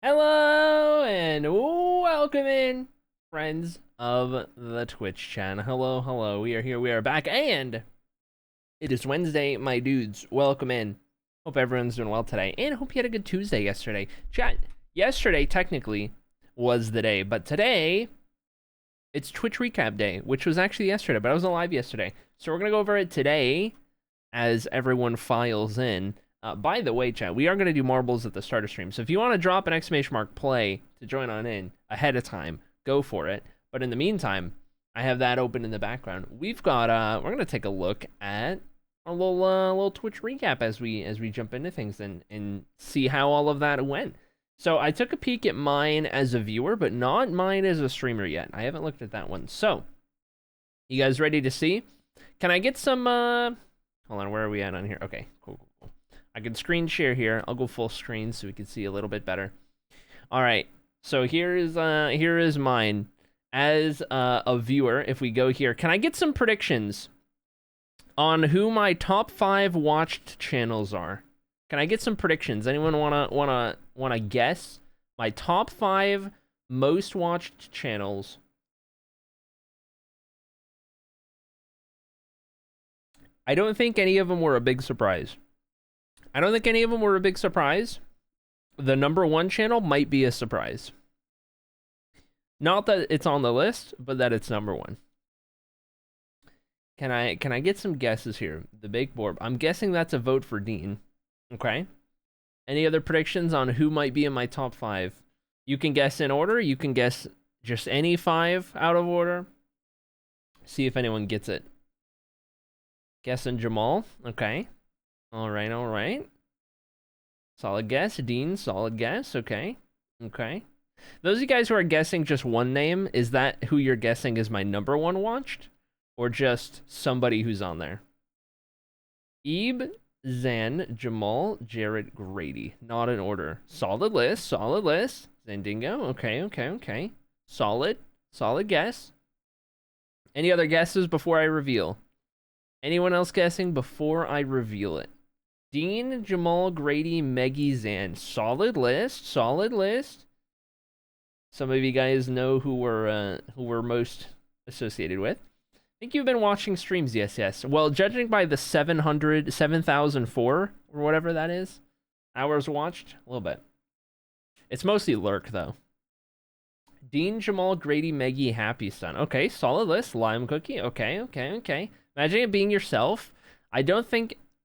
Hello and welcome in, friends of the Twitch channel. Hello. We are here. We are back, and it is Wednesday, my dudes. Welcome in. Hope everyone's doing well today, and hope you had a good Tuesday yesterday. Chat. Yesterday technically was the day, but today it's Twitch recap day, which was actually yesterday, but I was alive yesterday, so we're gonna go over it today as everyone files in. By the way, chat, we are going to do marbles at the start of stream. So if you want to drop an exclamation mark play to join on in ahead of time, go for it. But in the meantime, I have that open in the background. We've got we're going to take a look at a little Twitch recap as we jump into things and see how all of that went. So I took a peek at mine as a viewer, but not mine as a streamer yet. I haven't looked at that one. So, you guys ready to see? Can I get some hold on, where are we at on here? Okay, cool. I can screen share here. I'll go full screen so we can see a little bit better. All right, so here is mine as a viewer. If we go here, can I get some predictions on who my top 5 watched channels are? Can I get some predictions? Anyone wanna guess my top 5 most watched channels? I don't think any of them were a big surprise. The number 1 channel might be a surprise. Not that it's on the list, but that it's number 1. Can I get some guesses here? The big board. I'm guessing that's a vote for Dean. Okay. Any other predictions on who might be in my top 5? You can guess in order. You can guess just any 5 out of order. See if anyone gets it. Guessing Jamal. Okay. All right. Solid guess. Dean, solid guess. Okay. Those of you guys who are guessing just one name, is that who you're guessing is my number 1 watched? Or just somebody who's on there? Ebe, Zan, Jamal, Jared, Grady. Not in order. Solid list. Zandingo. Okay. Solid guess. Any other guesses before I reveal? Anyone else guessing before I reveal it? Dean, Jamal, Grady, Meggy, Zan. Solid list. Some of you guys know who we're most associated with. I think you've been watching streams, yes. Well, judging by the 7,004 or whatever that is, hours watched, a little bit. It's mostly lurk though. Dean, Jamal, Grady, Meggy, Happy Stun. Okay, solid list. Lime Cookie. Okay. Imagine it being yourself.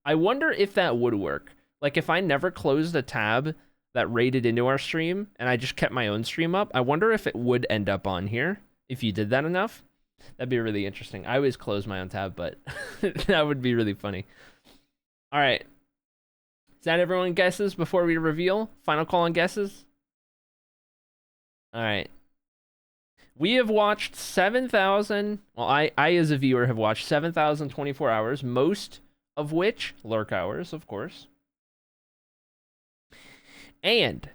I wonder if that would work. Like if I never closed a tab that rated into our stream and I just kept my own stream up, I wonder if it would end up on here if you did that enough. That'd be really interesting. I always close my own tab, but that would be really funny. All right. Is that everyone guesses before we reveal? Final call on guesses? All right. We have watched 7,000. Well, I as a viewer have watched 7,024 hours, most of which lurk hours, of course. And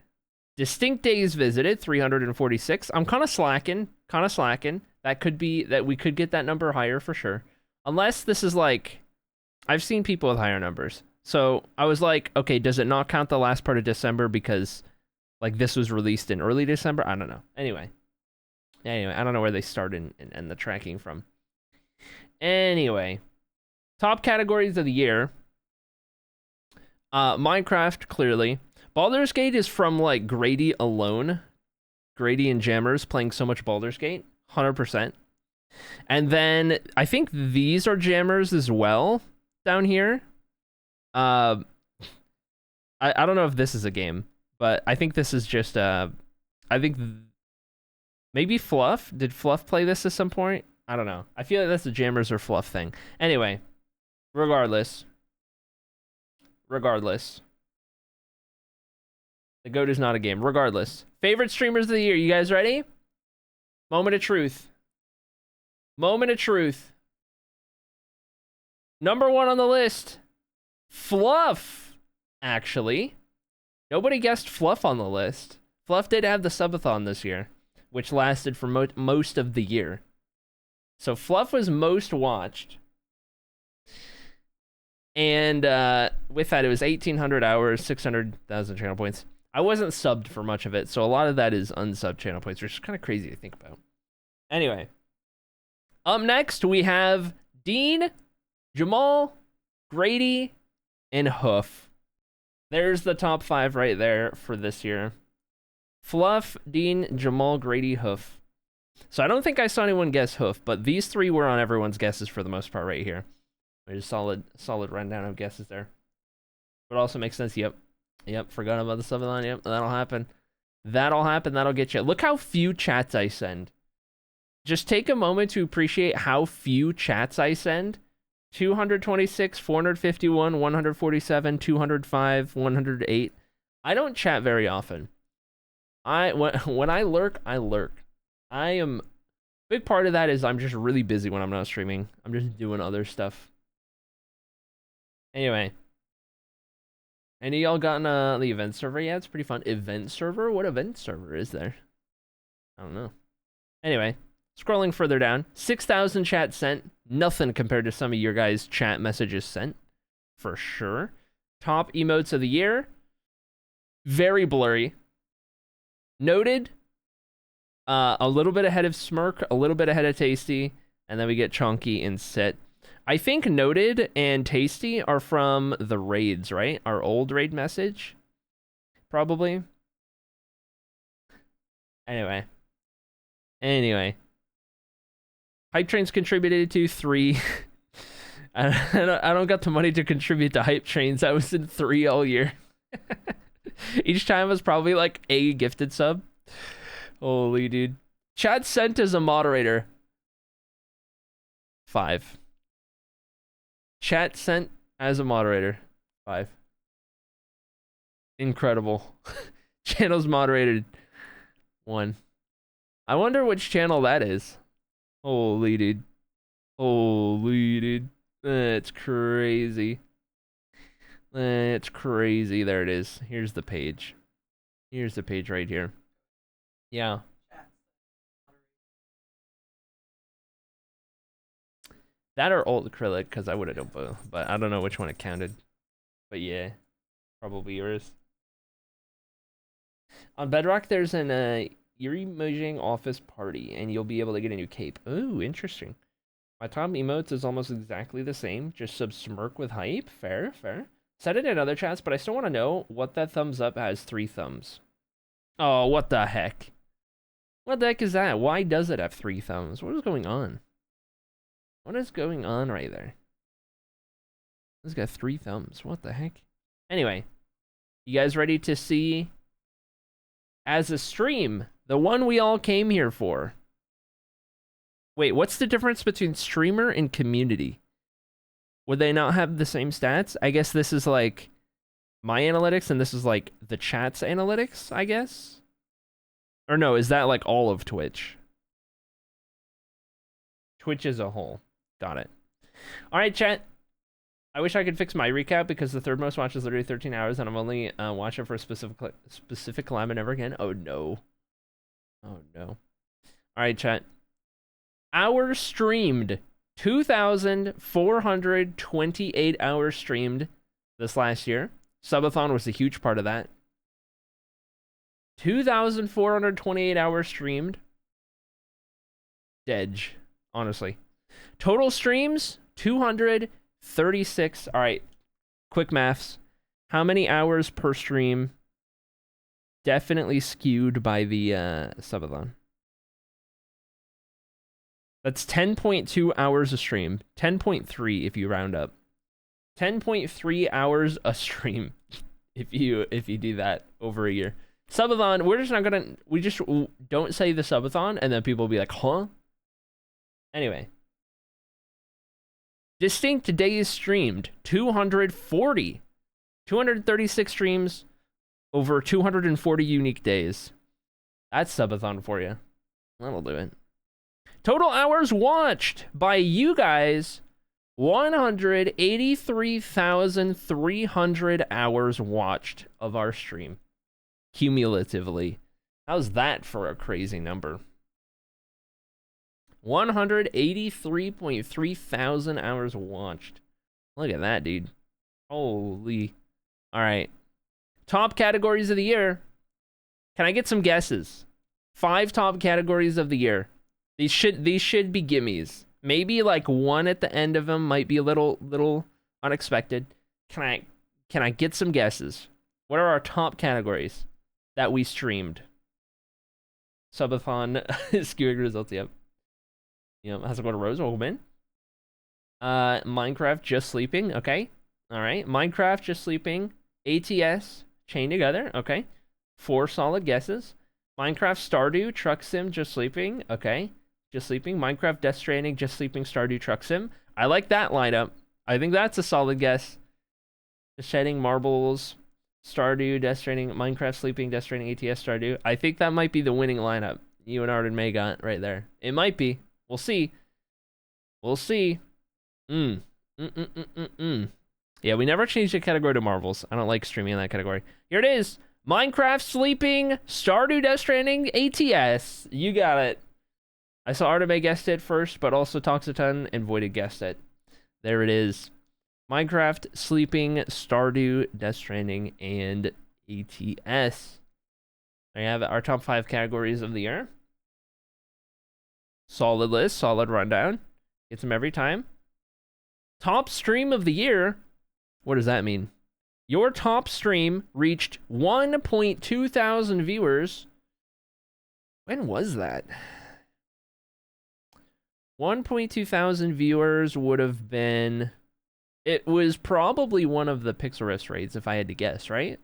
distinct days visited 346. I'm kind of slacking. That could be that we could get that number higher for sure. Unless this is like, I've seen people with higher numbers. So I was like, okay, does it not count the last part of December because like this was released in early December? I don't know. Anyway, I don't know where they started and the tracking from. Anyway, top categories of the year. Minecraft, clearly. Baldur's Gate is from like Grady alone. Grady and Jammers playing so much Baldur's Gate. 100%. And then I think these are Jammers as well down here. I don't know if this is a game, but I think this is just I think maybe Fluff. Did Fluff play this at some point? I don't know. I feel like that's a Jammers or Fluff thing. Anyway, regardless. The GOAT is not a game. Regardless. Favorite streamers of the year. You guys ready? Moment of truth. Number 1 on the list. Fluff. Actually. Nobody guessed Fluff on the list. Fluff did have the subathon this year, which lasted for most of the year. So Fluff was most watched. And with that, it was 1,800 hours, 600,000 channel points. I wasn't subbed for much of it, so a lot of that is unsub channel points, which is kind of crazy to think about. Anyway, up next we have Dean, Jamal, Grady, and Hoof. There's the top 5 right there for this year. Fluff, Dean, Jamal, Grady, Hoof. So I don't think I saw anyone guess Hoof, but these 3 were on everyone's guesses for the most part right here. There's a solid rundown of guesses there. But also makes sense. Yep, forgot about the subathon. Yep, that'll happen. That'll get you. Look how few chats I send. Just take a moment to appreciate how few chats I send. 226, 451, 147, 205, 108. I don't chat very often. When I lurk, I lurk. Big part of that is I'm just really busy when I'm not streaming. I'm just doing other stuff. Anyway. Any of y'all gotten the event server yet? It's pretty fun. Event server? What event server is there? I don't know. Anyway, scrolling further down. 6,000 chats sent. Nothing compared to some of your guys' chat messages sent. For sure. Top emotes of the year. Very blurry. Noted. A little bit ahead of Smirk. A little bit ahead of Tasty. And then we get Chonky and Sit. I think Noted and Tasty are from the raids, right? Our old raid message? Probably. Anyway. Hype Train's contributed to 3. I don't got the money to contribute to Hype Trains. I was in 3 all year. Each time was probably like a gifted sub. Holy dude. Chad sent as a moderator. 5. Chat sent as a moderator. 5. Incredible. Channels moderated. 1. I wonder which channel that is. Holy dude. That's crazy. That's crazy. There it is. Here's the page. Here's the page right here. Yeah. That or old acrylic, because I would have done both, but I don't know which one it counted. But yeah, probably yours. On Bedrock, there's an Yuri Mojang office party, and you'll be able to get a new cape. Ooh, interesting. My top emotes is almost exactly the same, just sub smirk with hype. Fair. Said it in other chats, but I still want to know what that thumbs up has 3 thumbs. Oh, what the heck? What the heck is that? Why does it have 3 thumbs? What is going on? What is going on right there? It's got 3 thumbs. What the heck? Anyway, you guys ready to see as a stream, the one we all came here for? Wait, what's the difference between streamer and community? Would they not have the same stats? I guess this is like my analytics and this is like the chat's analytics, I guess? Or no, is that like all of Twitch? Twitch as a whole. Got it. All right, chat. I wish I could fix my recap because the third most watch is literally 13 hours and I'm only watching for a specific collab and never again. Oh, no. Oh, no. All right, chat. Hours streamed. 2,428 hours streamed this last year. Subathon was a huge part of that. 2,428 hours streamed. Dedge, honestly. Total streams, 236. All right, quick maths. How many hours per stream? Definitely skewed by the subathon. That's 10.2 hours a stream. 10.3 if you round up. 10.3 hours a stream if you do that over a year. Subathon, we just don't say the subathon and then people will be like, huh? Anyway. Distinct days streamed, 240. 236 streams over 240 unique days. That's subathon for you. That'll do it. Total hours watched by you guys, 183,300 hours watched of our stream. Cumulatively. How's that for a crazy number? 183.3 thousand hours watched. Look at that, dude. Holy. All right. Top categories of the year. Can I get some guesses? 5 top categories of the year. These should be gimmies. Maybe like one at the end of them might be a little unexpected. Can I get some guesses? What are our top categories that we streamed? Subathon skewing results. Yep. How's it going to Rose? Welcome in. Minecraft just sleeping. Okay. All right. Minecraft just sleeping. ATS chained together. Okay. 4 solid guesses. Minecraft Stardew Truck Sim just sleeping. Okay. Just sleeping. Minecraft Death Stranding just sleeping. Stardew Truck Sim. I like that lineup. I think that's a solid guess. Just shedding marbles. Stardew, Death Stranding, Minecraft sleeping, Death Stranding, ATS, Stardew. I think that might be the winning lineup. You and Arden May got right there. It might be. We'll see. We'll see. Yeah, we never changed the category to marbles. I don't like streaming in that category. Here it is. Minecraft sleeping, Stardew, Death Stranding, ATS. You got it. I saw Arden May guessed it first, but also Talks a Ton and Voided guessed it. There it is. Minecraft, Sleeping, Stardew, Death Stranding, and ATS. There you have it, our top 5 categories of the year. Solid list, solid rundown. Gets them every time. Top stream of the year. What does that mean? Your top stream reached 1.2 thousand viewers. When was that? 1.2 thousand viewers would have been... It was probably one of the Pixel Rift raids, if I had to guess, right?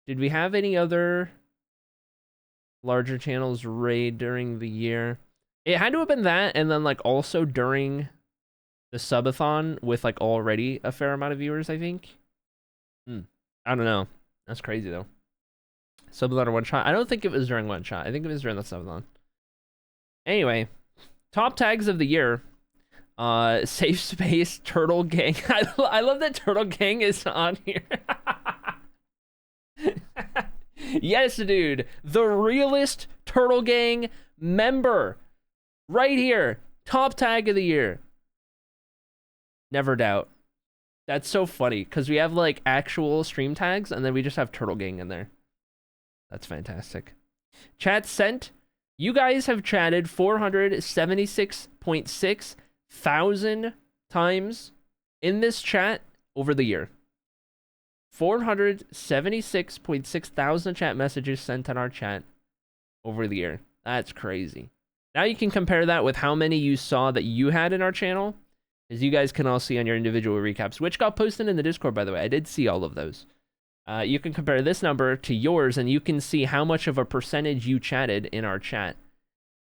Did we have any other larger channels raid during the year? It had to have been that, and then like also during the subathon with like already a fair amount of viewers, I think. I don't know. That's crazy though. Subathon or one shot. I don't think it was during one shot. I think it was during the subathon. Anyway, top tags of the year. Safe Space, Turtle Gang. I love that Turtle Gang is on here. Yes, dude. The realest Turtle Gang member. Right here. Top tag of the year. Never doubt. That's so funny, because we have, like, actual stream tags, and then we just have Turtle Gang in there. That's fantastic. Chat sent. You guys have chatted 476.6 thousand times in this chat over the year. 476.6 thousand chat messages sent on our chat over the year. That's crazy. Now you can compare that with how many you saw that you had in our channel, as you guys can all see on your individual recaps, which got posted in the Discord, by the way. I did see all of those. You can compare this number to yours, and you can see how much of a percentage you chatted in our chat.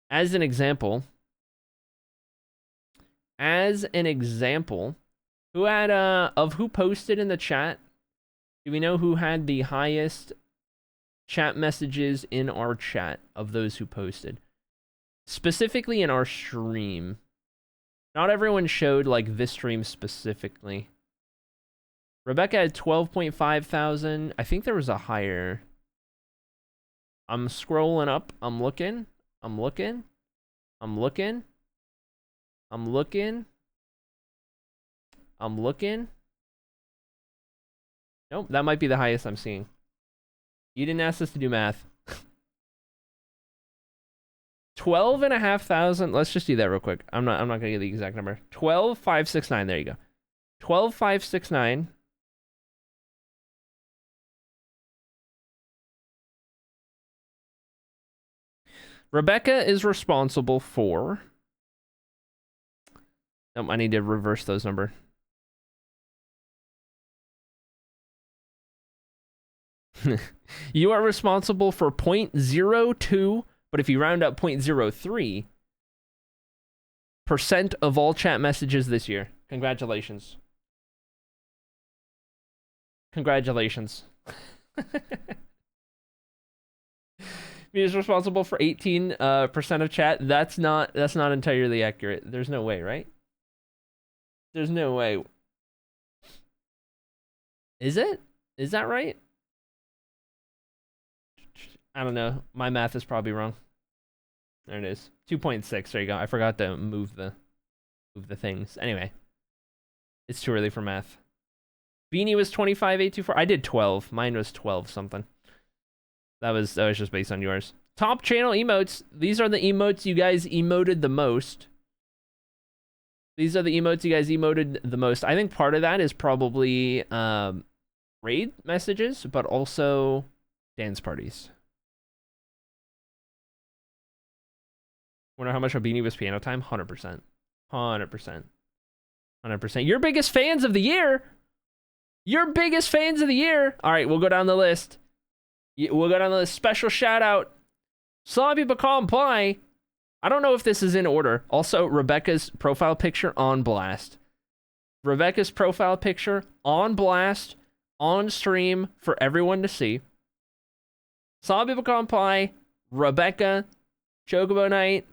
As an example, who had of who posted in the chat? Do we know who had the highest chat messages in our chat of those who posted? Specifically in our stream. Not everyone showed like this stream specifically. Rebecca had 12.5 thousand. I think there was a higher. I'm scrolling up. I'm looking. Nope, that might be the highest I'm seeing. You didn't ask us to do math. 12,500. Let's just do that real quick. I'm not gonna get the exact number. 12,569. There you go. 12,569. Rebecca is responsible for. Nope, I need to reverse those numbers. You are responsible for 0.02, but if you round up 0.03% of all chat messages this year. Congratulations. Congratulations. He is responsible for 18% of chat. That's not entirely accurate. There's no way, right? There's no way. Is it? Is that right? I don't know. My math is probably wrong. There it is. 2.6. There you go. I forgot to move the things. Anyway. It's too early for math. Beanie was 25,824. I did 12. Mine was 12 something. That was just based on yours. Top channel emotes. These are the emotes you guys emoted the most. These are the emotes you guys emoted the most. I think part of that is probably raid messages, but also dance parties. Wonder how much a Beanie was piano time? 100%. 100%. 100%. Your biggest fans of the year. Your biggest fans of the year. All right, we'll go down the list. We'll go down the list. Special shout out. Sloppy Pecan Pie. I don't know if this is in order. Also, Rebecca's profile picture on blast. Rebecca's profile picture on blast, on stream for everyone to see. Sloppy Pecan Pie, Rebecca, Chocobo Knight,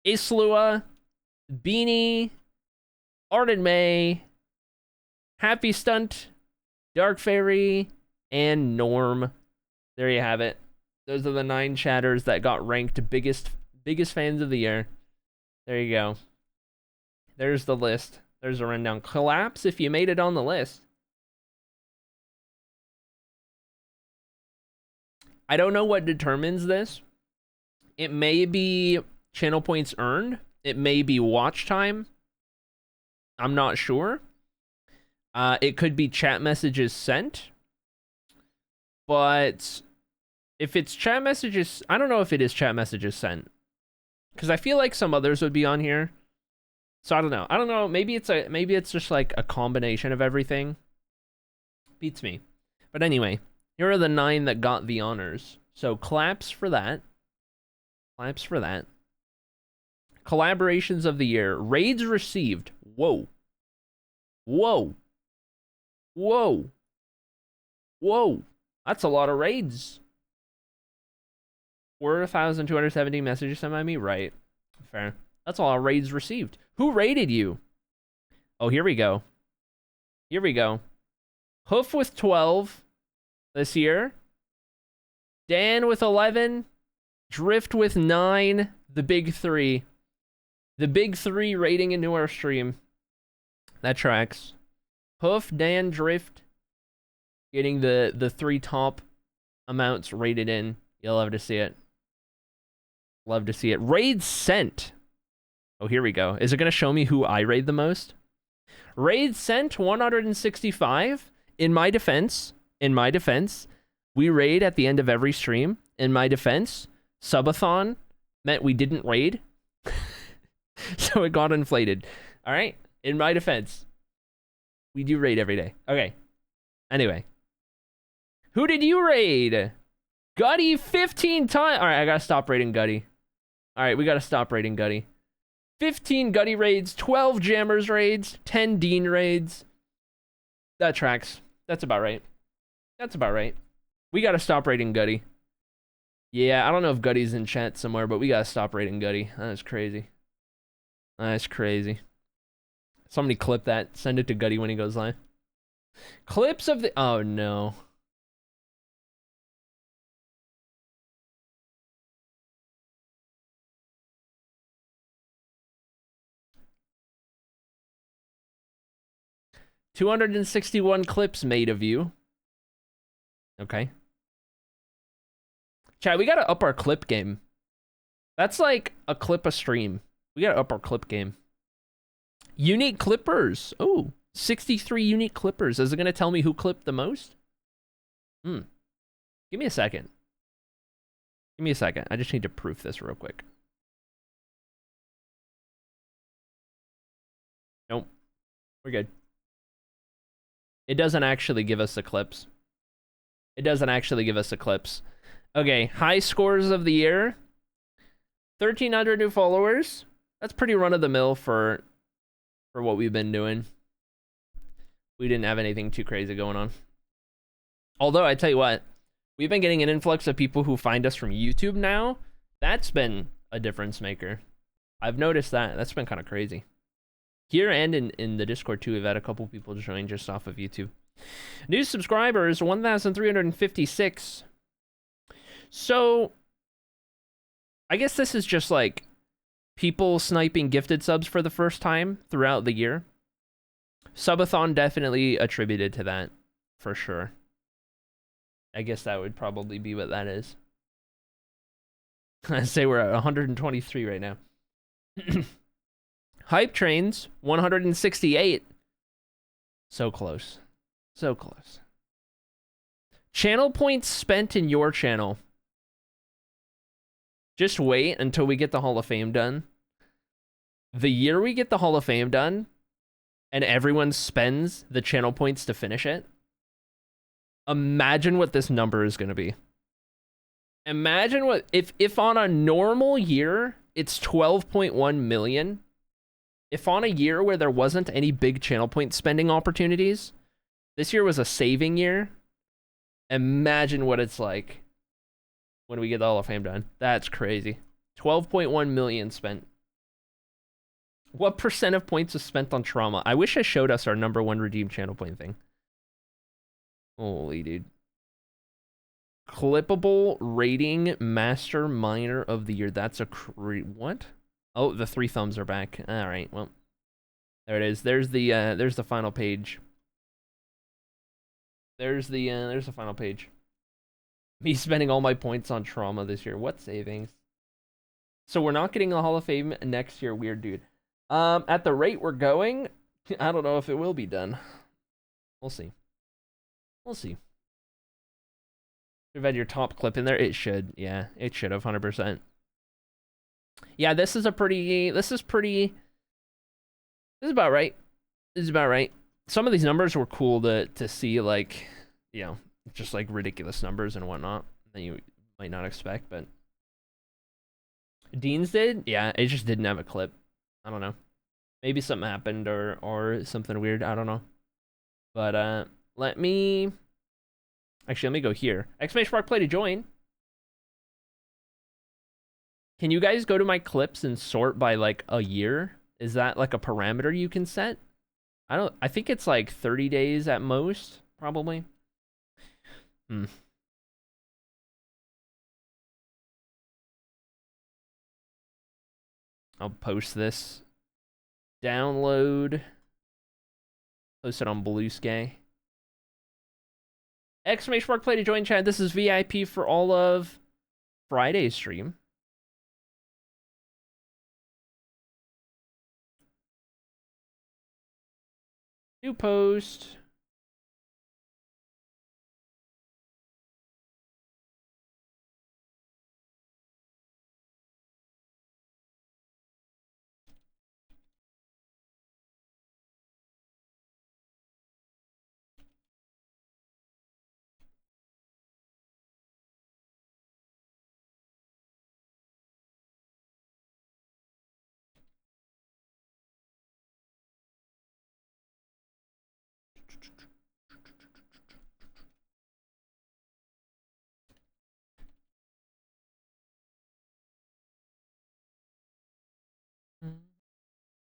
Islua, Beanie, Arden May, Happy Stunt, Dark Fairy, and Norm. There you have it. Those are the 9 chatters that got ranked biggest fans of the year. There you go. There's the list. There's a rundown. Collapse if you made it on the list. I don't know what determines this. It may be channel points earned. It may be watch time. I'm not sure. It could be chat messages sent. But if it's chat messages, I don't know if it is chat messages sent. Because I feel like some others would be on here. So I don't know. I don't know. Maybe it's just like a combination of everything. Beats me. But anyway, here are the 9 that got the honors. So claps for that. Claps for that. Collaborations of the year. Raids received. Whoa. Whoa. Whoa. Whoa. That's a lot of raids. 4,270 messages sent by me? Right. Fair. That's a lot of raids received. Who raided you? Oh, here we go. Here we go. Hoof with 12 this year. Dan with 11. Drift with 9. The big 3. The big 3 raiding into our stream. That tracks. Hoof, Dan, Drift. Getting the 3 top amounts rated in. You'll love to see it. Love to see it. Raids sent. Oh, here we go. Is it going to show me who I raid the most? Raids sent 165. In my defense, we raid at the end of every stream. In my defense, subathon meant we didn't raid. So it got inflated. All right. In my defense, we do raid every day. Okay. Anyway. Who did you raid? Gutty 15 times. All right, I got to stop raiding Gutty. All right, we got to stop raiding Gutty. 15 Gutty raids, 12 Jammers raids, 10 Dean raids. That tracks. That's about right. That's about right. We got to stop raiding Gutty. Yeah, I don't know if Gutty's in chat somewhere, but we got to stop raiding Gutty. That's crazy. That's crazy. Somebody clip that. Send it to Gutty when he goes live. Clips of the... Oh, no. $261 clips made of you. Okay. Chat, we gotta up our clip game. That's like a clip a stream. We gotta up our clip game. Unique clippers. Oh, 63 unique clippers. Is it gonna tell me who clipped the most? Give me a second. Give me a second. I just need to proof this real quick. Nope. We're good. It doesn't actually give us the clips. It doesn't actually give us the clips. Okay, high scores of the year. 1,300 new followers. That's pretty run-of-the-mill for what we've been doing. We didn't have anything too crazy going on. Although, I tell you what, we've been getting an influx of people who find us from YouTube now. That's been a difference maker. I've noticed that. That's been kind of crazy. Here and in the Discord too, we've had a couple people join just off of YouTube. New subscribers, 1,356. So, I guess this is just like people sniping gifted subs for the first time throughout the year. Subathon definitely attributed to that, for sure. I guess that would probably be what that is. I say we're at 123 right now. Hype trains, 168. So close. So close. Channel points spent in your channel. Just wait until we get the Hall of Fame done. The year we get the Hall of Fame done, and everyone spends the channel points to finish it, imagine what this number is going to be. Imagine what, if on a normal year, it's 12.1 million. If on a year where there wasn't any big channel point spending opportunities, this year was a saving year, imagine what it's like when we get the Hall of Fame done. That's crazy. 12.1 million spent. What percent of points is spent on trauma? I wish I showed us our #1 redeemed channel point thing. Holy dude. Clippable rating master miner of the year. That's a what? Oh, the 3 thumbs are back. All right, well, there it is. There's the final page. There's the final page. Me spending all my points on trauma this year. What savings? So we're not getting a Hall of Fame next year, weird dude. At the rate we're going, I don't know if it will be done. We'll see. We'll see. You've had your top clip in there. It should. Yeah, it should have 100%. Yeah, this is about right. This is about right. Some of these numbers were cool to see, like, you know, just like ridiculous numbers and whatnot that you might not expect, but Dean's did? Yeah, it just didn't have a clip. I don't know. Maybe something happened or something weird. I don't know. But let me go here. !play to join. Can you guys go to my clips and sort by like a year? Is that like a parameter you can set? I think it's like 30 days at most, probably. I'll post this. Download. Post it on Blue Sky. !play to join chat. This is VIP for all of Friday's stream. New post.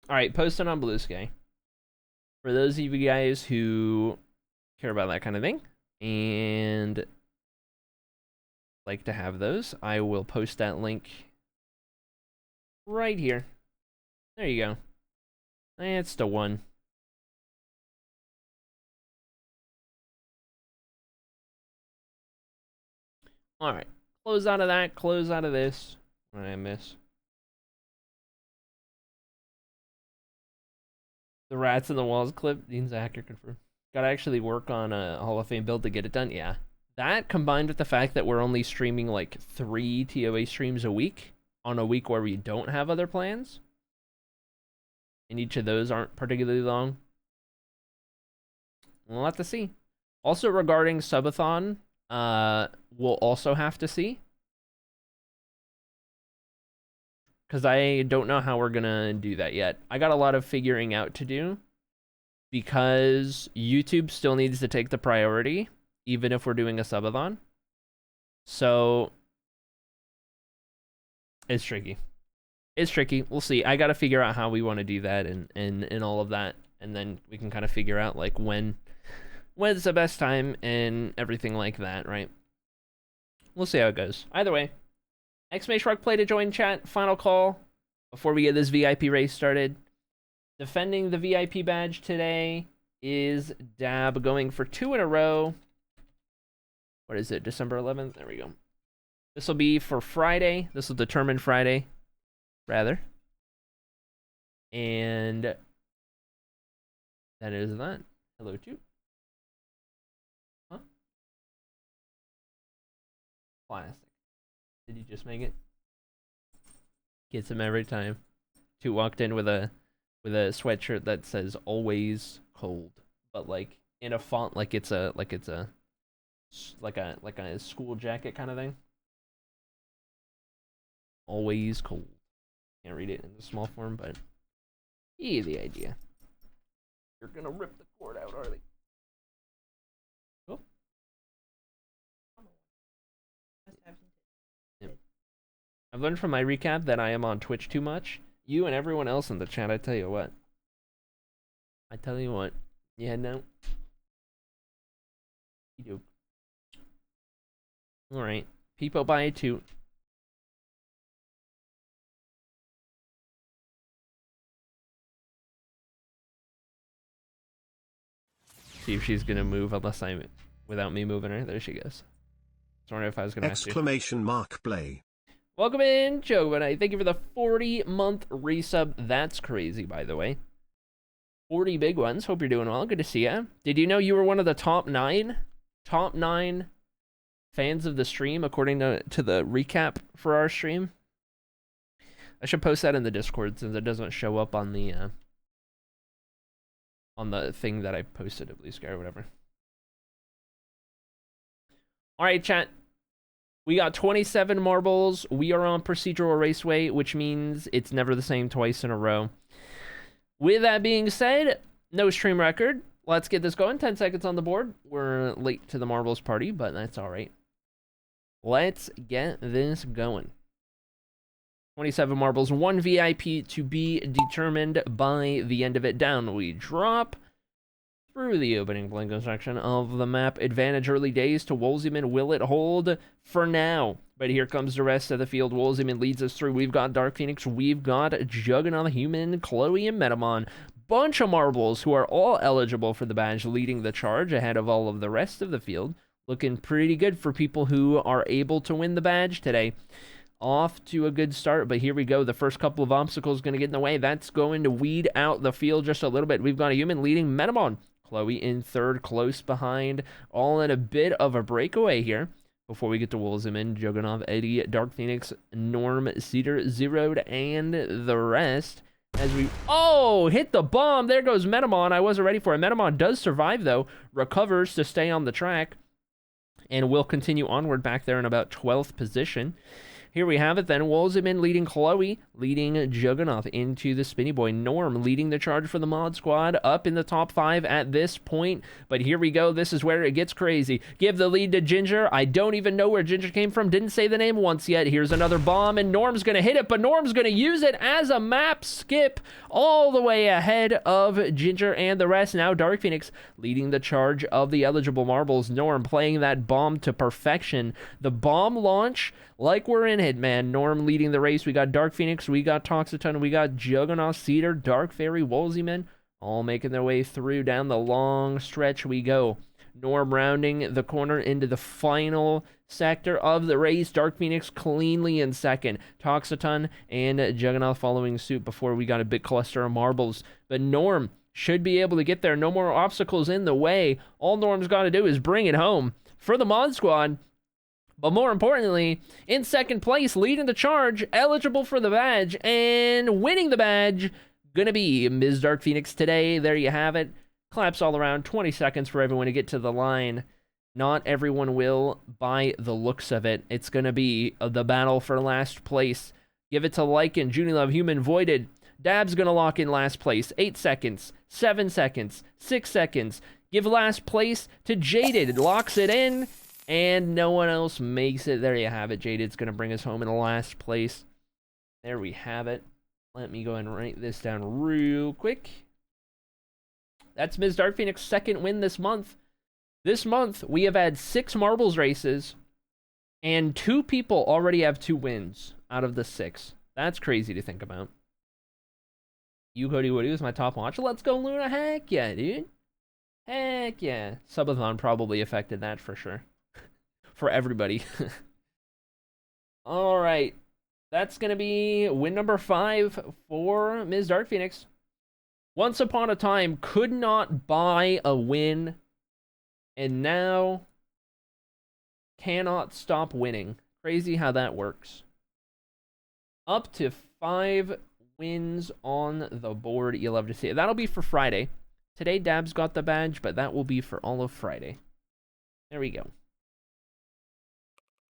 All right, post it on Blue Sky. For those of you guys who care about that kind of thing and like to have those, I will post that link right here. There you go. It's the one. All right, close out of that, close out of this. What did I miss? The rats in the walls clip. Dean's a hacker confirmed. Gotta actually work on a Hall of Fame build to get it done. Yeah. That combined with the fact that we're only streaming like 3 TOA streams a week on a week where we don't have other plans. And each of those aren't particularly long. We'll have to see. Also regarding Subathon, we'll also have to see. Because I don't know how we're going to do that yet. I got a lot of figuring out to do. Because YouTube still needs to take the priority, even if we're doing a subathon. So, it's tricky. It's tricky. We'll see. I got to figure out how we want to do that and all of that. And then we can kind of figure out like when's the best time and everything like that, right? We'll see how it goes. Either way. !play to join chat. Final call before we get this VIP race started. Defending the VIP badge today. is Dab going for 2 in a row. What is it? December 11th? There we go. This will be for Friday. This will determine Friday, rather. And that is that. Hello, too. Huh? Classic. Did you just make it? Gets him every time. Two walked in with a sweatshirt that says "always cold," but like in a font like it's a school jacket kind of thing. Always cold. Can't read it in the small form, but yeah, the idea. You're gonna rip the cord out, are they? Oh. Yep. I've learned from my recap that I am on Twitch too much. You and everyone else in the chat, I tell you what. Yeah, no. You do. Alright. People buy it too. See if she's gonna move unless I'm without me moving her. There she goes. Sorry if I was gonna ask you. Exclamation mark play. Welcome in, Joe. Thank you for the 40-month resub. That's crazy, by the way. 40 big ones. Hope you're doing well. Good to see you. Did you know you were one of the top 9 fans of the stream, according to the recap for our stream? I should post that in the Discord since it doesn't show up on the thing that I posted at Blue Sky or whatever. All right, chat. We got 27 marbles. We are on procedural raceway, which means it's never the same twice in a row. With that being said, no stream record. Let's get this going. 10 seconds on the board. We're late to the marbles party, but that's all right. Let's get this going. 27 marbles, 1 VIP to be determined by the end of it. Down we drop through the opening blanco section of the map. Advantage early days to Wolseyman. Will it hold? For now. But here comes the rest of the field. Wolseyman leads us through. We've got Dark Phoenix. We've got Juggernaut, Human, Chloe, and Metamon. Bunch of marbles who are all eligible for the badge, leading the charge ahead of all of the rest of the field. Looking pretty good for people who are able to win the badge today. Off to a good start, but here we go. The first couple of obstacles going to get in the way. That's going to weed out the field just a little bit. We've got a Human leading Metamon. Chloe in third, close behind. All in a bit of a breakaway here. Before we get to Wolseyman, Juggernaut, Eddie, Dark Phoenix, Norm, Cedar, Zeroed, and the rest. As we... Oh! Hit the bomb! There goes Metamon. I wasn't ready for it. Metamon does survive, though. Recovers to stay on the track. And will continue onward back there in about 12th position. Here we have it then. Wolseyman leading Chloe, leading Juggernaut into the Spinny Boy. Norm leading the charge for the mod squad, up in the top 5 at this point. But here we go. This is where it gets crazy. Give the lead to Ginger. I don't even know where Ginger came from. Didn't say the name once yet. Here's another bomb, and Norm's going to hit it, but Norm's going to use it as a map skip all the way ahead of Ginger and the rest. Now Dark Phoenix leading the charge of the eligible marbles. Norm playing that bomb to perfection. The bomb launch, like we're in Hitman. Norm leading the race. We got Dark Phoenix, we got Toxaton, we got Juggernaut, Cedar, Dark Fairy, Wolseyman, all making their way through. Down the long stretch we go. Norm rounding the corner into the final sector of the race. Dark Phoenix cleanly in second. Toxaton and Juggernaut following suit before we got a big cluster of marbles. But Norm should be able to get there. No more obstacles in the way. All Norm's got to do is bring it home for the mod squad. But more importantly, in second place, leading the charge, eligible for the badge, and winning the badge, gonna be Ms. Dark Phoenix today. There you have it. Claps all around, 20 seconds for everyone to get to the line. Not everyone will, by the looks of it. It's gonna be the battle for last place. Give it to Lycan, Junie Love, Human, Voided. Dab's gonna lock in last place. 8 seconds, 7 seconds, 6 seconds. Give last place to Jaded, locks it in. And no one else makes it. There you have it. Jaded's going to bring us home in last place. There we have it. Let me go and write this down real quick. That's Ms. Dark Phoenix's second win this month. This month, we have had 6 marbles races. And 2 people already have 2 wins out of the 6. That's crazy to think about. You Cody Woody was my top watch. Let's go, Luna. Heck yeah, dude. Heck yeah. Subathon probably affected that for sure. For everybody. All right. That's going to be win number 5 for Ms. Dark Phoenix. Once upon a time, could not buy a win, and now cannot stop winning. Crazy how that works. Up to 5 wins on the board. You love to see it. That'll be for Friday. Today, Dabs got the badge, but that will be for all of Friday. There we go.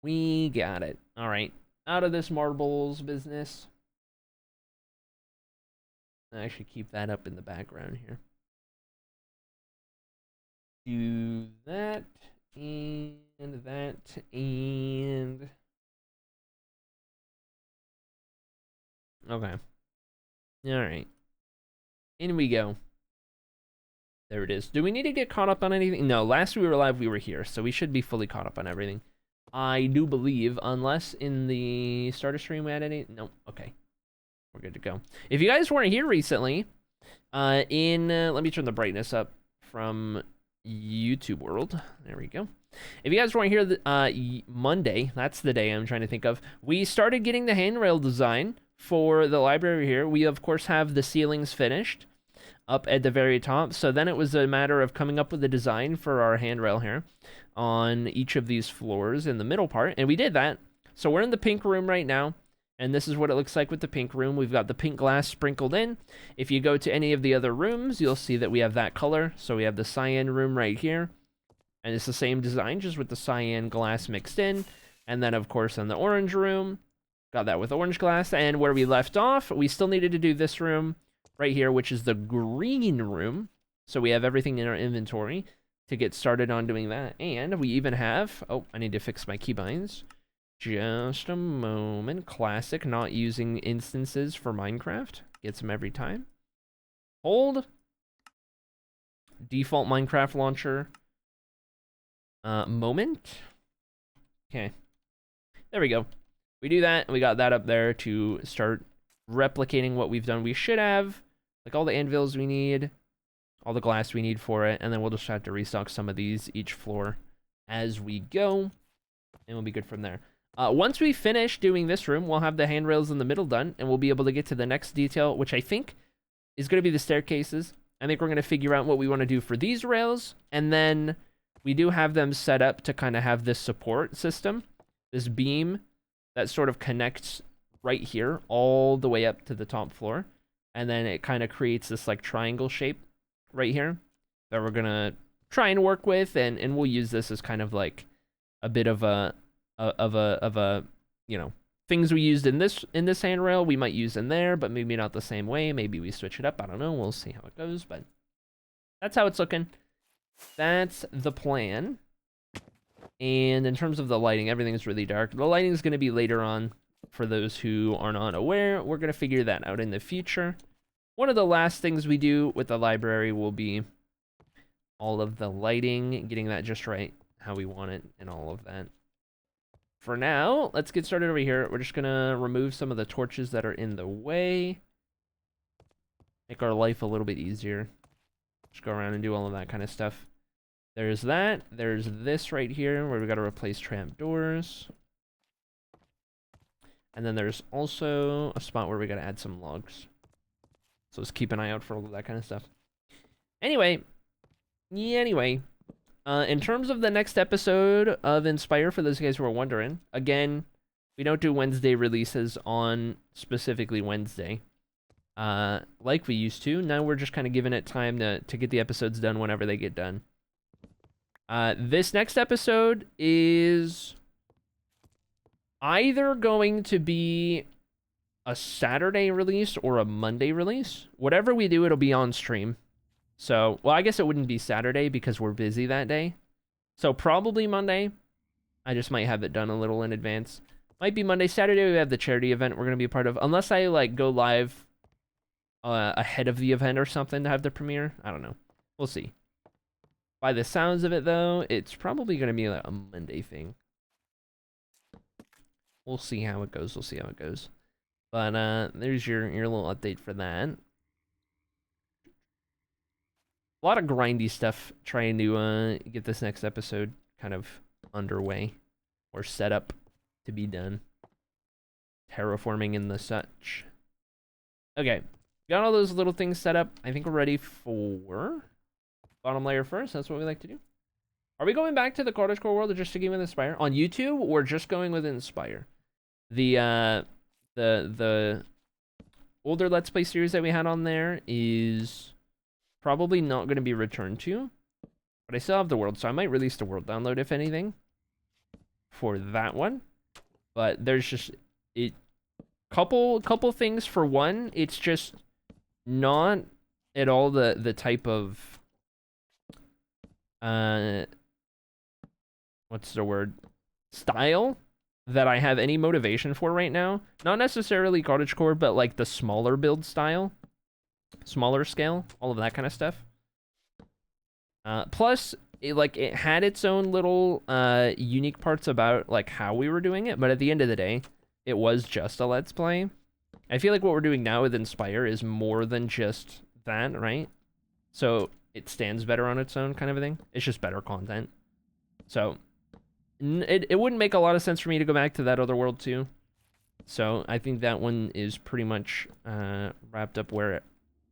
We got it. All right. Out of this marbles business. I should keep that up in the background here. Do that and that and... Okay. All right. In we go. There it is. Do we need to get caught up on anything? No, last we were live, we were here, so we should be fully caught up on everything. I do believe, unless in the starter stream we had any... No, okay. We're good to go. If you guys weren't here recently, let me turn the brightness up from YouTube world. There we go. If you guys weren't here Monday, that's the day I'm trying to think of, we started getting the handrail design for the library here. We, of course, have the ceilings finished up at the very top. So then it was a matter of coming up with a design for our handrail here on each of these floors in the middle part. And we did that. So we're in the pink room right now. And this is what it looks like with the pink room. We've got the pink glass sprinkled in. If you go to any of the other rooms, you'll see that we have that color. So we have the cyan room right here. And it's the same design, just with the cyan glass mixed in. And then, of course, in the orange room, got that with orange glass. And where we left off, we still needed to do this room right here, which is the green room. So we have everything in our inventory to get started on doing that. And we even have... Oh, I need to fix my keybinds. Just a moment. Classic, not using instances for Minecraft. Gets them every time. Hold. Default Minecraft launcher. Moment. Okay. There we go. We do that, and we got that up there to start replicating what we've done. We should have, like, all the anvils we need, all the glass we need for it, and then we'll just have to restock some of these each floor as we go, and we'll be good from there. Once we finish doing this room, we'll have the handrails in the middle done, and we'll be able to get to the next detail, which I think is going to be the staircases. I think we're going to figure out what we want to do for these rails, and then we do have them set up to kind of have this support system, this beam that sort of connects right here all the way up to the top floor, and then it kind of creates this like triangle shape right here that we're going to try and work with, and we'll use this as kind of like a bit of a you know, things we used in this handrail we might use in there, but maybe not the same way. Maybe we switch it up. I don't know. We'll see how it goes, but that's how it's looking. That's the plan. And in terms of the lighting, everything is really dark. The lighting is going to be later on. For those who are not aware, we're going to figure that out in the future. One of the last things we do with the library will be all of the lighting, getting that just right, how we want it, and all of that. For now, let's get started over here. We're just going to remove some of the torches that are in the way. Make our life a little bit easier. Just go around and do all of that kind of stuff. There's that. There's this right here where we got to replace trapdoors. And then there's also a spot where we got to add some logs. So just keep an eye out for all of that kind of stuff. Anyway. In terms of the next episode of Inspire, for those guys who are wondering, again, we don't do Wednesday releases on specifically Wednesday, like we used to. Now we're just kind of giving it time to get the episodes done whenever they get done. This next episode is either going to be a Saturday release or a Monday release. Whatever we do, it'll be on stream. So, well, I guess it wouldn't be Saturday because we're busy that day. So probably Monday. I just might have it done a little in advance. Might be Monday. Saturday we have the charity event we're going to be a part of. Unless I like go live ahead of the event or something to have the premiere. I don't know. We'll see. By the sounds of it though, it's probably going to be like a Monday thing. We'll see how it goes. But there's your little update for that. a lot of grindy stuff trying to get this next episode kind of underway or set up to be done. Terraforming and the such. Okay, got all those little things set up. I think we're ready for bottom layer first. That's what we like to do. Are we going back to the cottagecore world or just sticking with Inspire? On YouTube, we're just going with Inspire. The older Let's Play series that we had on there is probably not going to be returned to. But I still have the world, so I might release the world download, if anything, for that one. But there's just couple things. For one, it's just not at all the type of what's the word, style that I have any motivation for right now. Not necessarily cottagecore, but like the smaller build style, smaller scale, all of that kind of stuff. Plus, it had its own little unique parts about like how we were doing it, but at the end of the day, it was just a Let's Play. I feel like what we're doing now with Inspire is more than just that, right? So it stands better on its own, kind of a thing. It's just better content. So it wouldn't make a lot of sense for me to go back to that other world too. So I think that one is pretty much wrapped up where it,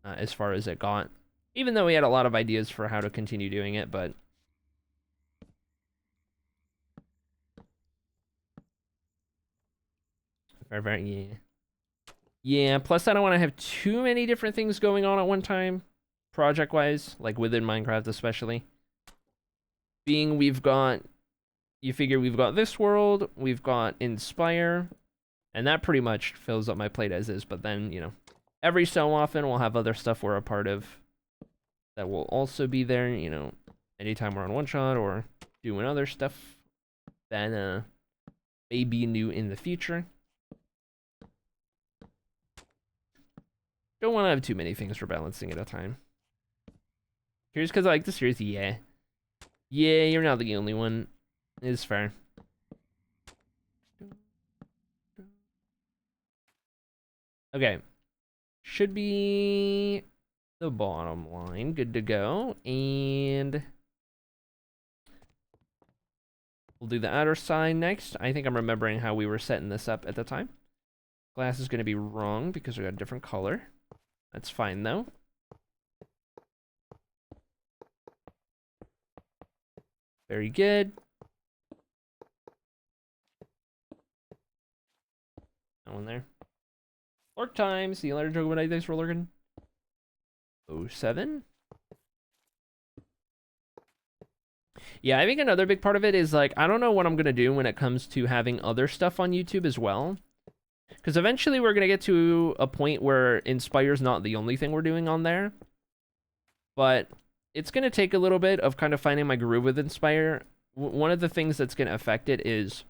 as far as it got. Even though we had a lot of ideas for how to continue doing it, but yeah. Yeah, plus I don't want to have too many different things going on at one time, project-wise, like within Minecraft especially. Being we've got, you figure we've got this world, we've got Inspire, and that pretty much fills up my plate as is, but then, you know, every so often we'll have other stuff we're a part of that will also be there, you know, anytime we're on one shot or doing other stuff that may be new in the future. Don't want to have too many things for balancing at a time. Here's because I like the series, yeah. Yeah, you're not the only one. It's fair. Okay. Should be the bottom line. Good to go. And we'll do the outer side next. I think I'm remembering how we were setting this up at the time. Glass is going to be wrong because we got a different color. That's fine, though. Very good. That one there. Lurk time. See you later, Jogobite. Thanks for lurking. 07. Yeah, I think another big part of it is, like, I don't know what I'm going to do when it comes to having other stuff on YouTube as well. Because eventually we're going to get to a point where Inspire's not the only thing we're doing on there. But it's going to take a little bit of kind of finding my groove with Inspire. One of the things that's going to affect it is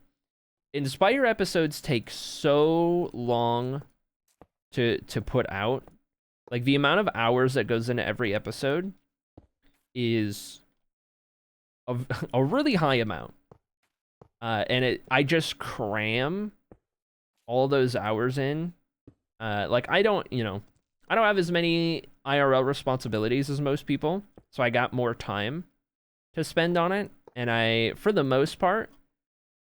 Inspire episodes take so long to put out. Like, the amount of hours that goes into every episode is a really high amount. And I just cram all those hours in. Like, I don't have as many IRL responsibilities as most people, so I got more time to spend on it. And I, for the most part,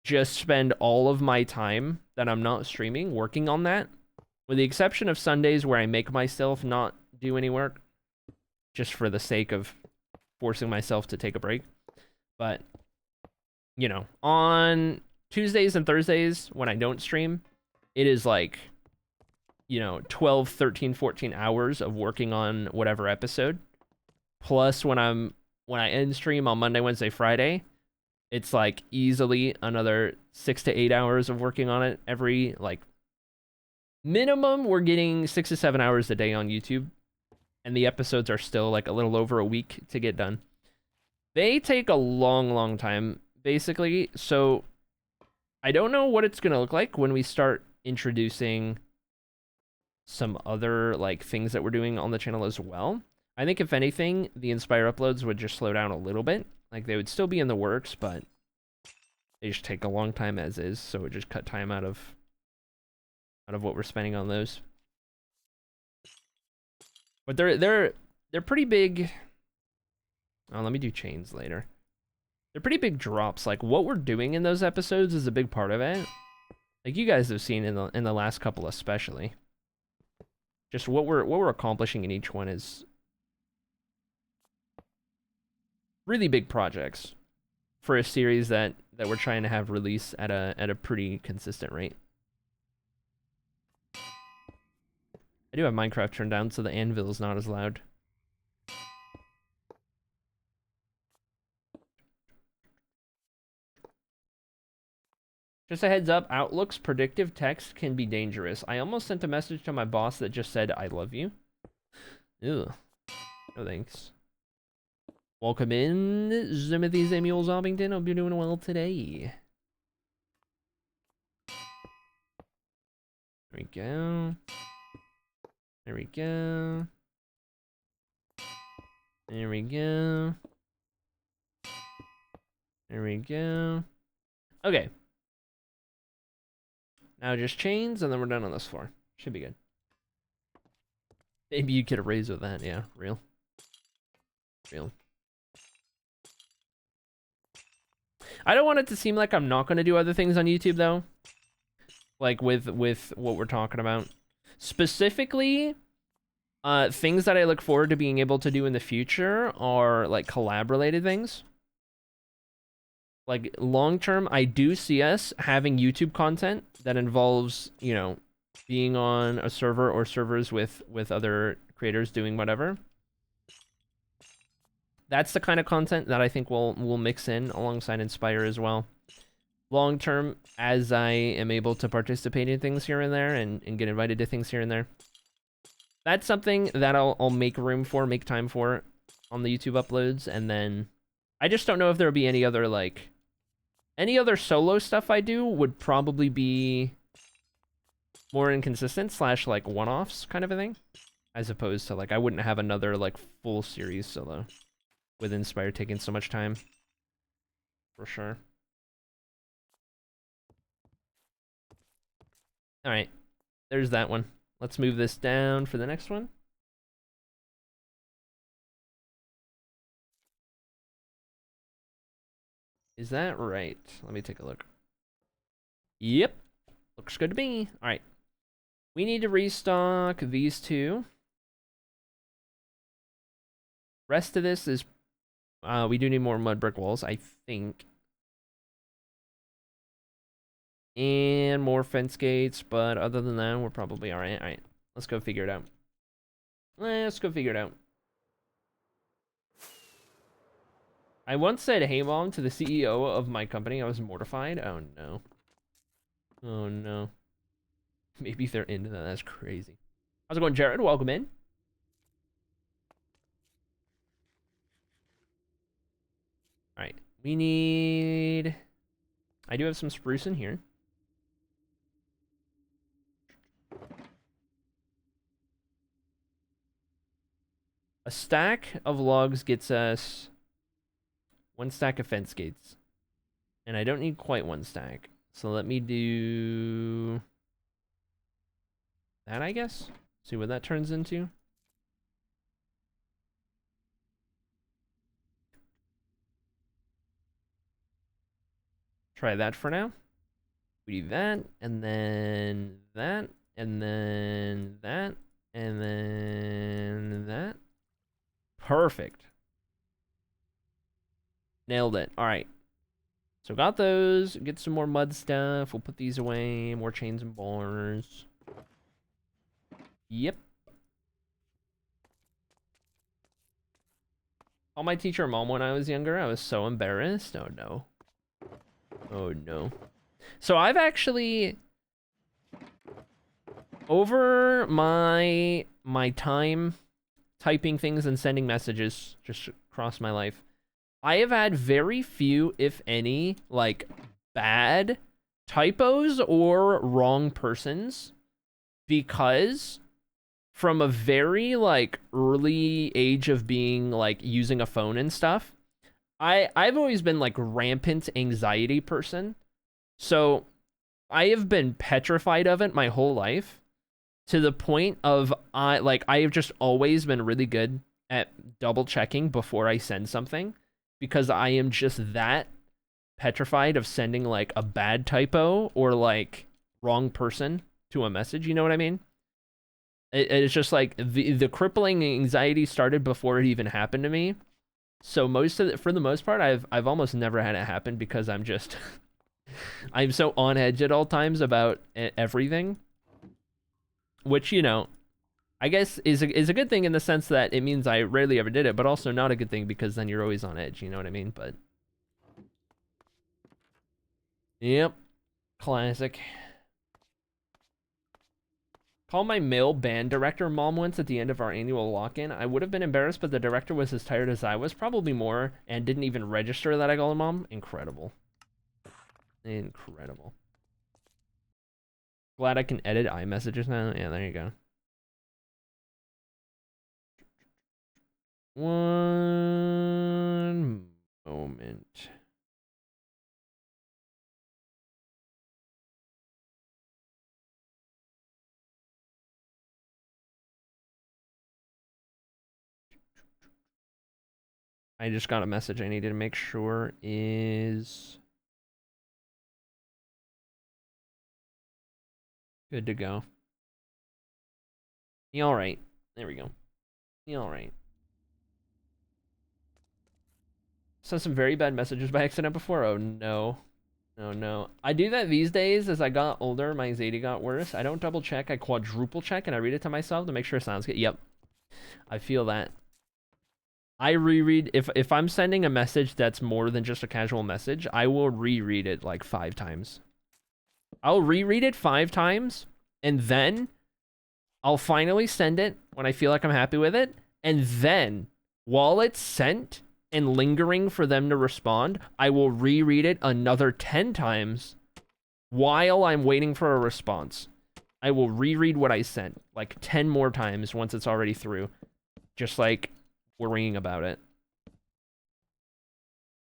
just spend all of my time that I'm not streaming working on that, with the exception of Sundays where I make myself not do any work, just for the sake of forcing myself to take a break. But, you know, on Tuesdays and Thursdays when I don't stream, it is like, you know, 12, 13, 14 hours of working on whatever episode. Plus when I end stream on Monday, Wednesday, Friday, it's like easily another 6 to 8 hours of working on it every, like, minimum we're getting 6 to 7 hours a day on YouTube, and the episodes are still like a little over a week to get done. They take a long time, basically, so I don't know what it's gonna look like when we start introducing some other, like, things that we're doing on the channel as well. I think if anything, the Inspire uploads would just slow down a little bit. Like, they would still be in the works, but they just take a long time as is, so it would just cut time out of what we're spending on those. But they're pretty big Oh, let me do chains later. They're pretty big drops. Like, what we're doing in those episodes is a big part of it. Like, you guys have seen in the last couple especially. Just what we're accomplishing in each one is really big projects for a series that we're trying to have release at a pretty consistent rate. I do have Minecraft turned down so the anvil is not as loud. Just a heads up, Outlook's predictive text can be dangerous. I almost sent a message to my boss that just said, I love you. Ew. No thanks. Welcome in, Zimothy Samuel Zobbington. Hope you're doing well today. There we go. There we go. There we go. There we go. Okay. Now just chains, and then we're done on this floor. Should be good. Maybe you get a raise with that. Yeah, real. Real. I don't want it to seem like I'm not going to do other things on YouTube, though. Like, with what we're talking about. Specifically, things that I look forward to being able to do in the future are, like, collab-related things. Like, long-term, I do see us having YouTube content that involves, you know, being on a server or servers with other creators doing whatever. That's the kind of content that I think we'll mix in alongside Inspire as well. Long-term, as I am able to participate in things here and there and get invited to things here and there. That's something that I'll make room for, make time for on the YouTube uploads, and then I just don't know if there'll be any other, like, any other solo stuff I do would probably be more inconsistent / like one-offs kind of a thing, as opposed to, like, I wouldn't have another, like, full series solo with Inspire taking so much time, for sure. All right, there's that one. Let's move this down for the next one. Is that right? Let me take a look. Yep. Looks good to me. All right. We need to restock these two. Rest of this is... we do need more mud brick walls, I think. And more fence gates, but other than that, we're probably all right. All right. Let's go figure it out. Let's go figure it out. I once said, "Hey, Mom," to the CEO of my company. I was mortified. Oh, no. Oh, no. Maybe they're into that. That's crazy. How's it going, Jared? Welcome in. All right. We need... I do have some spruce in here. A stack of logs gets us 1 stack of fence gates. And I don't need quite 1 stack. So let me do that, I guess. See what that turns into. Try that for now. We do that, and then that, and then that, and then that. Perfect. Nailed it. All right. So got those. Get some more mud stuff. We'll put these away. More chains and bars. Yep. Called my teacher mom when I was younger. I was so embarrassed. Oh, no. Oh, no. So I've actually... Over my time typing things and sending messages just across my life, I have had very few, if any, like, bad typos or wrong persons, because from a very, like, early age of being, like, using a phone and stuff, I've always been, like, rampant anxiety person. So I have been petrified of it my whole life, to the point of I have just always been really good at double checking before I send something because I am just that petrified of sending like a bad typo or like wrong person to a message. You know what I mean? It's just like the crippling anxiety started before it even happened to me. So for the most part, I've almost never had it happen because I'm just I'm so on edge at all times about everything, which, you know, I guess is a good thing in the sense that it means I rarely ever did it, but also not a good thing because then you're always on edge, you know what I mean? But yep, classic. Call my male band director mom once at the end of our annual lock-in. I would have been embarrassed, but the director was as tired as I was, probably more, and didn't even register that I called mom. Incredible. Incredible. Glad I can edit iMessages now. Yeah, there you go. One moment. I just got a message I needed to make sure is good to go. You all right? There we go. You all right? Sent some very bad messages by accident before. Oh no. Oh no. I do that these days. As I got older, my anxiety got worse. I don't double check, I quadruple check, and I read it to myself to make sure it sounds good. Yep. I feel that. I reread, if I'm sending a message that's more than just a casual message, I will reread it like 5 times. I'll reread it 5 times, and then I'll finally send it when I feel like I'm happy with it, and then, while it's sent and lingering for them to respond, I will reread it another 10 times while I'm waiting for a response. I will reread what I sent, like 10 more times once it's already through, just like worrying about it.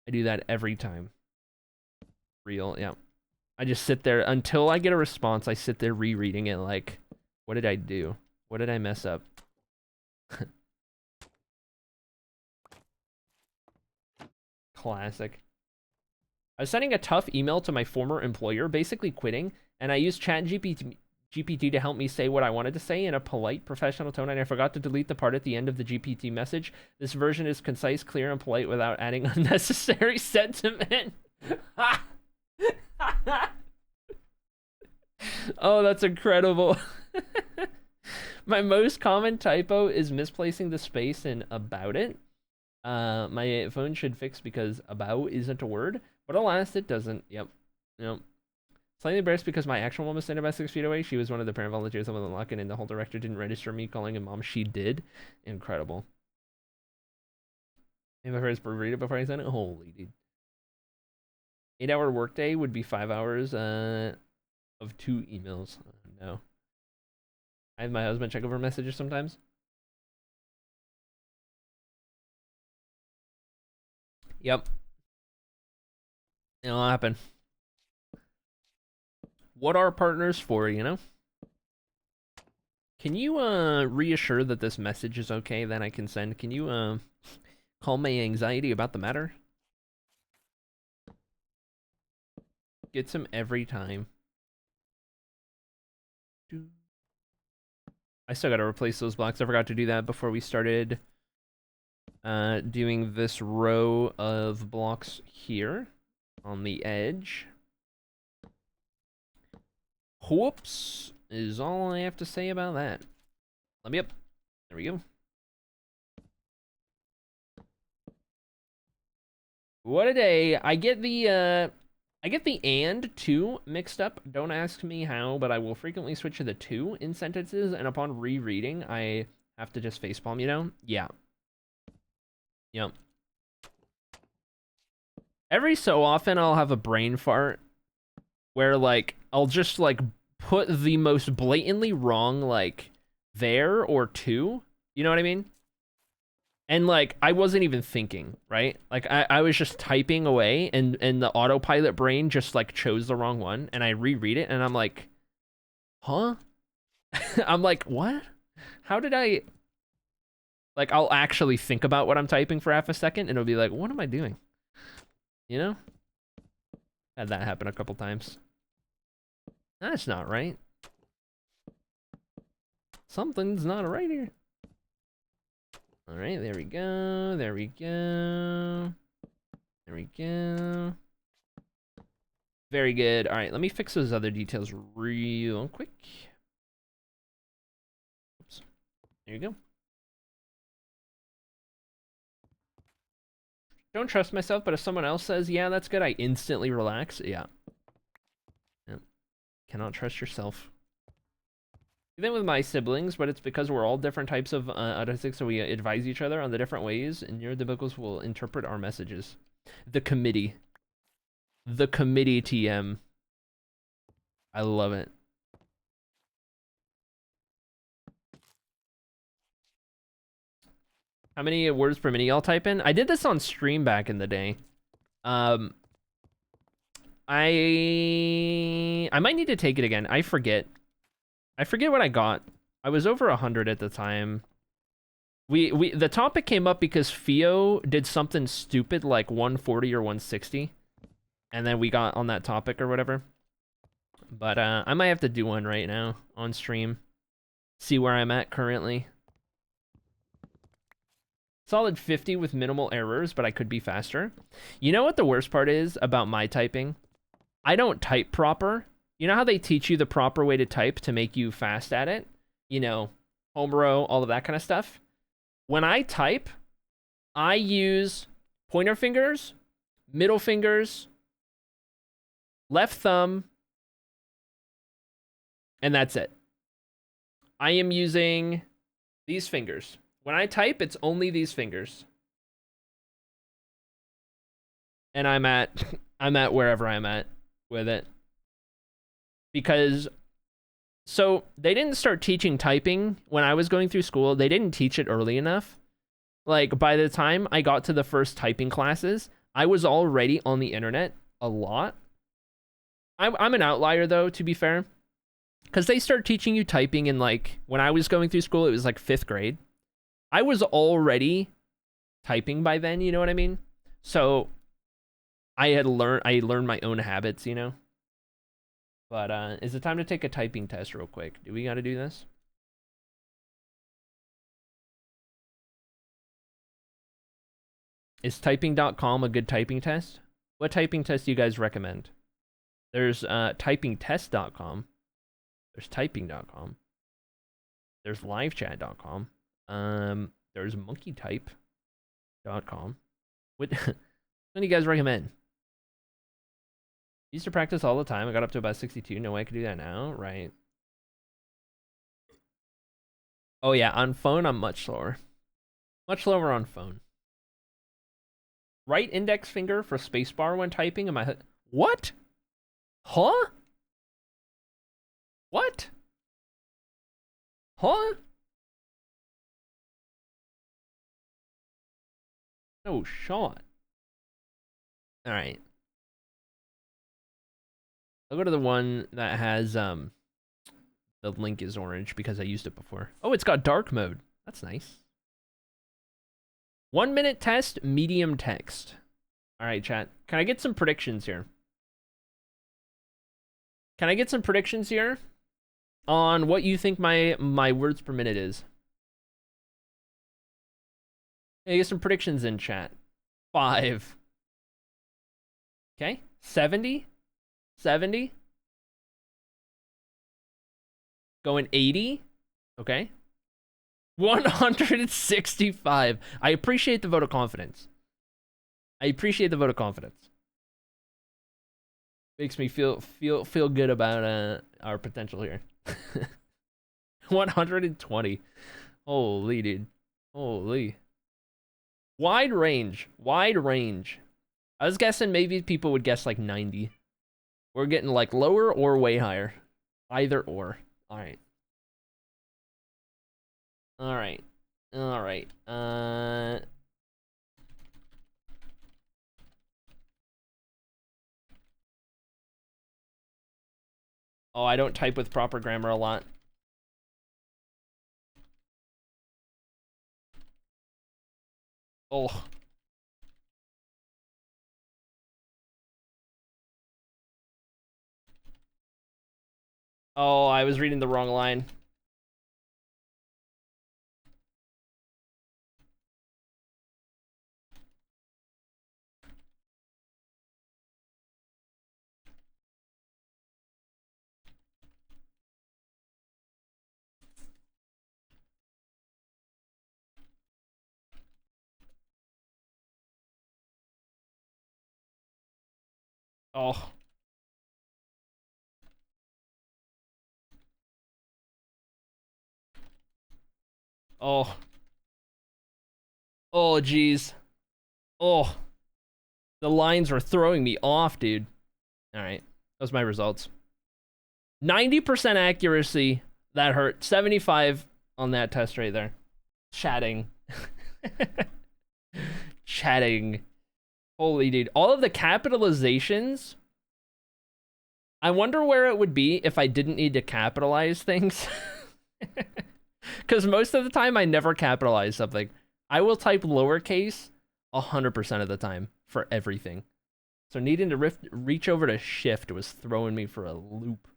I do that every time. Real, yeah. I just sit there until I get a response. I sit there rereading it like, what did I do? What did I mess up? Classic. I was sending a tough email to my former employer, basically quitting, and I used GPT to help me say what I wanted to say in a polite, professional tone, and I forgot to delete the part at the end of the GPT message. This version is concise, clear, and polite without adding unnecessary sentiment. Oh, that's incredible. My most common typo is misplacing the space in about it. My phone should fix because about isn't a word, but alas, it doesn't. Yep. Slightly embarrassed because my actual mom was standing about 6 feet away. She was one of the parent volunteers on the lock-in, and the whole director didn't register me calling him mom. She did. Incredible. Maybe I first read it before I sent it. Holy dude. 8-hour workday would be 5 hours of 2 emails. No. I have my husband check over messages sometimes. Yep. It'll happen. What are partners for, you know? Can you reassure that this message is okay that I can send? Can you calm my anxiety about the matter? Gets him every time. I still gotta replace those blocks. I forgot to do that before we started doing this row of blocks here on the edge. Whoops is all I have to say about that. Let me up. There we go. What a day. I get the and to mixed up. Don't ask me how, but I will frequently switch to the to in sentences, and upon rereading, I have to just facepalm, you know? Yeah. Yep. Every so often, I'll have a brain fart where, like, I'll just, like, put the most blatantly wrong, like, there or to. You know what I mean? And, like, I wasn't even thinking, right? Like, I was just typing away, and the autopilot brain just, like, chose the wrong one, and I reread it, and I'm like, huh? I'm like, what? How did I... Like, I'll actually think about what I'm typing for half a second, and it'll be like, what am I doing? You know? Had that happen a couple times. That's not right. Something's not right here. All right, there we go. There we go. There we go. Very good. All right, let me fix those other details real quick. Oops. There you go. Don't trust myself, but if someone else says, yeah, that's good, I instantly relax. Yeah. Yep. Cannot trust yourself. Even with my siblings, but it's because we're all different types of autistics, so we advise each other on the different ways, and neurotypicals will interpret our messages. The committee. The committee TM. I love it. How many words per minute y'all type in? I did this on stream back in the day. I might need to take it again. I forget what I got. I was over 100 at the time. The topic came up because Theo did something stupid like 140 or 160, and then we got on that topic or whatever. But I might have to do one right now on stream. See where I'm at currently. Solid 50 with minimal errors, but I could be faster. You know what the worst part is about my typing? I don't type proper. You know how they teach you the proper way to type to make you fast at it? You know, home row, all of that kind of stuff. When I type, I use pointer fingers, middle fingers, left thumb, and that's it. I am using these fingers. When I type, it's only these fingers. And I'm at wherever I'm at with it. Because, so they didn't start teaching typing when I was going through school. They didn't teach it early enough. Like, by the time I got to the first typing classes, I was already on the internet a lot. I'm an outlier, though, to be fair. Because they start teaching you typing in, like, when I was going through school, it was like 5th grade. I was already typing by then, you know what I mean? So I learned my own habits, you know? But is it time to take a typing test real quick? Do we got to do this? Is typing.com a good typing test? What typing test do you guys recommend? There's typingtest.com. There's typing.com. There's livechat.com. There's monkeytype.com. What do you guys recommend? Used to practice all the time. I got up to about 62. No way I could do that now. Right. Oh yeah, on phone I'm much slower. Much slower on phone. Right index finger for spacebar when typing. Am I... What? Huh? What? Huh? No shot. All right. I'll go to the one that has the link is orange because I used it before. Oh, it's got dark mode. That's nice. 1 minute test, medium text. All right, chat. Can I get some predictions here? Can I get some predictions here on what you think my words per minute is? Can I get some predictions in chat? 5. Okay. 70. 70. Going 80. Okay. 165. I appreciate the vote of confidence. I appreciate the vote of confidence. Makes me feel good about our potential here. 120. Holy dude. Holy. Wide range. Wide range. I was guessing maybe people would guess like 90. We're getting like lower or way higher. Either or. All right. All right. All right. Oh, I don't type with proper grammar a lot. Oh. Oh, I was reading the wrong line. Oh. Oh. Oh, jeez. Oh. The lines were throwing me off, dude. All right. Those are my results. 90% accuracy. That hurt. 75 on that test right there. Chatting. Chatting. Holy dude. All of the capitalizations. I wonder where it would be if I didn't need to capitalize things. Because most of the time I never capitalize something. I will type lowercase 100% of the time for everything. So needing to reach over to shift was throwing me for a loop.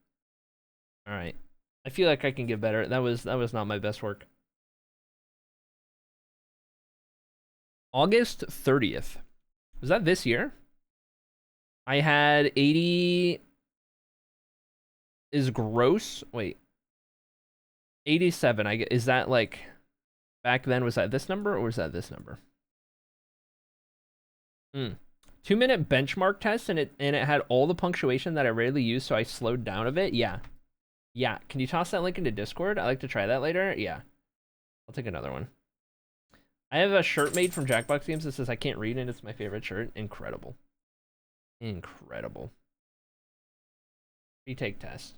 All right. I feel like I can get better. That was not my best work. August 30th. Was that this year? I had 80 is gross. Wait. 87. Is that like back then, was that this number or was that this number? 2-minute benchmark test and it had all the punctuation that I rarely use, so I slowed down a bit. Yeah. Yeah. Can you toss that link into Discord? I'd like to try that later. Yeah. I'll take another one. I have a shirt made from Jackbox Games that says I can't read and it's my favorite shirt. Incredible. Incredible. Retake test.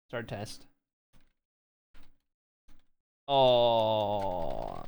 Start test. Oh.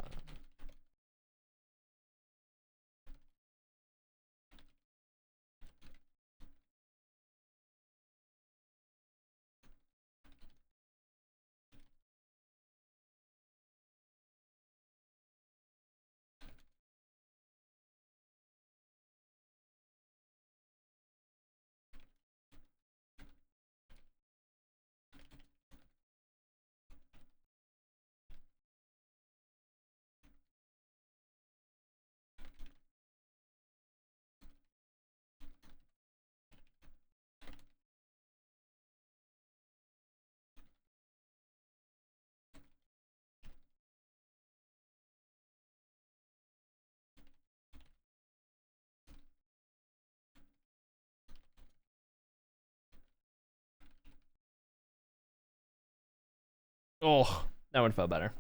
Oh, that one felt better.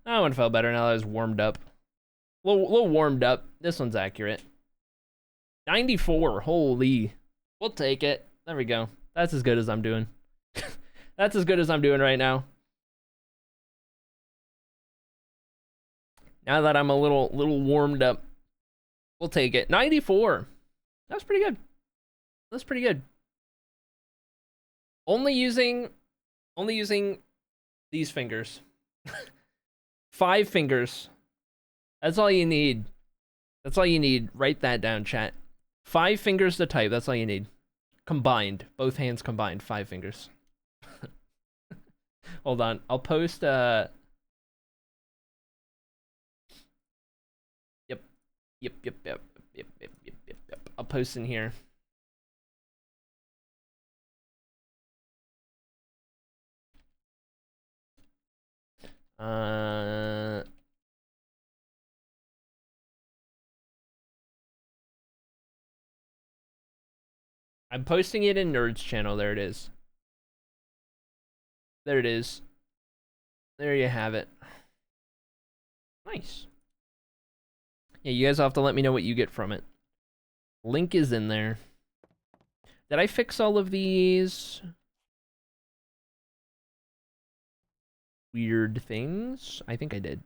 That one felt better now that I was warmed up. A little warmed up. This one's accurate. 94. Holy. We'll take it. There we go. That's as good as I'm doing. That's as good as I'm doing right now. Now that I'm a little warmed up, we'll take it. 94. That's pretty good. That's pretty good. Only using these fingers. 5 fingers. That's all you need. That's all you need. Write that down, chat. 5 fingers to type. That's all you need. Combined. Both hands combined. 5 fingers. Hold on. I'll post Yep. I'll post in here. I'm posting it in Nerd's channel. There it is. There it is. There you have it. Nice. Yeah, you guys will have to let me know what you get from it. Link is in there. Did I fix all of these weird things? I think I did.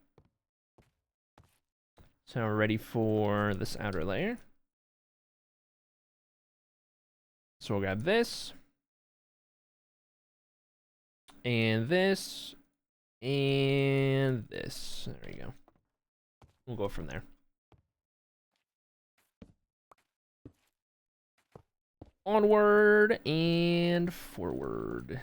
So we're ready for this outer layer. So we'll grab this. And this. And this. There we go. We'll go from there. Onward and forward.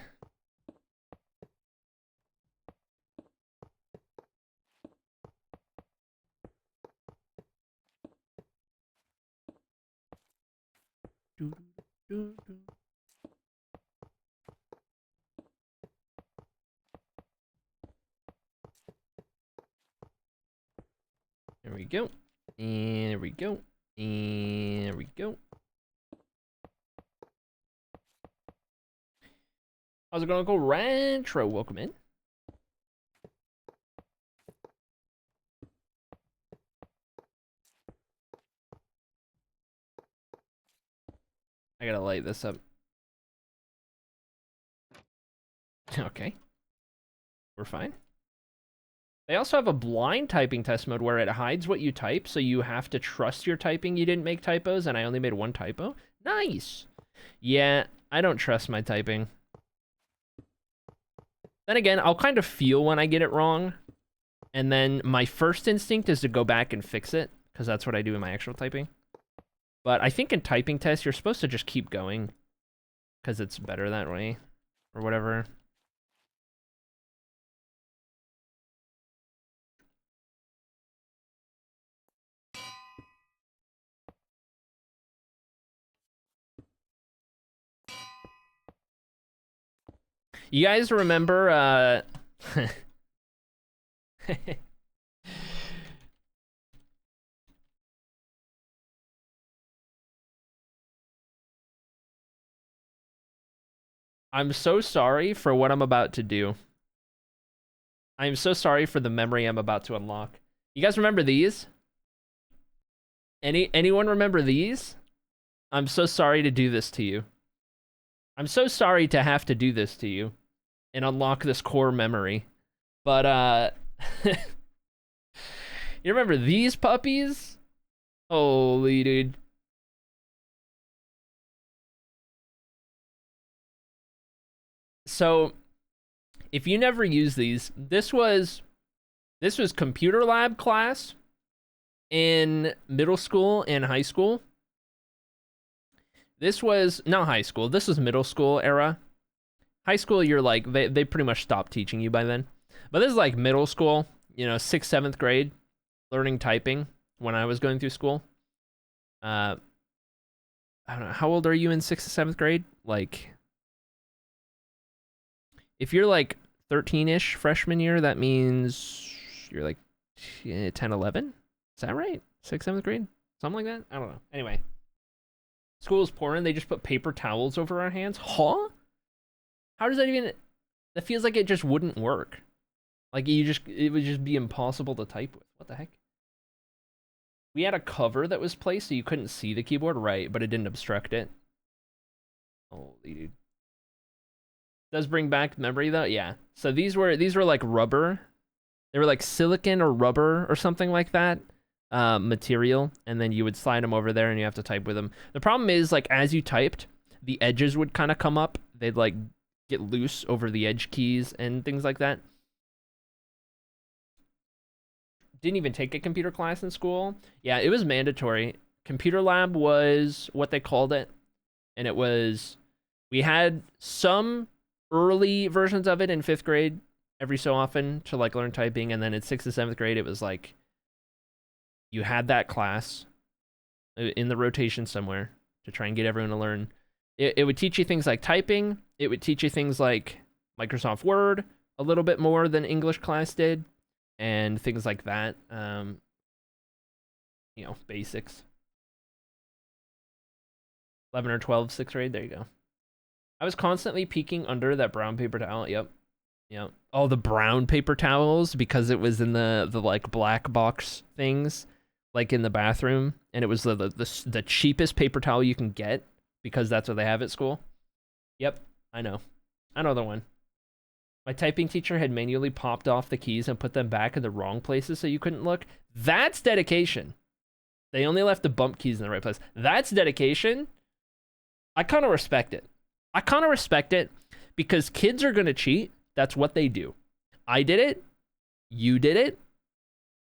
There we go. And there we go. And there we go. How's it going, Uncle Retro? Welcome in. I gotta light this up. Okay. We're fine. They also have a blind typing test mode where it hides what you type, so you have to trust your typing. You didn't make typos, and I only made one typo. Nice! Yeah, I don't trust my typing. Then again, I'll kind of feel when I get it wrong, and then my first instinct is to go back and fix it, because that's what I do in my actual typing. But I think in typing tests, you're supposed to just keep going, because it's better that way, or whatever. You guys remember, I'm so sorry for what I'm about to do. I'm so sorry for the memory I'm about to unlock. You guys remember these? Anyone remember these? I'm so sorry to do this to you. I'm so sorry to have to do this to you and unlock this core memory. But, you remember these puppies? Holy dude. So, if you never use these, this was computer lab class in middle school and high school. This was not high school. This was middle school era. High school, you're like, they pretty much stopped teaching you by then. But this is like middle school, you know, 6th, 7th grade, learning typing when I was going through school. I don't know, how old are you in 6th, 7th grade? Like, if you're like 13-ish freshman year, that means you're like 10, 11? Is that right? 6th, 7th grade? Something like that? I don't know. Anyway. School is pouring, they just put paper towels over our hands. Huh? How does that even... That feels like it just wouldn't work. Like, it would just be impossible to type with. What the heck? We had a cover that was placed so you couldn't see the keyboard, right, but it didn't obstruct it. Holy dude. Does bring back memory, though? Yeah. So these were like rubber. They were like silicon or rubber or something like that. Material, and then you would slide them over there and you have to type with them. The problem is, like, as you typed, the edges would kind of come up. They'd like get loose over the edge keys and things like that. Didn't even take a computer class in school. Yeah, it was mandatory. Computer lab was what they called it, and it was, we had some early versions of it in 5th grade every so often to like learn typing, and then in 6th and 7th grade it was like you had that class in the rotation somewhere to try and get everyone to learn. It would teach you things like typing. It would teach you things like Microsoft Word a little bit more than English class did, and things like that. You know, basics. 11 or 12, 6th grade. There you go. I was constantly peeking under that brown paper towel. Yep. Yep. Oh, the brown paper towels, because it was in the like black box things, like in the bathroom, and it was the cheapest paper towel you can get because that's what they have at school. Yep, I know the one. My typing teacher had manually popped off the keys and put them back in the wrong places so you couldn't look. That's dedication. They only left the bump keys in the right place. That's dedication. I kind of respect it. Because kids are gonna cheat. That's what they do. I did it. You did it.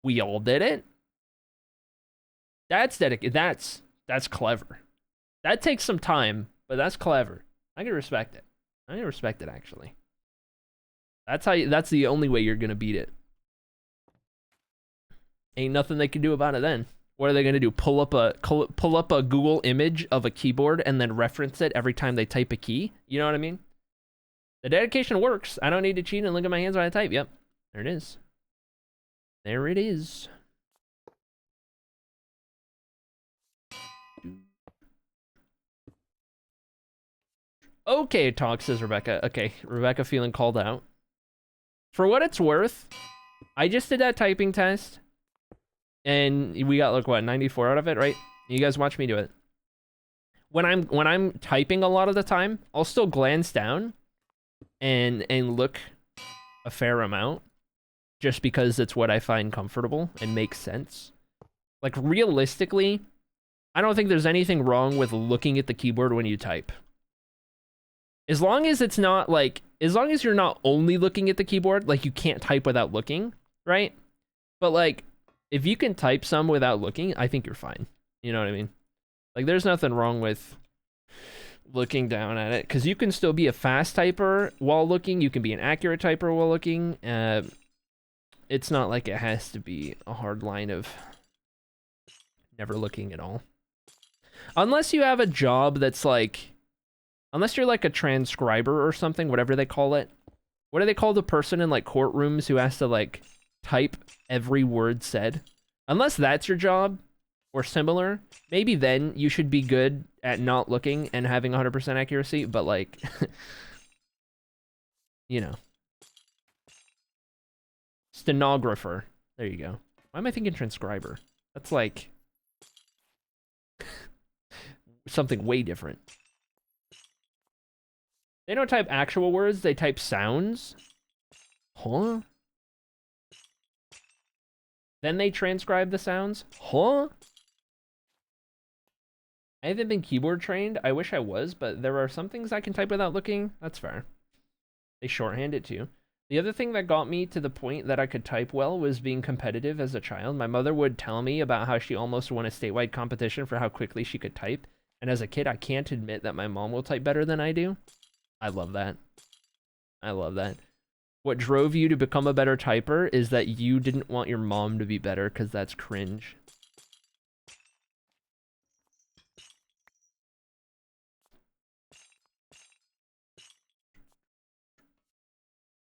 We all did it. That's dedicated. That's clever. That takes some time, but that's clever. I can respect it. I can respect it, actually. That's the only way you're gonna beat it. Ain't nothing they can do about it then. What are they gonna do? Pull up a Google image of a keyboard and then reference it every time they type a key? You know what I mean? The dedication works. I don't need to cheat and look at my hands when I type. Yep. There it is. There it is. Okay, talk, says Rebecca. Okay, Rebecca feeling called out. For what it's worth, I just did that typing test. And we got, like, what, 94 out of it, right? You guys watch me do it. When I'm typing a lot of the time, I'll still glance down and look a fair amount. Just because it's what I find comfortable and makes sense. Like, realistically, I don't think there's anything wrong with looking at the keyboard when you type. As long as it's not, like, as long as you're not only looking at the keyboard, like, you can't type without looking, right? But, like, if you can type some without looking, I think you're fine. You know what I mean? Like, there's nothing wrong with looking down at it, because you can still be a fast typer while looking. You can be an accurate typer while looking. It's not like it has to be a hard line of never looking at all. Unless you have a job that's like, unless you're like a transcriber or something, whatever they call it. What do they call the person in like courtrooms who has to like type every word said? Unless that's your job or similar, maybe then you should be good at not looking and having 100% accuracy, but like, you know. Stenographer. There you go. Why am I thinking transcriber? That's like something way different. They don't type actual words, they type sounds. Huh? Then they transcribe the sounds. Huh? I haven't been keyboard trained. I wish I was, but there are some things I can type without looking. That's fair. They shorthand it too. The other thing that got me to the point that I could type well was being competitive as a child. My mother would tell me about how she almost won a statewide competition for how quickly she could type. And as a kid, I can't admit that my mom will type better than I do. I love that. I love that. What drove you to become a better typer is that you didn't want your mom to be better, because that's cringe.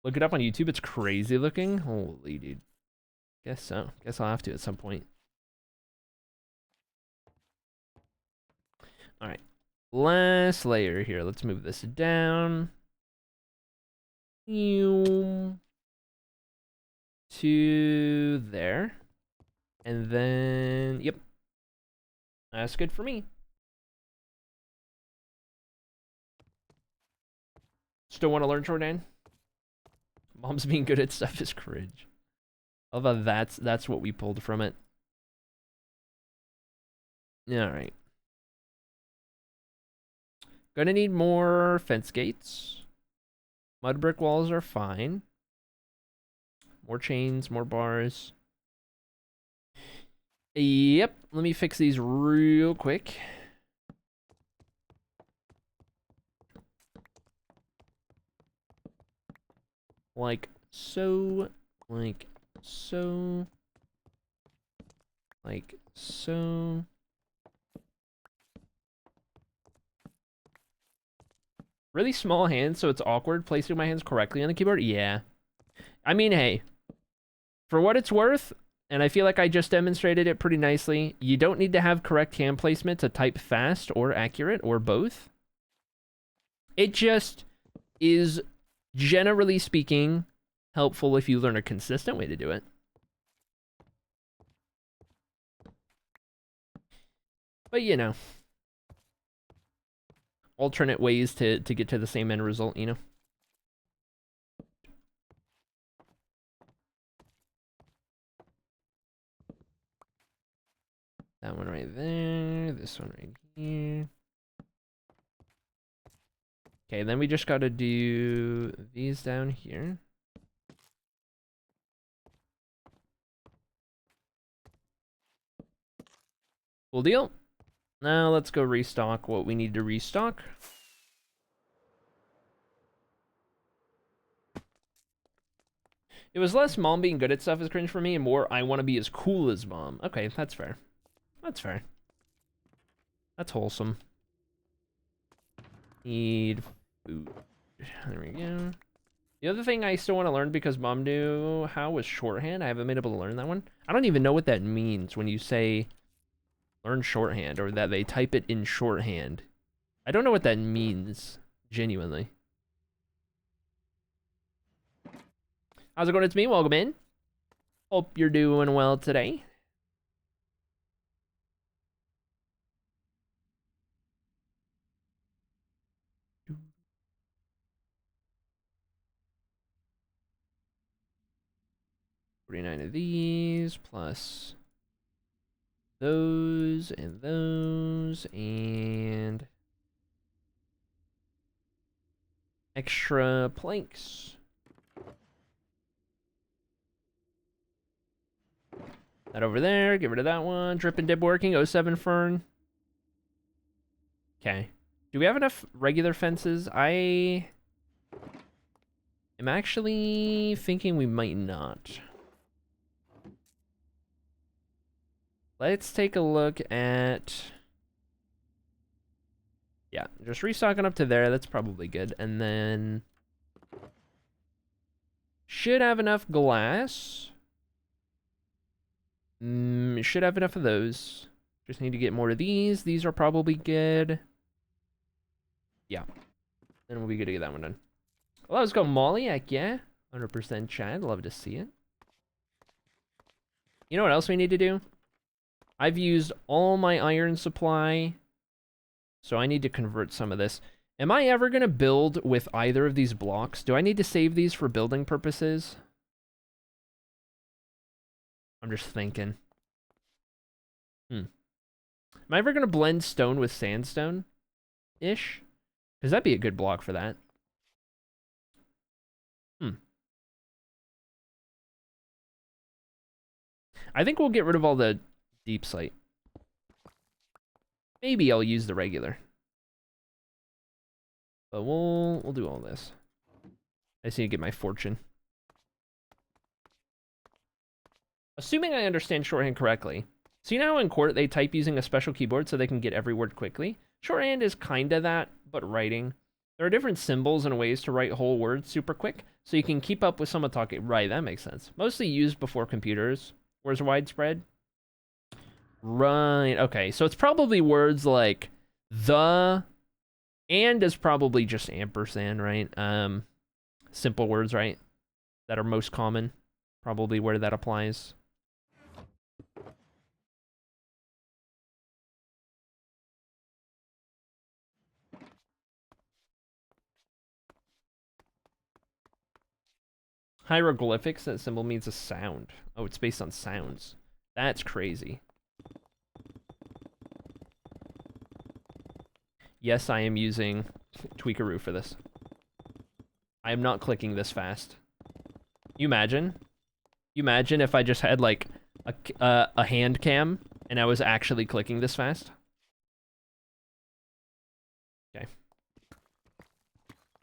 Look it up on YouTube. It's crazy looking. Holy dude. Guess so. Guess I'll have to at some point. All right. Last layer here. Let's move this down. To there. And then, yep. That's good for me. Still want to learn, Jordan? Mom's being good at stuff is cringe. I love how that's what we pulled from it. Alright. Gonna need more fence gates. Mud brick walls are fine. More chains, more bars. Yep, let me fix these real quick. Like so, like so, like so. Really small hands, so it's awkward placing my hands correctly on the keyboard? Yeah. I mean, hey, for what it's worth, and I feel like I just demonstrated it pretty nicely, you don't need to have correct hand placement to type fast or accurate or both. It just is, generally speaking, helpful if you learn a consistent way to do it. But, you know, alternate ways to get to the same end result, you know? That one right there, this one right here. Okay, then we just gotta do these down here. Cool deal. Now let's go restock what we need to restock. It was less mom being good at stuff is cringe for me, and more I want to be as cool as mom. Okay, that's fair. That's fair. That's wholesome. Need food. There we go. The other thing I still want to learn because mom knew how was shorthand. I haven't been able to learn that one. I don't even know what that means when you say learn shorthand or that they type it in shorthand. I don't know what that means, genuinely. How's it going? It's me. Welcome in. Hope you're doing well today. $49 of these plus those and extra planks. That over there, get rid of that one. Drip and dip working, 07 fern. Okay. Do we have enough regular fences? I am actually thinking we might not. Let's take a look at... Yeah, just restocking up to there. That's probably good. And then... should have enough glass. Should have enough of those. Just need to get more of these. These are probably good. Yeah. Then we'll be good to get that one done. Well, let's go Molly. Heck yeah. 100% Chad. Love to see it. You know what else we need to do? I've used all my iron supply. So I need to convert some of this. Am I ever going to build with either of these blocks? Do I need to save these for building purposes? I'm just thinking. Am I ever going to blend stone with sandstone-ish? Because that'd be a good block for that. I think we'll get rid of all the deep slate. Maybe I'll use the regular. But we'll do all this. I just need to get my fortune. Assuming I understand shorthand correctly. So you know how in court they type using a special keyboard so they can get every word quickly? Shorthand is kinda that, but writing. There are different symbols and ways to write whole words super quick, so you can keep up with someone talking. Right, that makes sense. Mostly used before computers. Where's widespread? Right, okay. So it's probably words like the, and is probably just ampersand, right? Simple words, right? That are most common. Probably where that applies. Hieroglyphics, that symbol means a sound. Oh, it's based on sounds. That's crazy. Yes, I am using Tweakaroo for this. I am not clicking this fast. You imagine? You imagine if I just had like a hand cam and I was actually clicking this fast? Okay.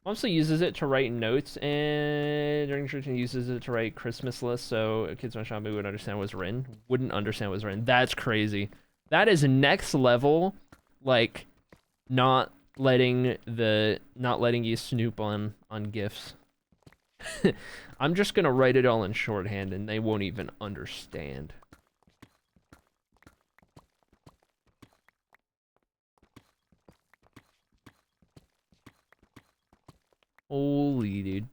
Mostly uses it to write notes, and during church uses it to write Christmas lists, so kids on Shopee would understand what's written. Wouldn't understand what's written. That's crazy. That is next level, like, not letting you snoop on GIFs. I'm just gonna write it all in shorthand, and they won't even understand. Holy dude.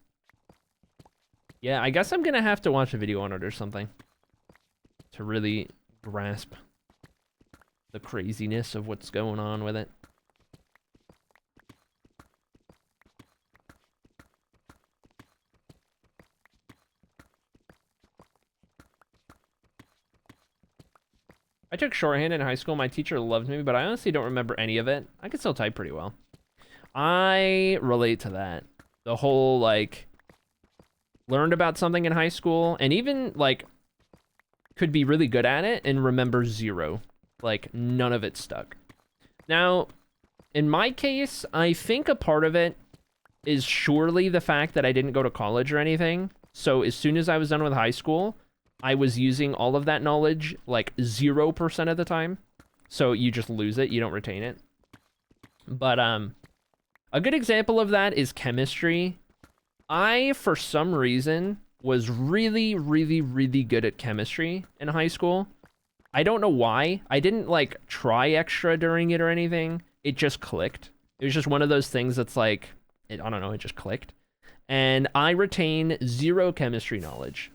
Yeah, I guess I'm gonna have to watch a video on it or something to really grasp the craziness of what's going on with it. I took shorthand in high school. My teacher loved me, but I honestly don't remember any of it. I can still type pretty well. I relate to that. The whole, like, learned about something in high school, and even, like, could be really good at it and remember zero. Like, none of it stuck. Now, in my case, I think a part of it is surely the fact that I didn't go to college or anything. So as soon as I was done with high school, I was using all of that knowledge like 0% of the time. So you just lose it, you don't retain it. But a good example of that is chemistry. I, for some reason, was really, really, really good at chemistry in high school. I don't know why. I didn't like try extra during it or anything. It just clicked. It was just one of those things that's like, I don't know, it just clicked. And I retain 0 chemistry knowledge.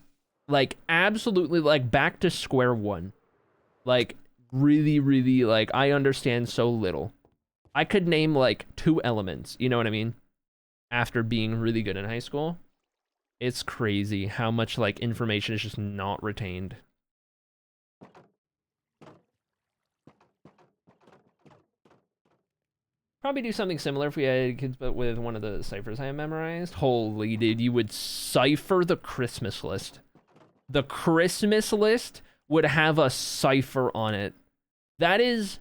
Like, absolutely, like, back to square one. Like, really, really, like, I understand so little. I could name, like, 2 elements, you know what I mean? After being really good in high school. It's crazy how much, like, information is just not retained. Probably do something similar if we had kids, but with one of the ciphers I have memorized. Holy dude, you would cipher the Christmas list. The Christmas list would have a cipher on it. That is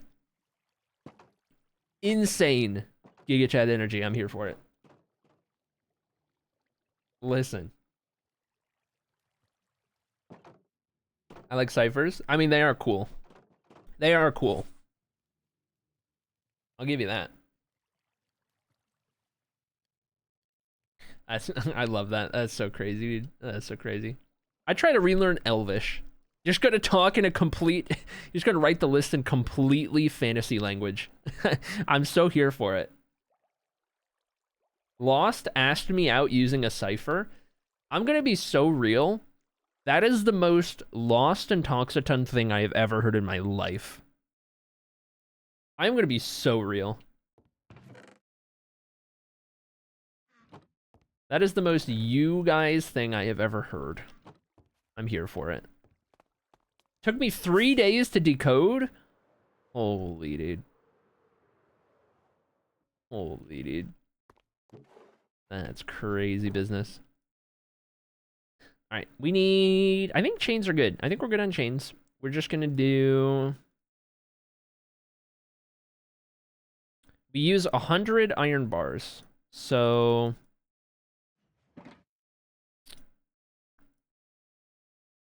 insane. Giga Chat energy, I'm here for it. Listen. I like ciphers. I mean, they are cool. They are cool. I'll give you that. I love that. That's so crazy, dude. That's so crazy. I try to relearn Elvish. You're just gonna talk in a complete. You're just gonna write the list in completely fantasy language. I'm so here for it. Lost asked me out using a cipher. I'm gonna be so real. That is the most Lost and Toxaton thing I have ever heard in my life. I'm gonna be so real. That is the most you guys thing I have ever heard. I'm here for it. Took me 3 days to decode? Holy dude. Holy dude. That's crazy business. Alright, we need... I think chains are good. I think we're good on chains. We're just gonna do... We use 100 iron bars. So...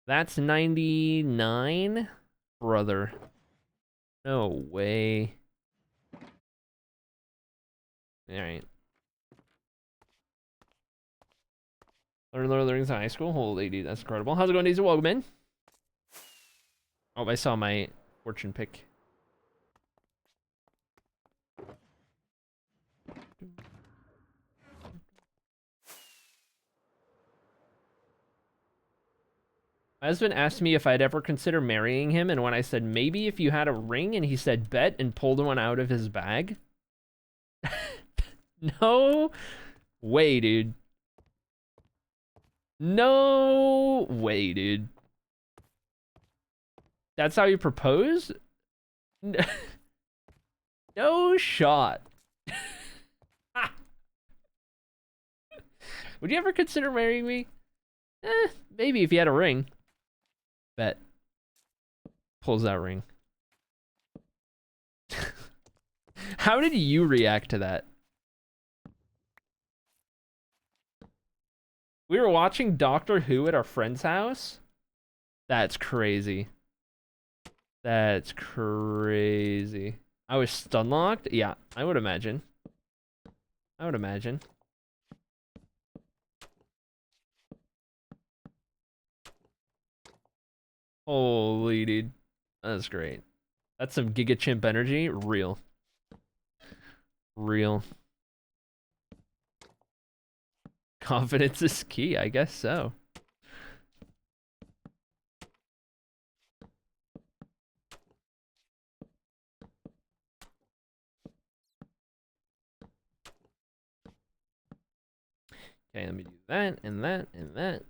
That's 99? Brother. No way. Alright. Learning to high school? Holy dude, that's incredible. How's it going, Daisy? Welcome in. Oh, I saw my fortune pick. My husband asked me if I'd ever consider marrying him, and when I said maybe if you had a ring, and he said bet and pulled one out of his bag. No way, dude. No way, dude. That's how you propose? No shot. Would you ever consider marrying me? Maybe if you had a ring. Bet. Pulls that ring. How did you react to that? We were watching Doctor Who at our friend's house? That's crazy. That's crazy. I was stun locked? Yeah, I would imagine. I would imagine. Holy dude. That's great. That's some Giga Chimp energy. Real. Real. Confidence is key, I guess so. Okay, let me do that and that and that.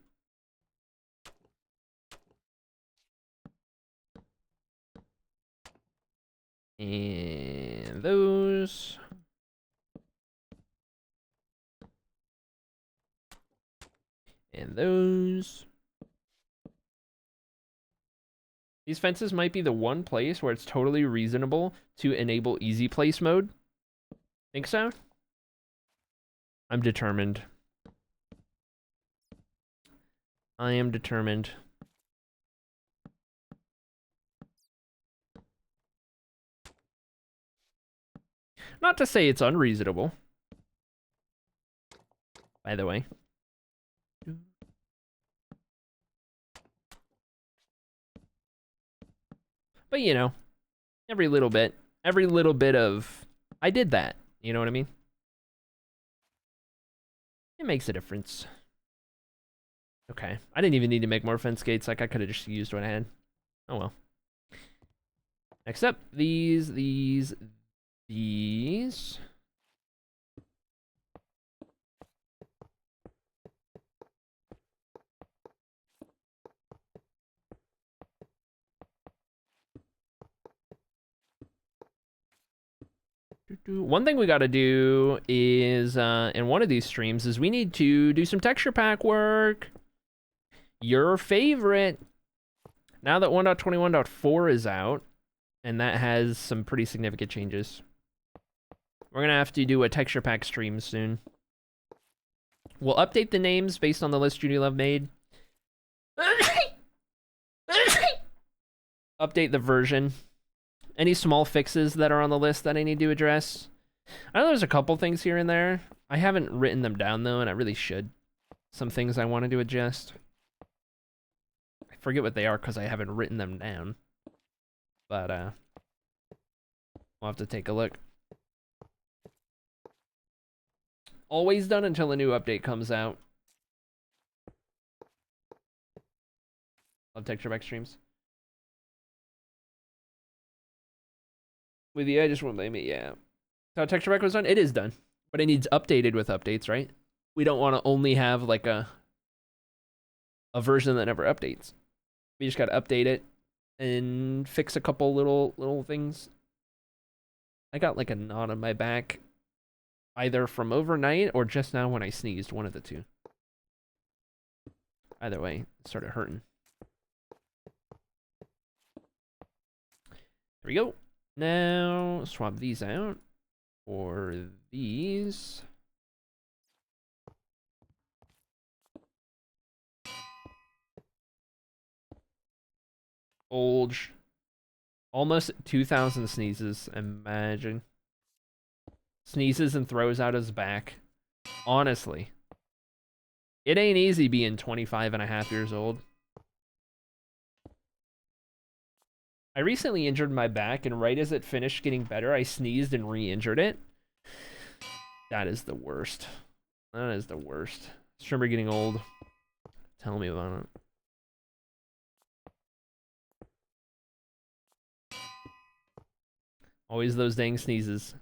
And those. And those. These fences might be the one place where it's totally reasonable to enable easy place mode. Think so? I'm determined. I am determined. Not to say it's unreasonable, by the way. But, you know, every little bit of, I did that. You know what I mean? It makes a difference. Okay. I didn't even need to make more fence gates. Like, I could have just used what I had. Oh, well. Next up, these. One thing we got to do is, in one of these streams, is we need to do some texture pack work. Your favorite. Now that 1.21.4 is out, and that has some pretty significant changes, we're going to have to do a texture pack stream soon. We'll update the names based on the list Judy Love made. Update the version. Any small fixes that are on the list that I need to address? I know there's a couple things here and there. I haven't written them down, though, and I really should. Some things I wanted to adjust. I forget what they are because I haven't written them down. But, we'll have to take a look. Always done until a new update comes out. Love texture pack streams. With you, I just won't blame me. Yeah. So texture pack was done? It is done. But it needs updated with updates, right? We don't want to only have like a version that never updates. We just gotta update it and fix a couple little things. I got like a knot on my back, either from overnight or just now when I sneezed, one of the two. Either way, it started hurting. There we go. Now, swap these out for these. Olge. Almost 2,000 sneezes, imagine. Sneezes and throws out his back. Honestly. It ain't easy being 25 and a half years old. I recently injured my back, and right as it finished getting better, I sneezed and re-injured it. That is the worst. That is the worst. Just remember getting old. Tell me about it. Always those dang sneezes.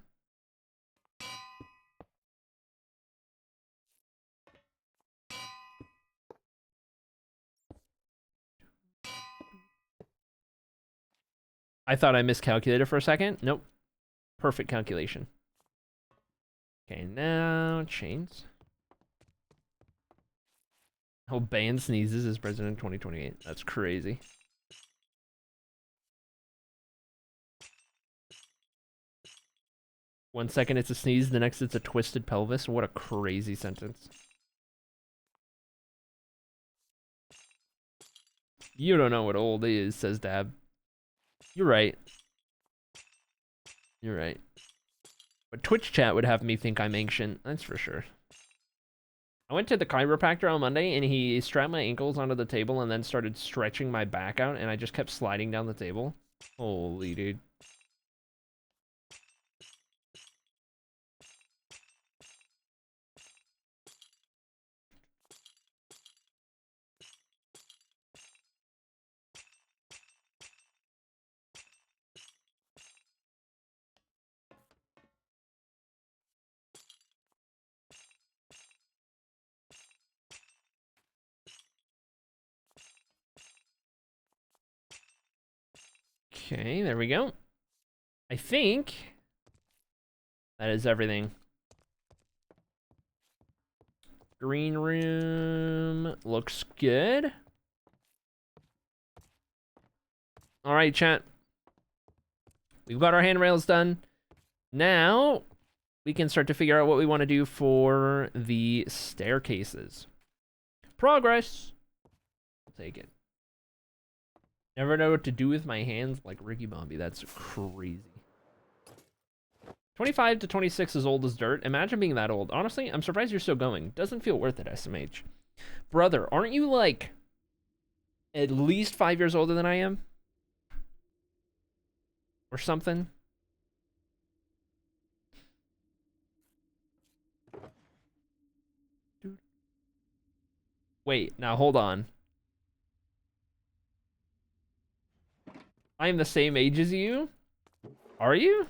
I thought I miscalculated for a second. Nope. Perfect calculation. Okay, now chains. He'll ban sneezes as president in 2028. That's crazy. One second it's a sneeze, the next it's a twisted pelvis. What a crazy sentence. You don't know what old is, says Dab. You're right. You're right. But Twitch chat would have me think I'm ancient. That's for sure. I went to the chiropractor on Monday, and he strapped my ankles onto the table and then started stretching my back out, and I just kept sliding down the table. Holy dude. Okay, there we go. I think that is everything. Green room looks good. All right, chat. We've got our handrails done. Now we can start to figure out what we want to do for the staircases. Progress. I'll take it. Never know what to do with my hands like Ricky Bobby. That's crazy. 25 to 26 is old as dirt. Imagine being that old. Honestly, I'm surprised you're still going. Doesn't feel worth it, SMH. Brother, aren't you like at least 5 years older than I am? Or something? Wait, now hold on. I am the same age as you? Are you?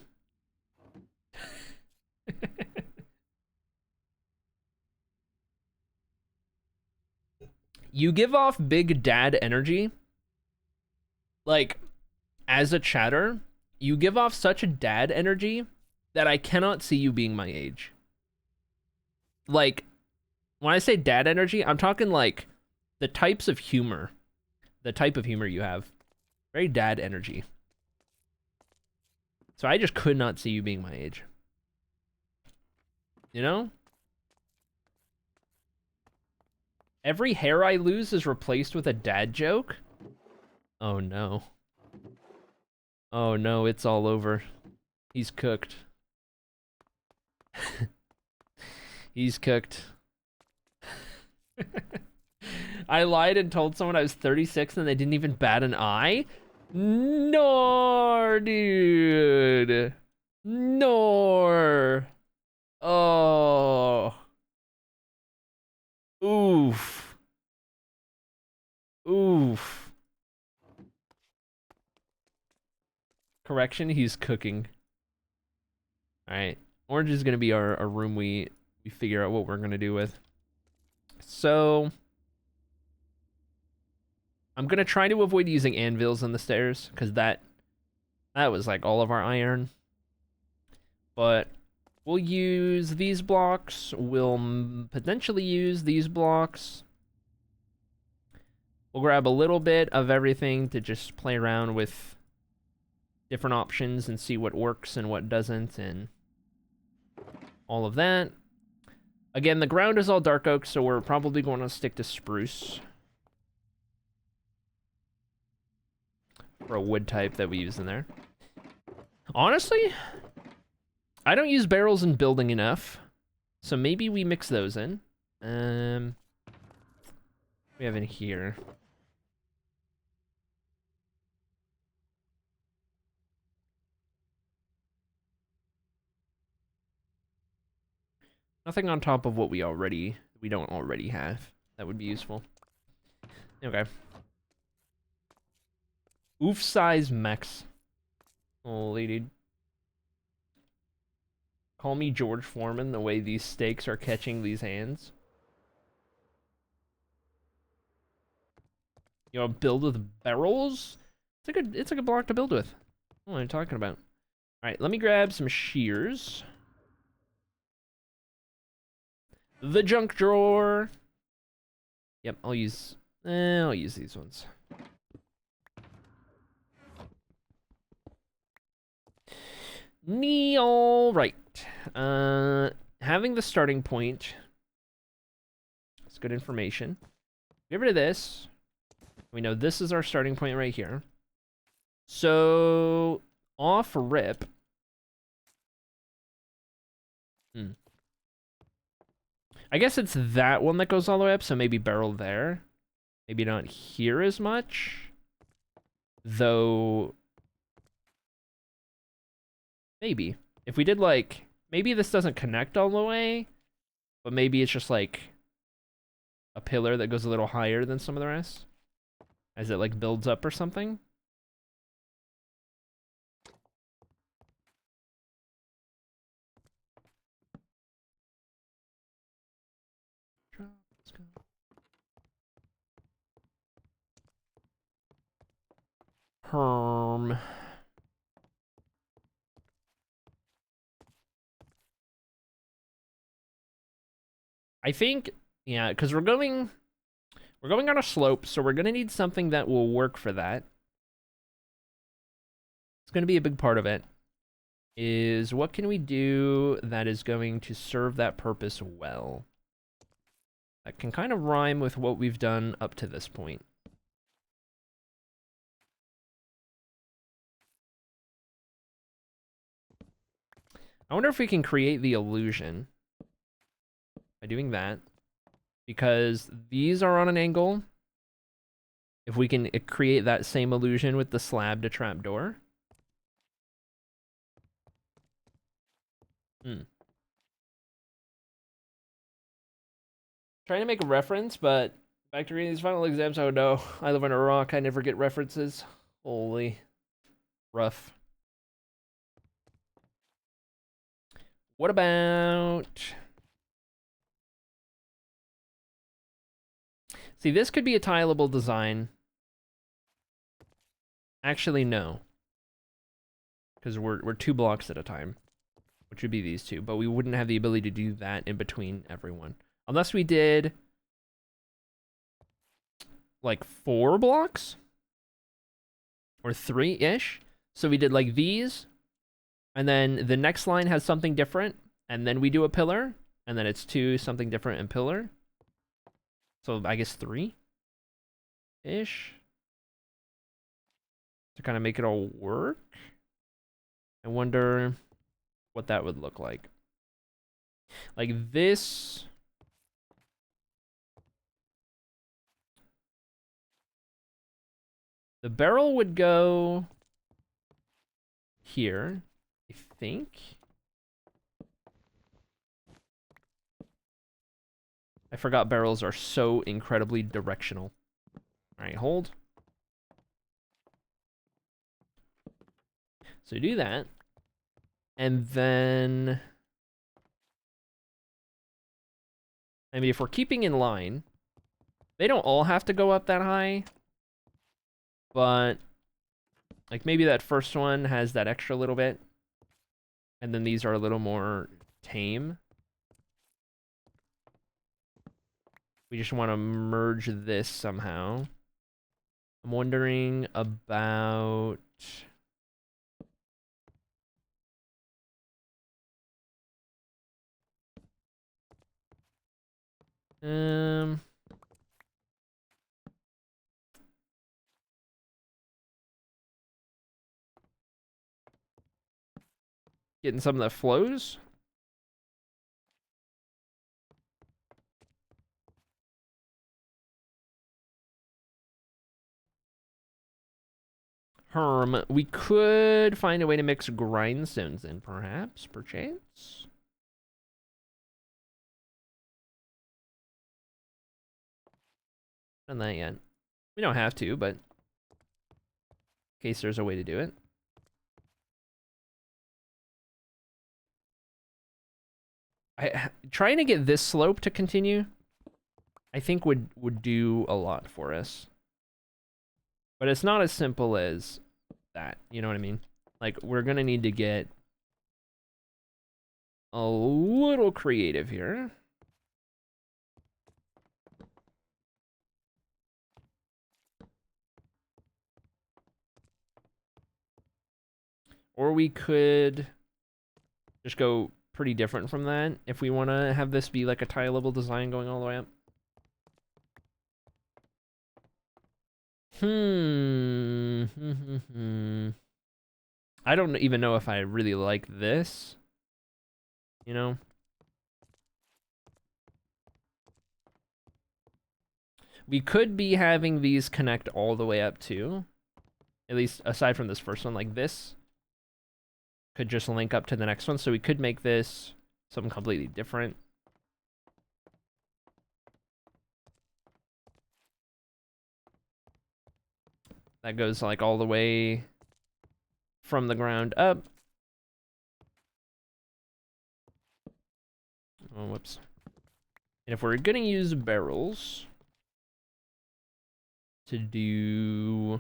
You give off big dad energy. Like, as a chatter, you give off such a dad energy that I cannot see you being my age. Like, when I say dad energy, I'm talking like the types of humor. The type of humor you have. Very dad energy. So I just could not see you being my age. You know? Every hair I lose is replaced with a dad joke? Oh no. Oh no, it's all over. He's cooked. He's cooked. I lied and told someone I was 36 and they didn't even bat an eye? Nor, dude. Nor. Oh. Oof. Oof. Correction, he's cooking. Alright. Orange is gonna be our room we figure out what we're gonna do with. So I'm gonna try to avoid using anvils on the stairs, because that was like all of our iron. But we'll use these blocks. We'll potentially use these blocks. We'll grab a little bit of everything to just play around with different options and see what works and what doesn't and all of that. Again, the ground is all dark oak, so we're probably going to stick to spruce for a wood type that we use in there. Honestly, I don't use barrels in building enough, so maybe we mix those in. We have in here. Nothing on top of what we don't already have. That would be useful. Okay. Oof size mechs. Holy dude. Call me George Foreman the way these steaks are catching these hands. You know, build with barrels? It's a good block to build with. What am I talking about? Alright, let me grab some shears. The junk drawer. Yep, I'll use these ones. All right. Having the starting point is good information. Get rid of this. We know this is our starting point right here. So off rip. I guess it's that one that goes all the way up, so maybe barrel there. Maybe not here as much. Though, maybe. If we did like, maybe this doesn't connect all the way, but maybe it's just like a pillar that goes a little higher than some of the rest. As it like builds up or something. Let's go. I think, yeah, because we're going on a slope, so we're gonna need something that will work for that. It's going to be a big part of it, is what can we do that is going to serve that purpose well? That can kind of rhyme with what we've done up to this point. I wonder if we can create the illusion by doing that, because these are on an angle. If we can create that same illusion with the slab to trapdoor. Trying to make a reference, but back to reading these final exams, oh no, I live on a rock, I never get references. Holy. Rough. What about... See, this could be a tileable design. Actually, no. Because we're 2 blocks at a time, which would be these two, but we wouldn't have the ability to do that in between everyone. Unless we did like 4 blocks or 3-ish. So we did like these, and then the next line has something different, and then we do a pillar, and then it's 2 something different and pillar. So I guess 3-ish to kind of make it all work. I wonder what that would look like. Like this. The barrel would go here, I think. I forgot barrels are so incredibly directional. All right, hold. So do that. And then, I mean, if we're keeping in line, they don't all have to go up that high. But, like, maybe that first one has that extra little bit. And then these are a little more tame. We just want to merge this somehow. I'm wondering about... Getting some that flows. We could find a way to mix grindstones in, perhaps, perchance. Done that yet. We don't have to, but in case there's a way to do it. Trying to get this slope to continue, I think would do a lot for us. But it's not as simple as that, you know what I mean? Like, we're gonna need to get a little creative here. Or we could just go pretty different from that if we want to have this be like a tileable design going all the way up. I don't even know if I really like this. You know? We could be having these connect all the way up too. At least aside from this first one, like this could just link up to the next one. So we could make this something completely different. That goes like all the way from the ground up. Oh, whoops. And if we're gonna use barrels to do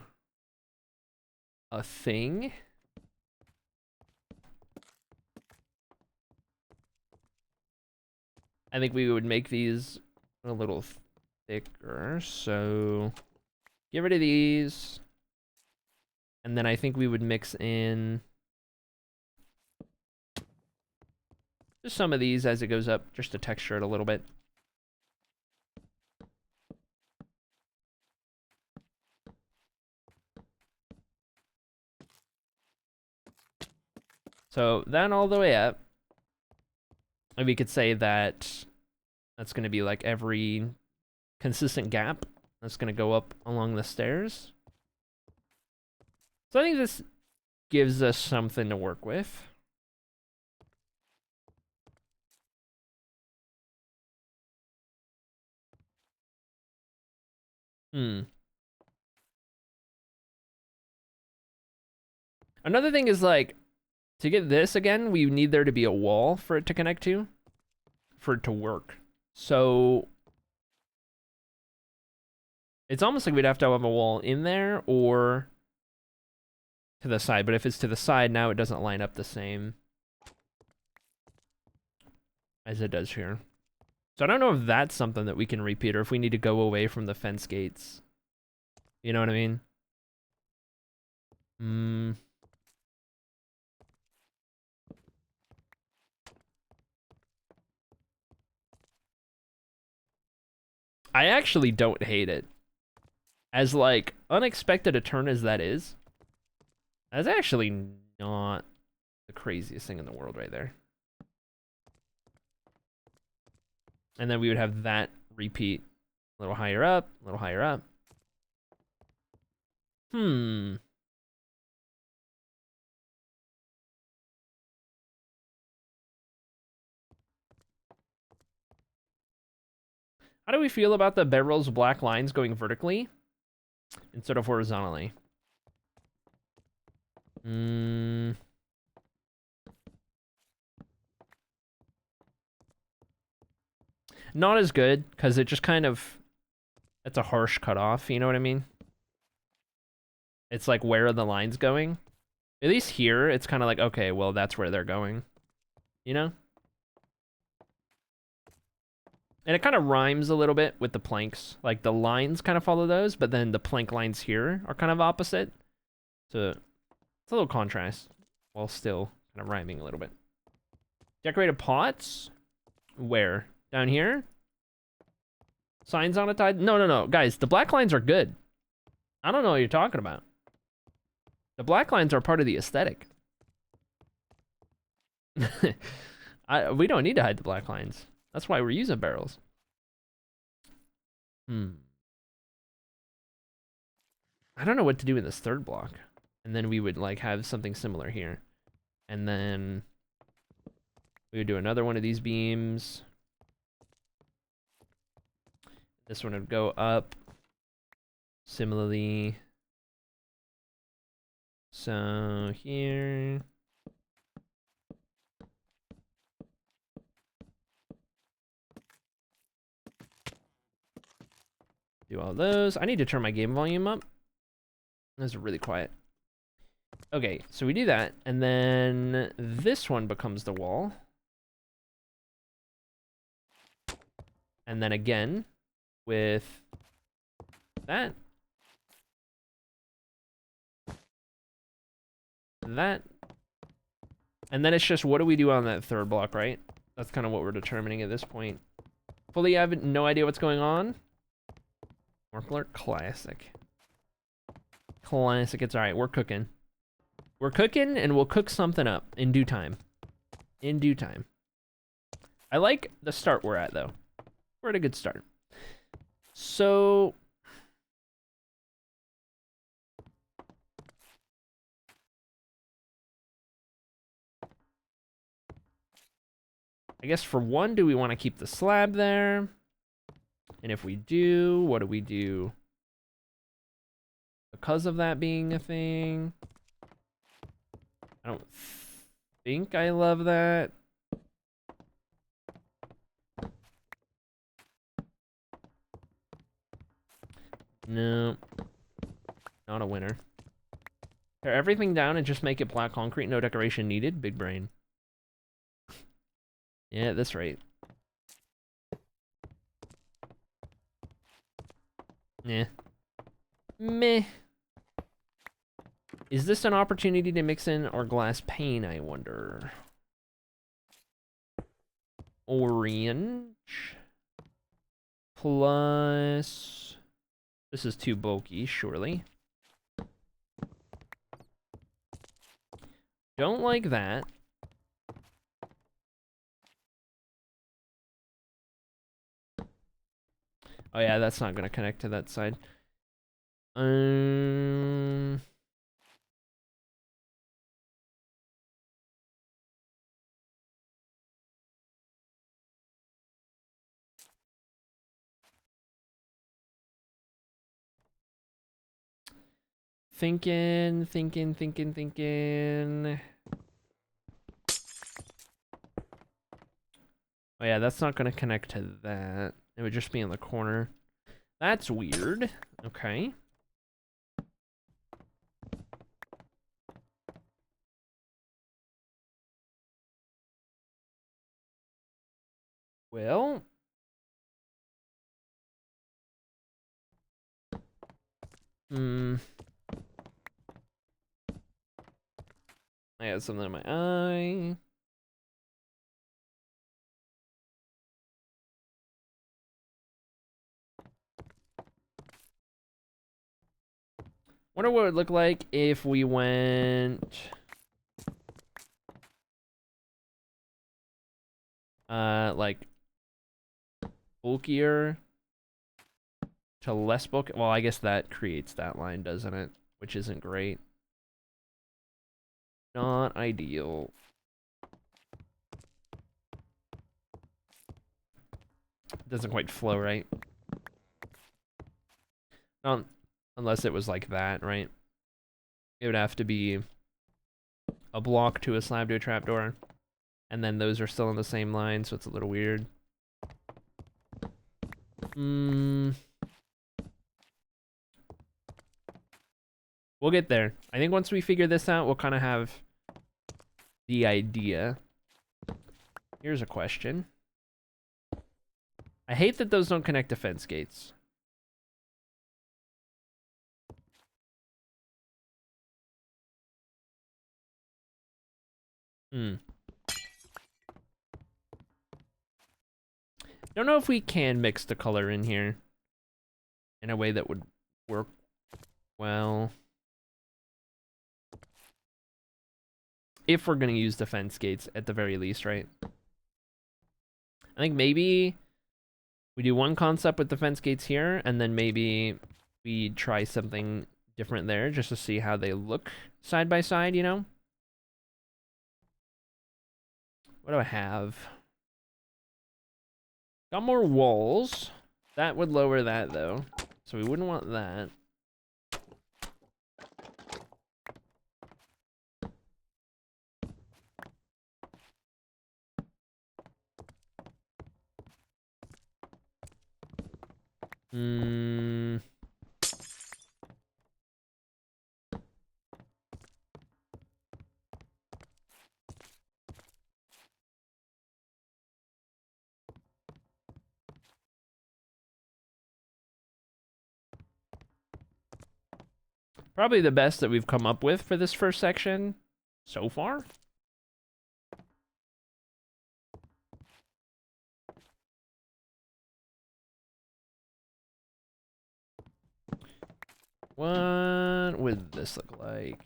a thing, I think we would make these a little thicker. So get rid of these. And then I think we would mix in just some of these as it goes up, just to texture it a little bit. So that all the way up. And we could say that that's going to be like every consistent gap that's going to go up along the stairs. So I think this gives us something to work with. Another thing is, like, to get this again, we need there to be a wall for it to connect to, for it to work. So it's almost like we'd have to have a wall in there or to the side. But if it's to the side, now it doesn't line up the same as it does here. So I don't know if that's something that we can repeat or if we need to go away from the fence gates. You know what I mean? I actually don't hate it. As, like, unexpected a turn as that is, that's actually not the craziest thing in the world right there. And then we would have that repeat a little higher up, a little higher up. How do we feel about the bedroll's black lines going vertically instead of horizontally? Not as good, because it just kind of, it's a harsh cutoff, you know what I mean? It's like, where are the lines going? At least here, it's kind of like, okay, well, that's where they're going, you know? And it kind of rhymes a little bit with the planks. Like, the lines kind of follow those, but then the plank lines here are kind of opposite. So it's a little contrast, while still kind of rhyming a little bit. Decorated pots? Where? Down here? Signs on a tide? No. Guys, the black lines are good. I don't know what you're talking about. The black lines are part of the aesthetic. We don't need to hide the black lines. That's why we're using barrels. I don't know what to do in this third block. And then we would, like, have something similar here. And then we would do another one of these beams. This one would go up similarly. So here. Do all those. I need to turn my game volume up. This is really quiet. Okay, so we do that, and then this one becomes the wall. And then again, with that. That. And then it's just, what do we do on that third block, right? That's kind of what we're determining at this point. Fully have no idea what's going on. Markler, classic. Classic, it's alright, we're cooking. We're cooking, and we'll cook something up in due time. In due time. I like the start we're at, though. We're at a good start. So I guess for one, do we want to keep the slab there? And if we do, what do we do? Because of that being a thing. I don't think I love that. No. Not a winner. Tear everything down and just make it black concrete, no decoration needed. Big brain. Yeah, at this rate. Yeah. Meh. Is this an opportunity to mix in our glass pane, I wonder? Orange. Plus... This is too bulky, surely. Don't like that. Oh yeah, that's not gonna connect to that side. Thinking. Oh yeah, that's not gonna connect to that. It would just be in the corner. That's weird. Okay. Well. I have something in my eye. Wonder what it would look like if we went... like... bulkier to less bulky. Well, I guess that creates that line, doesn't it? Which isn't great. Not ideal. Doesn't quite flow right. Unless it was like that, right? It would have to be a block to a slab to a trapdoor. And then those are still on the same line, so it's a little weird. We'll get there. I think once we figure this out, we'll kind of have the idea. Here's a question. I hate that those don't connect to fence gates. Don't know if we can mix the color in here in a way that would work well. If we're gonna use the fence gates at the very least, right? I think maybe we do one concept with the fence gates here, and then maybe we try something different there just to see how they look side by side, you know? What do I have? Got more walls. That would lower that, though. So we wouldn't want that. Probably the best that we've come up with for this first section so far. What would this look like?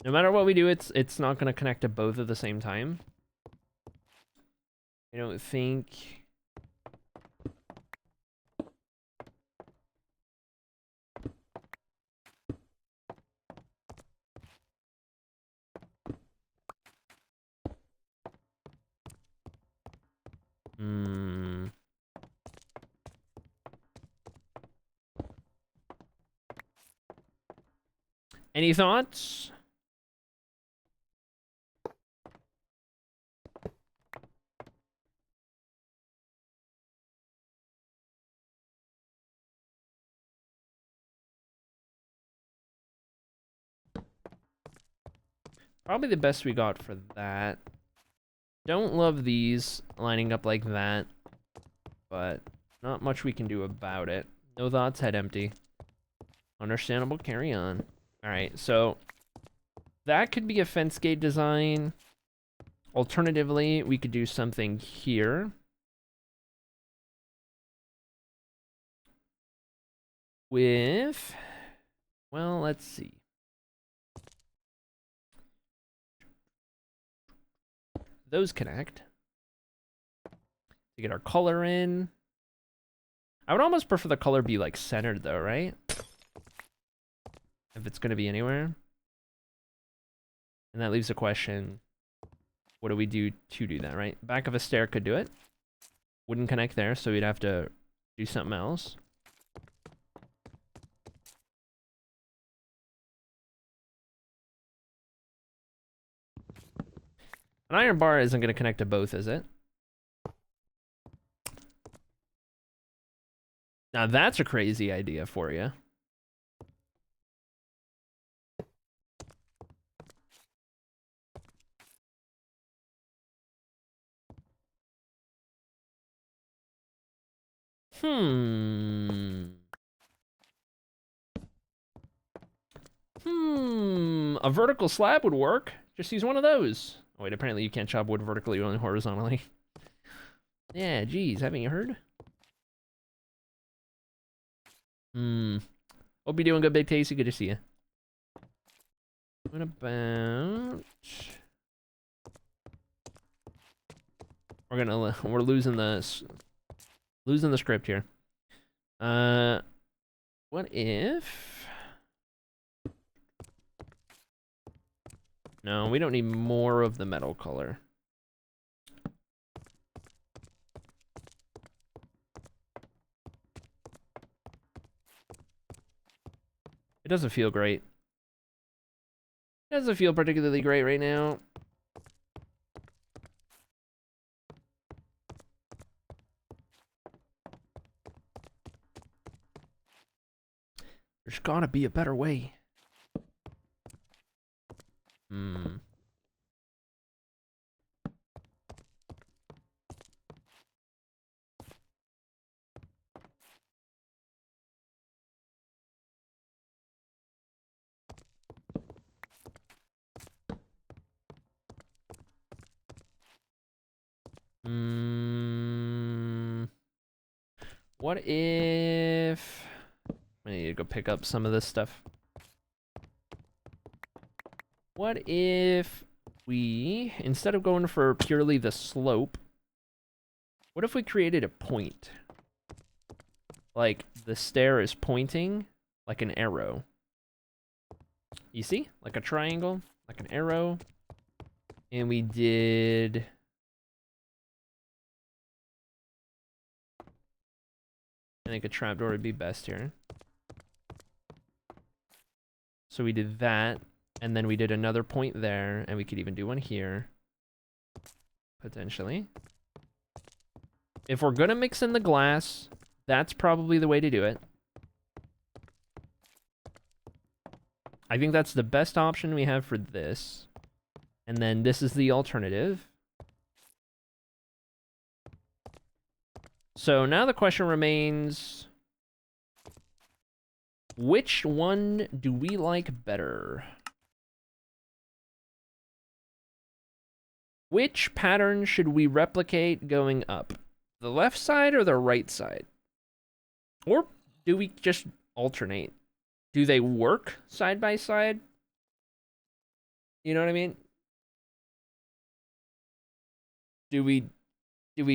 No matter what we do, it's not going to connect to both at the same time. I don't think... Any thoughts? Probably the best we got for that. Don't love these lining up like that, but not much we can do about it. No thoughts, head empty. Understandable, carry on. Alright, so that could be a fence gate design. Alternatively, we could do something here. With, well, let's see. Those connect. To get our color in. I would almost prefer the color be like centered though, right? If it's gonna be anywhere. And that leaves a question, what do we do to do that, right? Back of a stair could do it. Wouldn't connect there, so we'd have to do something else. An iron bar isn't gonna connect to both, is it? Now that's a crazy idea for you. A vertical slab would work. Just use one of those. Oh, wait, apparently you can't chop wood vertically, only horizontally. Yeah, geez, haven't you heard? Hope you're doing good, Big Tasty. Good to see you. What about... We're losing the script here. What if... No, we don't need more of the metal color. It doesn't feel great. It doesn't feel particularly great right now. There's gotta be a better way. What if... I need to go pick up some of this stuff. What if we, instead of going for purely the slope, what if we created a point? Like, the stair is pointing like an arrow. You see? Like a triangle, like an arrow. And we did... I think a trapdoor would be best here. So we did that, and then we did another point there, and we could even do one here. Potentially. If we're gonna mix in the glass, that's probably the way to do it. I think that's the best option we have for this. And then this is the alternative. So now the question remains, which one do we like better? Which pattern should we replicate going up? The left side or the right side? Or do we just alternate? Do they work side by side? You know what I mean? Do we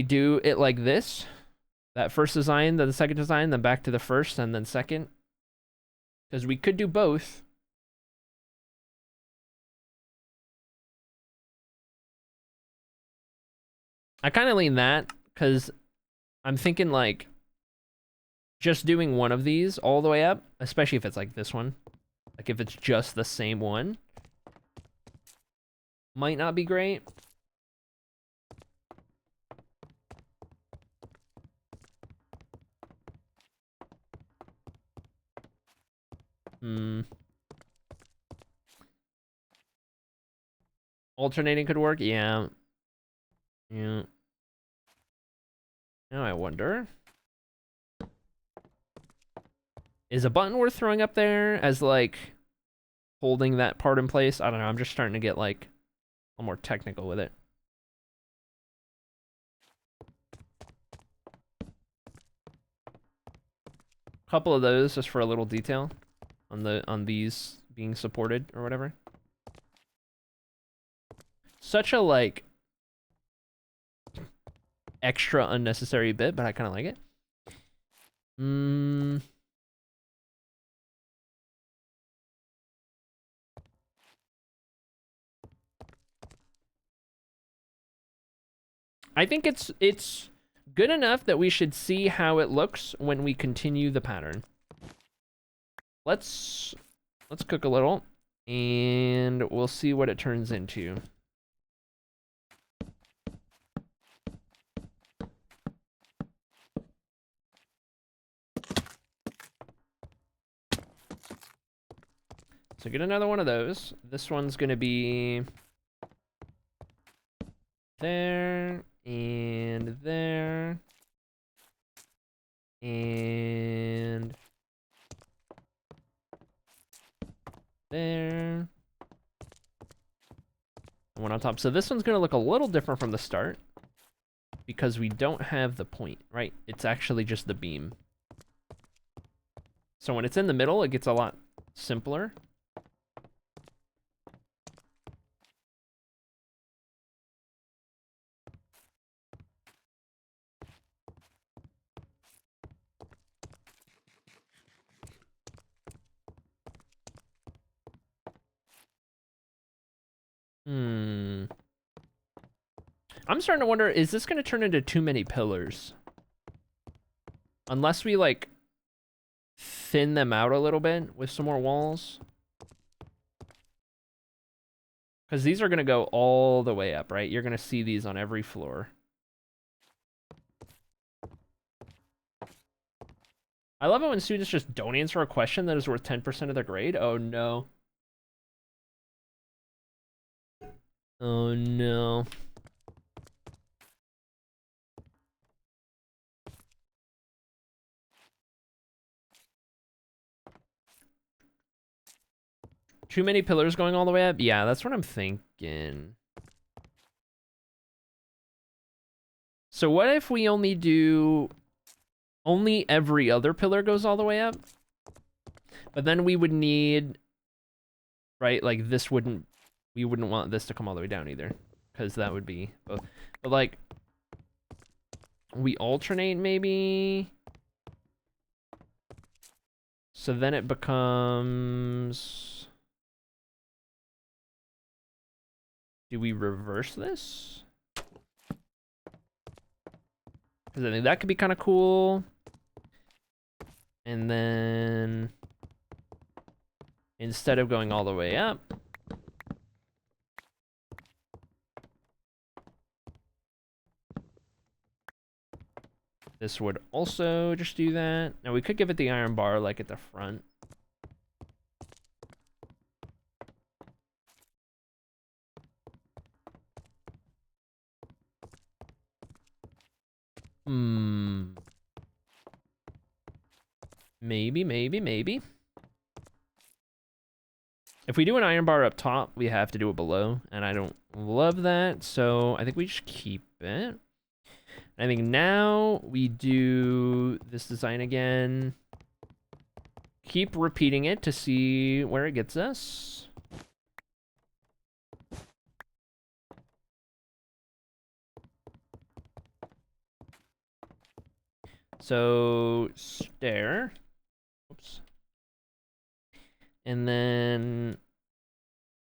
do it like this? That first design, then the second design, then back to the first, and then second? Because we could do both. I kind of lean that, because I'm thinking, like, just doing one of these all the way up, especially if it's like this one. Like, if it's just the same one, might not be great. Alternating could work? Yeah. Yeah. Now I wonder. Is a button worth throwing up there as like holding that part in place? I don't know. I'm just starting to get like a little more technical with it. A couple of those just for a little detail on these being supported or whatever. Such a like extra unnecessary bit, but I kind of like it. I think it's good enough that we should see how it looks when we continue the pattern. Let's cook a little and we'll see what it turns into. So get another one of those. This one's gonna be there and there and there. And one on top. So this one's gonna look a little different from the start because we don't have the point, right? It's actually just the beam. So when it's in the middle, it gets a lot simpler. I'm starting to wonder, is this going to turn into too many pillars? Unless we, like, thin them out a little bit with some more walls. Because these are going to go all the way up, right? You're going to see these on every floor. I love it when students just don't answer a question that is worth 10% of their grade. Oh, no. Oh, no. Too many pillars going all the way up? Yeah, that's what I'm thinking. So what if we only do... Only every other pillar goes all the way up? But then we would need... Right, like this wouldn't... We wouldn't want this to come all the way down either. Because that would be both. But like... We alternate maybe... So then it becomes... Do we reverse this? Because I think that could be kind of cool. And then... Instead of going all the way up... This would also just do that. Now we could give it the iron bar like at the front. Maybe. If we do an iron bar up top, we have to do it below, and I don't love that, so I think we just keep it. I think now we do this design again. Keep repeating it to see where it gets us. So, stair. Oops. And then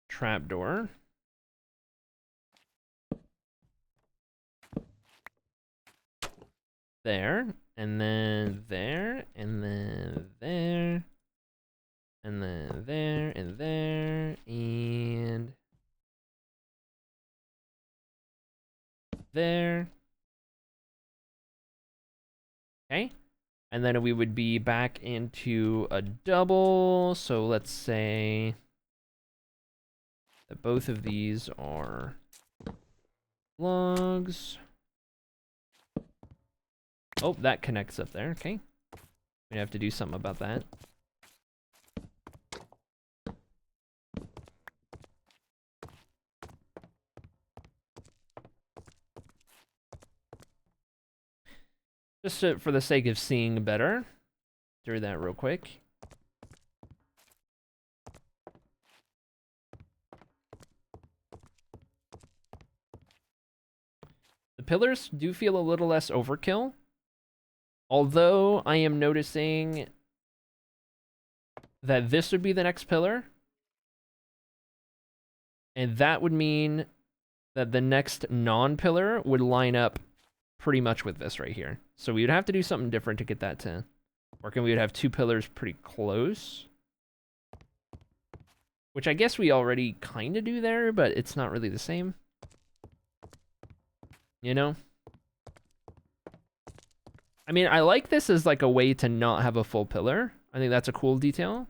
trapdoor. There, and then there, and then there, and then there, and there, and there. Okay, and then we would be back into a double, so let's say that both of these are logs. Oh, that connects up there, okay. We have to do something about that. Just for the sake of seeing better, do that real quick. The pillars do feel a little less overkill, although I am noticing that this would be the next pillar, and that would mean that the next non-pillar would line up pretty much with this right here. So we would have to do something different to get that to work, and we would have two pillars pretty close. Which I guess we already kind of do there, but it's not really the same. You know? I mean, I like this as like a way to not have a full pillar. I think that's a cool detail.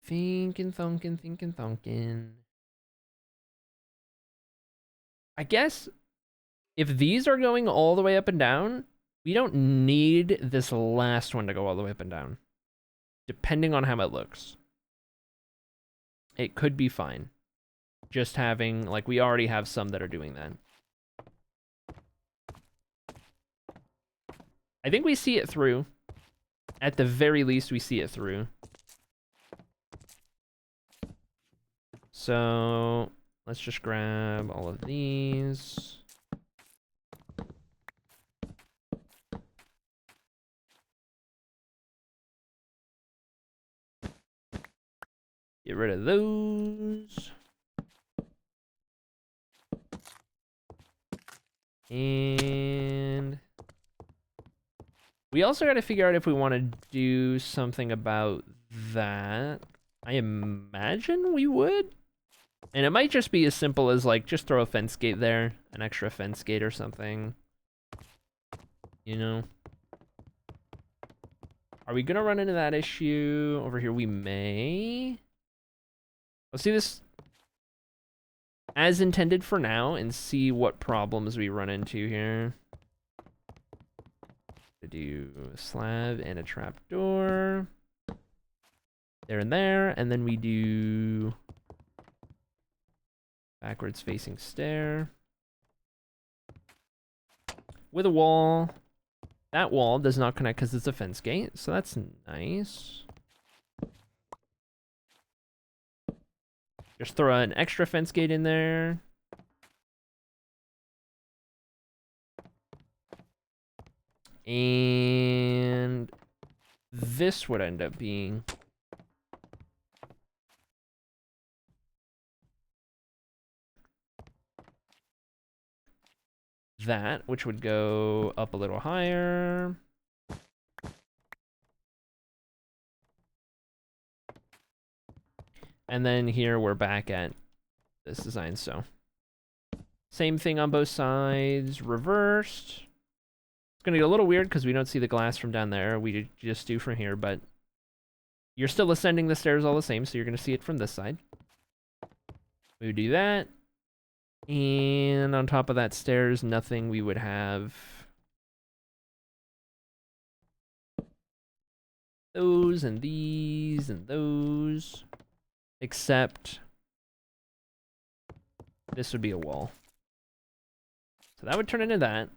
Thinking thonkin. I guess if these are going all the way up and down, we don't need this last one to go all the way up and down. Depending on how it looks. It could be fine. Just having, like, we already have some that are doing that. I think we see it through. At the very least, we see it through. So, let's just grab all of these. Get rid of those. And we also got to figure out if we want to do something about that. I imagine we would. And it might just be as simple as, like, just throw a fence gate there. An extra fence gate or something. You know? Are we going to run into that issue over here? We may. Let's do this as intended for now and see what problems we run into here. To do a slab and a trapdoor. There and there. And then we do backwards facing stair. With a wall. That wall does not connect because it's a fence gate, so that's nice. Just throw an extra fence gate in there. And this would end up being that, which would go up a little higher. And then here we're back at this design, so same thing on both sides, reversed. It's gonna get a little weird because we don't see the glass from down there. We just do from here, but you're still ascending the stairs all the same, so you're gonna see it from this side. We would do that. And on top of that stairs, nothing we would have. Those and these and those. Except this would be a wall. So that would turn into that.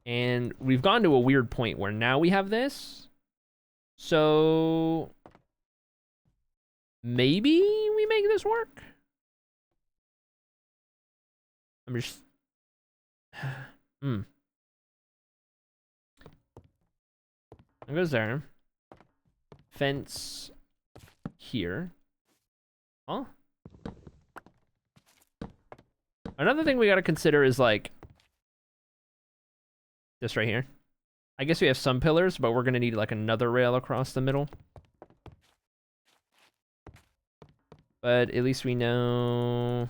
And we've gone to a weird point where now we have this. So maybe we make this work? I'm just... It goes there. Fence here. Huh? Another thing we gotta consider is, like, this right here. I guess we have some pillars, but we're gonna need, like, another rail across the middle. But at least we know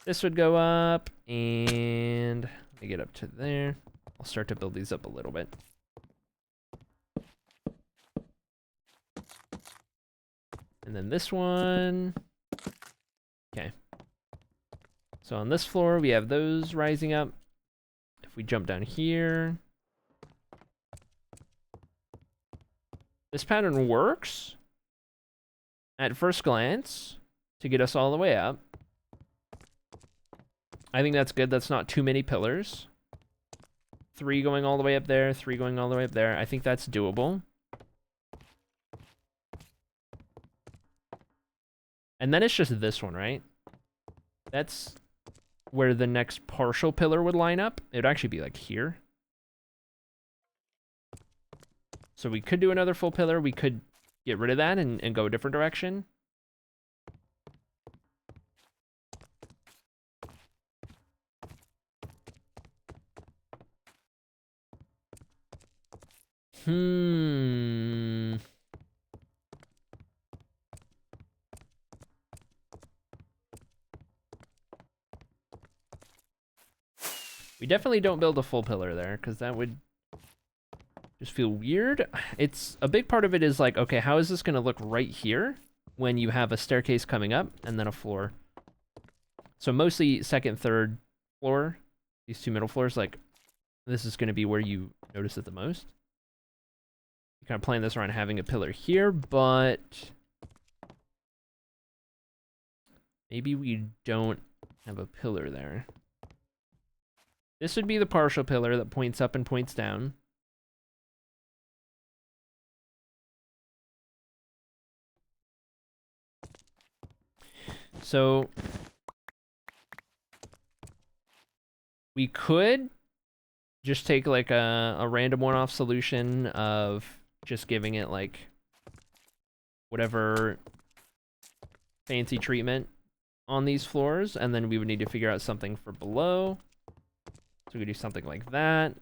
this would go up, and let me get up to there. I'll start to build these up a little bit. And then this one. Okay. So on this floor, we have those rising up. If we jump down here. This pattern works at first glance to get us all the way up. I think that's good. That's not too many pillars. 3 going all the way up there, 3 going all the way up there. I think that's doable. And then it's just this one, right? That's where the next partial pillar would line up. It would actually be like here. So we could do another full pillar. We could get rid of that and go a different direction. We definitely don't build a full pillar there, because that would just feel weird. It's a big part of it is like, okay, how is this going to look right here when you have a staircase coming up and then a floor? So mostly second, third floor, these 2 middle floors, like this is going to be where you notice it the most. You kind of plan this around having a pillar here, but maybe we don't have a pillar there. This would be the partial pillar that points up and points down. So we could just take like a random one-off solution of just giving it like whatever fancy treatment on these floors, and then we would need to figure out something for below. So we could do something like that.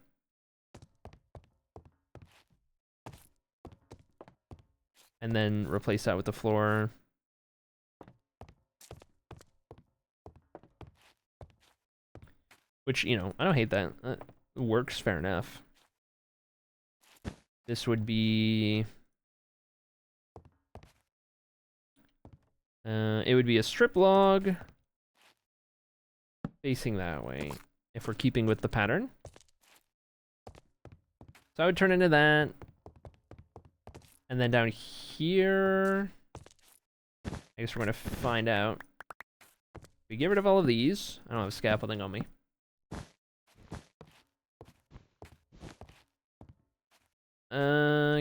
And then replace that with the floor. Which, you know, I don't hate that. It works, fair enough. This would be... it would be a strip log facing that way, if we're keeping with the pattern. So I would turn into that. And then down here, I guess we're going to find out. We get rid of all of these. I don't have scaffolding on me.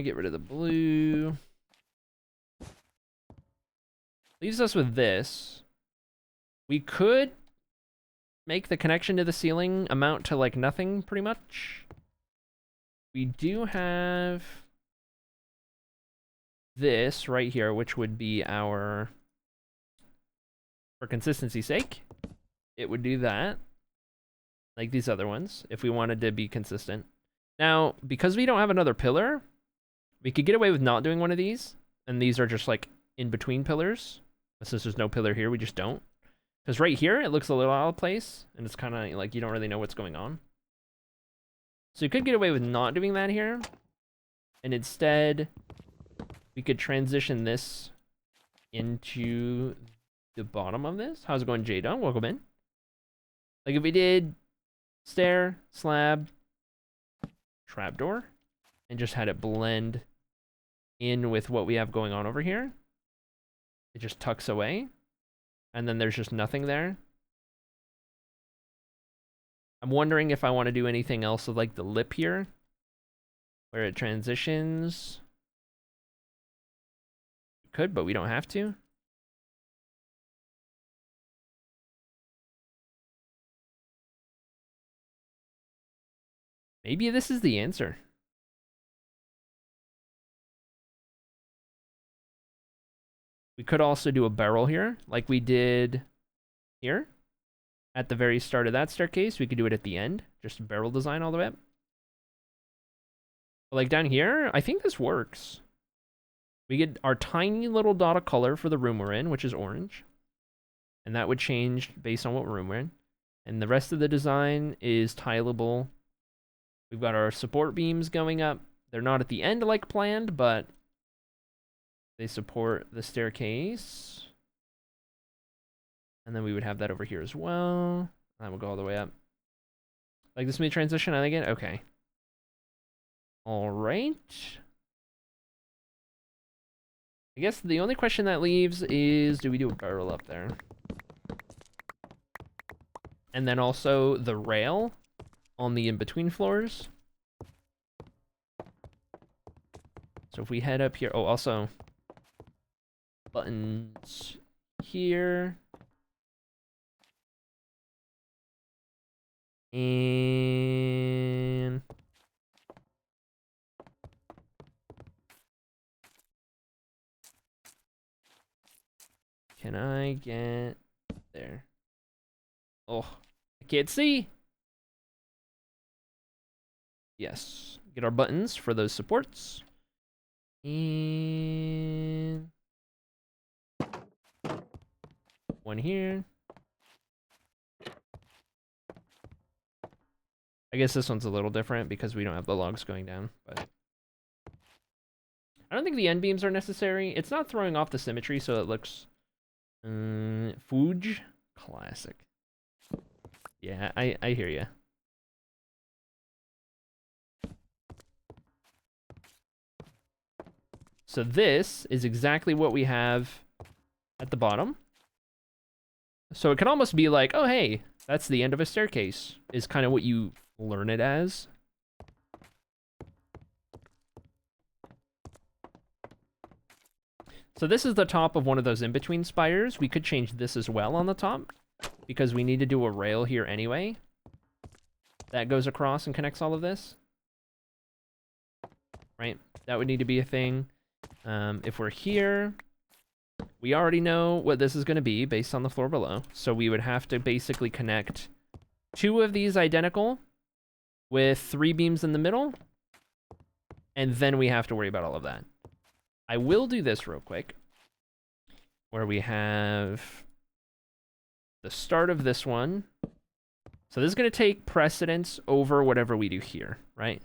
Get rid of the blue. Leaves us with this. We could make the connection to the ceiling amount to like nothing, pretty much. We do have this right here, which would be our, for consistency's sake, it would do that, like these other ones, if we wanted to be consistent. Now, because we don't have another pillar, we could get away with not doing one of these, and these are just like in between pillars. Since there's no pillar here, we just don't. Because right here, it looks a little out of place, and it's kind of like you don't really know what's going on. So you could get away with not doing that here, and instead, we could transition this into the bottom of this. How's it going, Jada? Welcome in. Like if we did stair, slab, trapdoor, and just had it blend in with what we have going on over here. It just tucks away, and then there's just nothing there. I'm wondering if I want to do anything else with like the lip here, where it transitions. We could, but we don't have to. Maybe this is the answer. We could also do a barrel here, like we did here. At the very start of that staircase, we could do it at the end. Just a barrel design all the way up. But like down here, I think this works. We get our tiny little dot of color for the room we're in, which is orange. And that would change based on what room we're in. And the rest of the design is tileable We've got our support beams going up. They're not at the end like planned, but they support the staircase. And then we would have that over here as well. That will go all the way up. Like this smooth transition, I like it. Okay. All right. I guess the only question that leaves is, do we do a barrel up there? And then also the rail on the in-between floors. So if we head up here, oh, also buttons here. And can I get there? Oh, I can't see. Yes, get our buttons for those supports. And one here. I guess this one's a little different because we don't have the logs going down, but I don't think the end beams are necessary. It's not throwing off the symmetry, so it looks Fuge classic. Yeah, I hear you. So this is exactly what we have at the bottom. So it can almost be like, oh hey, that's the end of a staircase, is kind of what you learn it as. So this is the top of one of those in-between spires. We could change this as well on the top, because we need to do a rail here anyway. That goes across and connects all of this. Right? That would need to be a thing. If we're here, we already know what this is going to be based on the floor below. So we would have to basically connect 2 of these identical with 3 beams in the middle. And then we have to worry about all of that. I will do this real quick, where we have the start of this one. So this is going to take precedence over whatever we do here, right?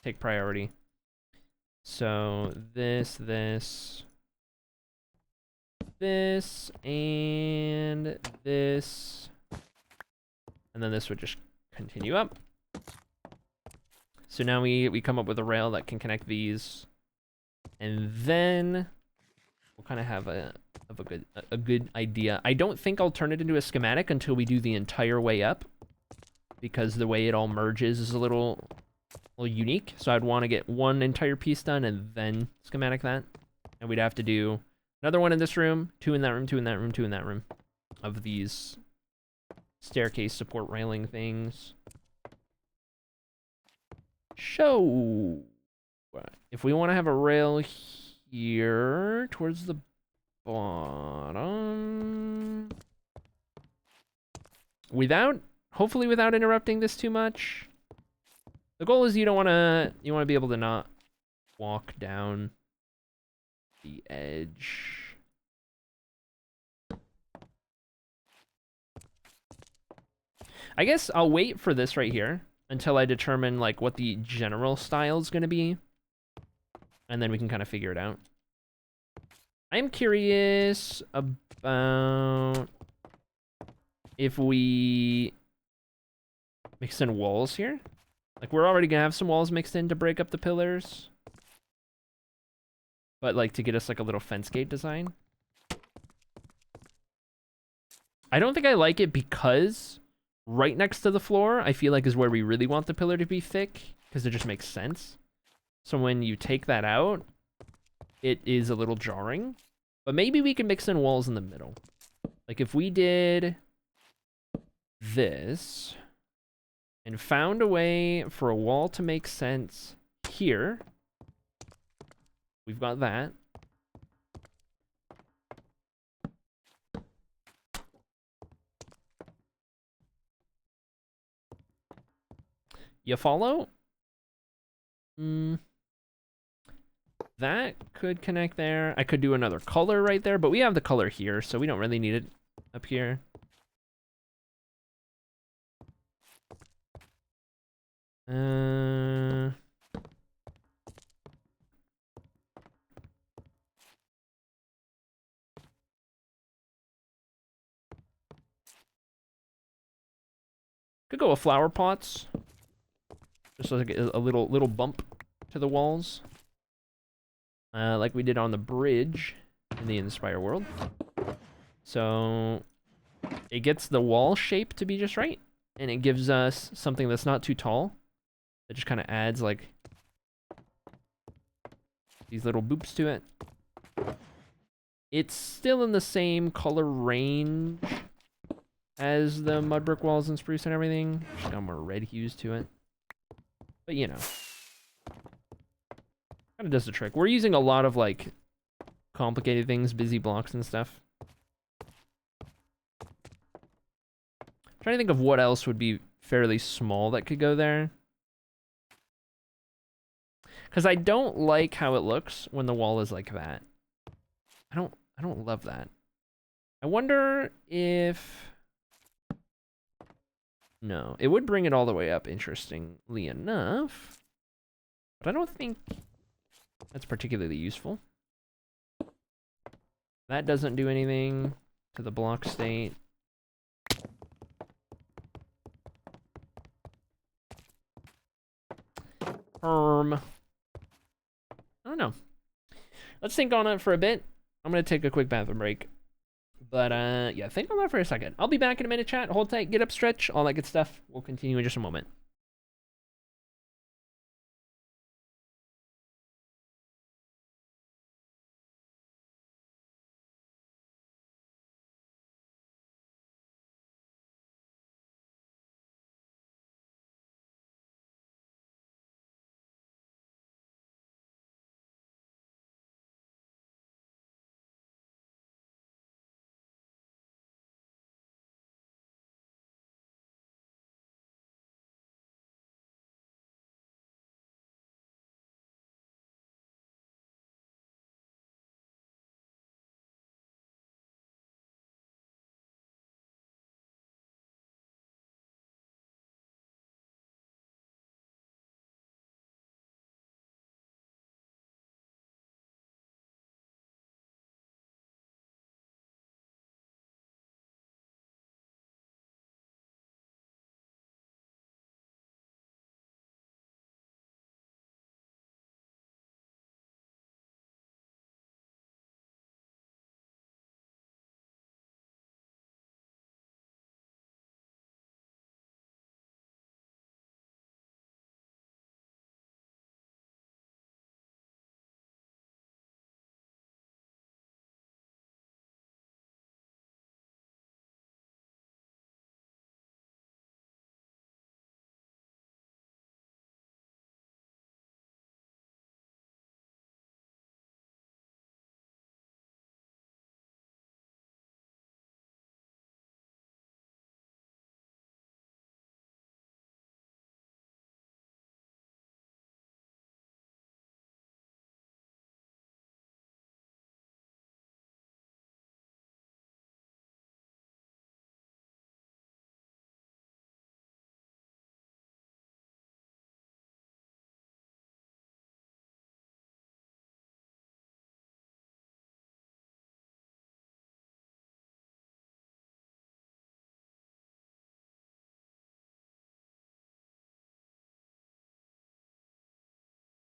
Take priority. So this, and this. And then this would just continue up. So now we come up with a rail that can connect these. And then we'll kind of have a good idea. I don't think I'll turn it into a schematic until we do the entire way up, because the way it all merges is a little unique. So I'd want to get one entire piece done and then schematic that. And we'd have to do another one in this room, 2 in that room, 2 in that room, 2 in that room, of these staircase support railing things. So if we want to have a rail here towards the bottom, hopefully without interrupting this too much. The goal is you want to be able to not walk down the edge. I guess I'll wait for this right here until I determine like what the general style is going to be. And then we can kind of figure it out. I'm curious about if we mix in walls here. Like, we're already gonna have some walls mixed in to break up the pillars. But, like, to get us, like, a little fence gate design. I don't think I like it because right next to the floor, I feel like is where we really want the pillar to be thick, because it just makes sense. So when you take that out, it is a little jarring. But maybe we can mix in walls in the middle. Like, if we did this and found a way for a wall to make sense here. We've got that. You follow? That could connect there. I could do another color right there, but we have the color here, so we don't really need it up here. Uh, could go with flower pots. Just like a little bump to the walls. Like we did on the bridge in the Inspire world. So it gets the wall shape to be just right, and it gives us something that's not too tall. It just kind of adds like these little boops to it. It's still in the same color range as the mud brick walls and spruce and everything. Just got more red hues to it. But you know, kind of does the trick. We're using a lot of like complicated things, busy blocks and stuff. Trying to think of what else would be fairly small that could go there. Because I don't like how it looks when the wall is like that. I don't love that. I wonder if... No, it would bring it all the way up, interestingly enough. But I don't think that's particularly useful. That doesn't do anything to the block state. I don't know. Let's think on it for a bit. I'm gonna take a quick bathroom break. But yeah, think on that for a second. I'll be back in a minute, chat. Hold tight, get up, stretch, all that good stuff. We'll continue in just a moment.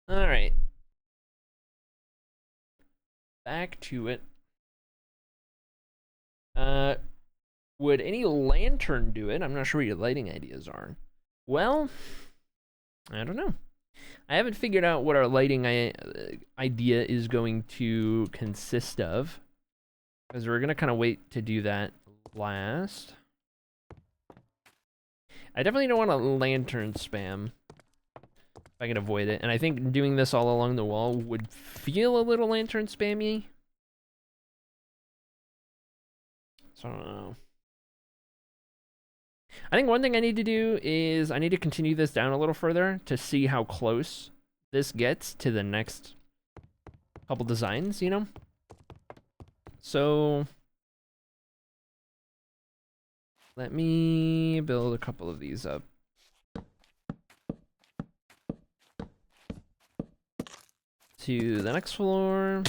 All right. Back to it. Would any lantern do it? I'm not sure what your lighting ideas are. Well, I don't know. I haven't figured out what our lighting idea is going to consist of, because we're gonna kind of wait to do that last. I definitely don't want a lantern spam if I can avoid it, and I think doing this all along the wall would feel a little lantern spammy. So I don't know. I think one thing I need to do is I need to continue this down a little further to see how close this gets to the next couple designs, you know? So let me build a couple of these up. to the next floor.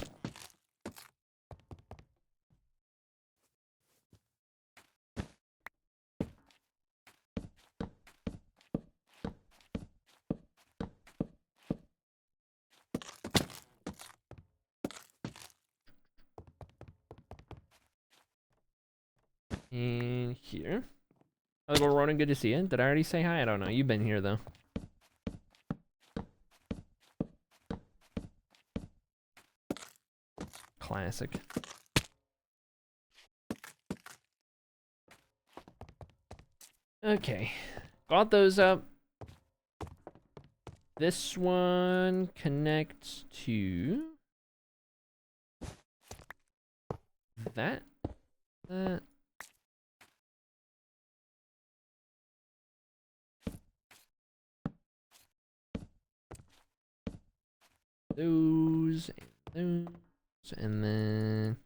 And here. Hello, Ronan, good to see you. Did I already say hi? I don't know. You've been here, though. Classic. Okay. Got those up. This one connects to that. Those and those, and then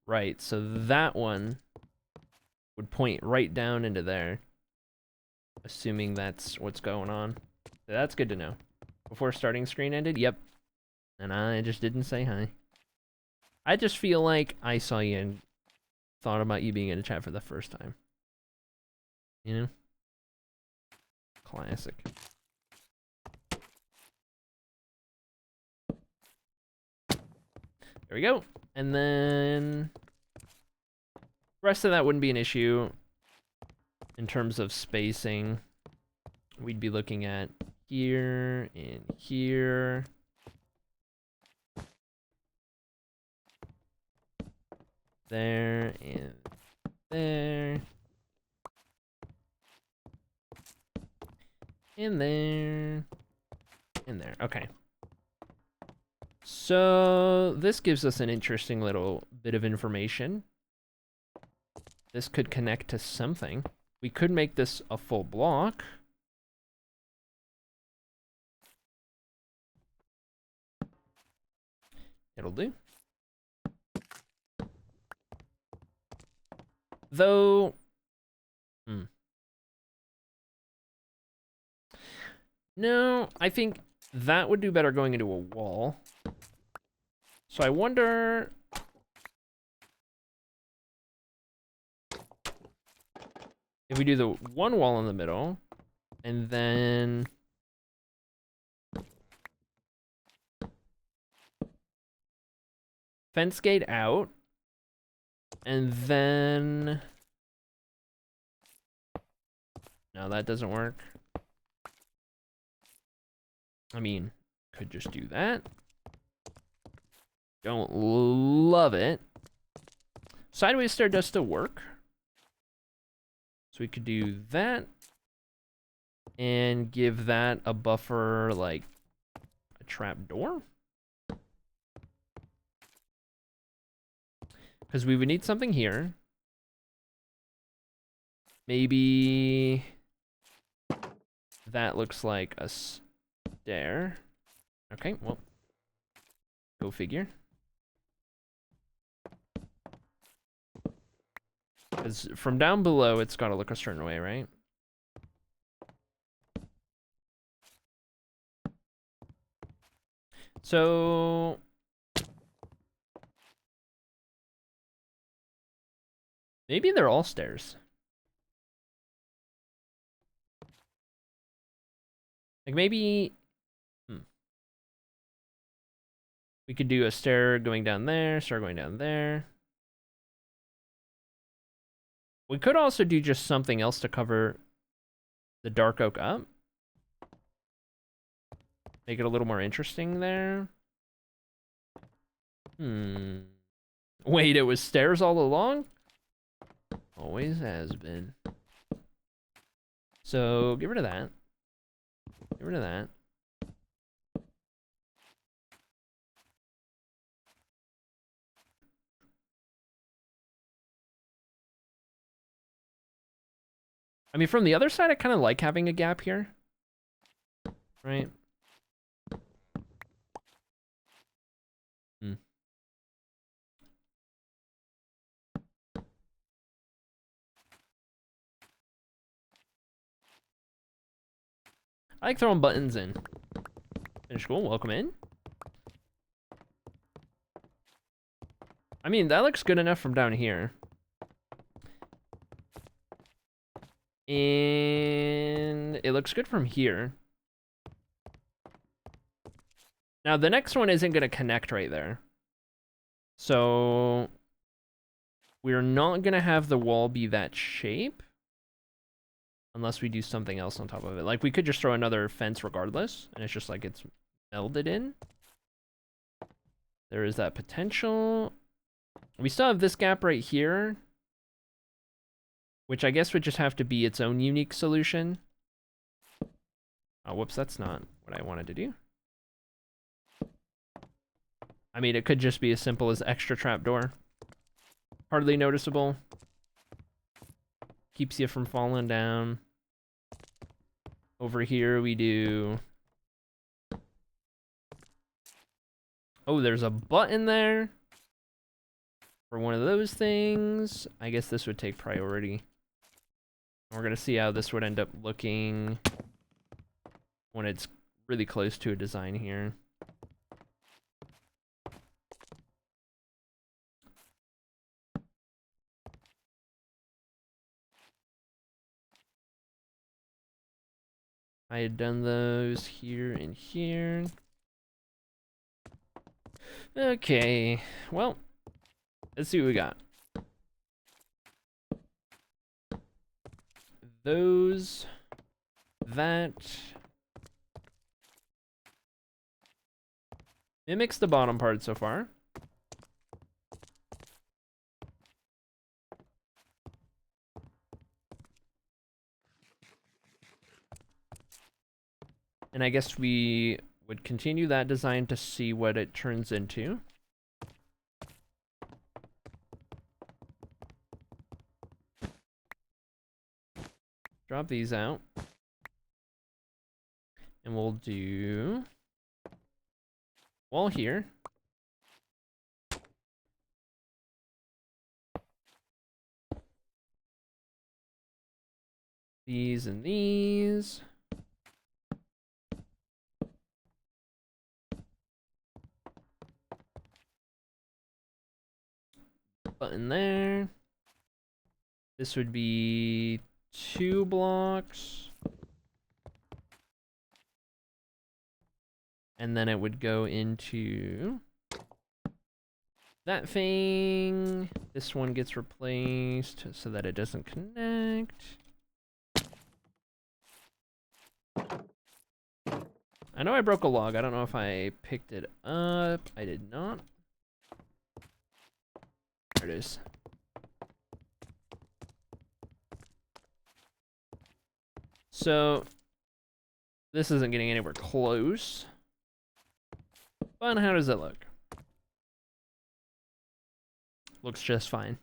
right, so that one would point right down into there, assuming that's what's going on. So that's good to know. Before starting screen ended, yep. And I just didn't say hi. I just feel like I saw you and thought about you being in a chat for the first time. You know? Classic. There we go. And then the rest of that wouldn't be an issue in terms of spacing. We'd be looking at here and here. There and there. And there. And there. Okay. So this gives us an interesting little bit of information. This could connect to something. We could make this a full block. It'll do. Though, no, I think that would do better going into a wall. So I wonder if we do the one wall in the middle, and then fence gate out, and then no, that doesn't work. I mean, could just do that. Don't love it. Sideways stair does still work. So we could do that and give that a buffer like a trap door. Because we would need something here. Maybe that looks like a stair. Okay, well, go figure. Because from down below, it's got to look a certain way, right? So maybe they're all stairs. Like maybe we could do a stair going down there, stair going down there. We could also do just something else to cover the dark oak up. Make it a little more interesting there. Wait, it was stairs all along? Always has been. So get rid of that. Get rid of that. I mean, from the other side, I kind of like having a gap here. Right? I like throwing buttons in. Finish school, welcome in. I mean, that looks good enough from down here. And it looks good from here. Now, the next one isn't going to connect right there. So, we're not going to have the wall be that shape. Unless we do something else on top of it. Like, we could just throw another fence regardless. And it's just like it's melded in. There is that potential. We still have this gap right here. Which I guess would just have to be its own unique solution. Oh, whoops, that's not what I wanted to do. I mean, it could just be as simple as extra trapdoor. Hardly noticeable. Keeps you from falling down. Over here we do... Oh, there's a button there. For one of those things. I guess this would take priority. We're going to see how this would end up looking when it's really close to a design here. I had done those here and here. Okay, well, let's see what we got. Those, that, mimics the bottom part so far. And I guess we would continue that design to see what it turns into. Drop these out. And we'll do wall here. These and these. Button there. This would be 2 blocks. And then it would go into that thing. This one gets replaced so that it doesn't connect. I know I broke a log. I don't know if I picked it up. I did not. There it is. So, this isn't getting anywhere close. But how does it look? Looks just fine.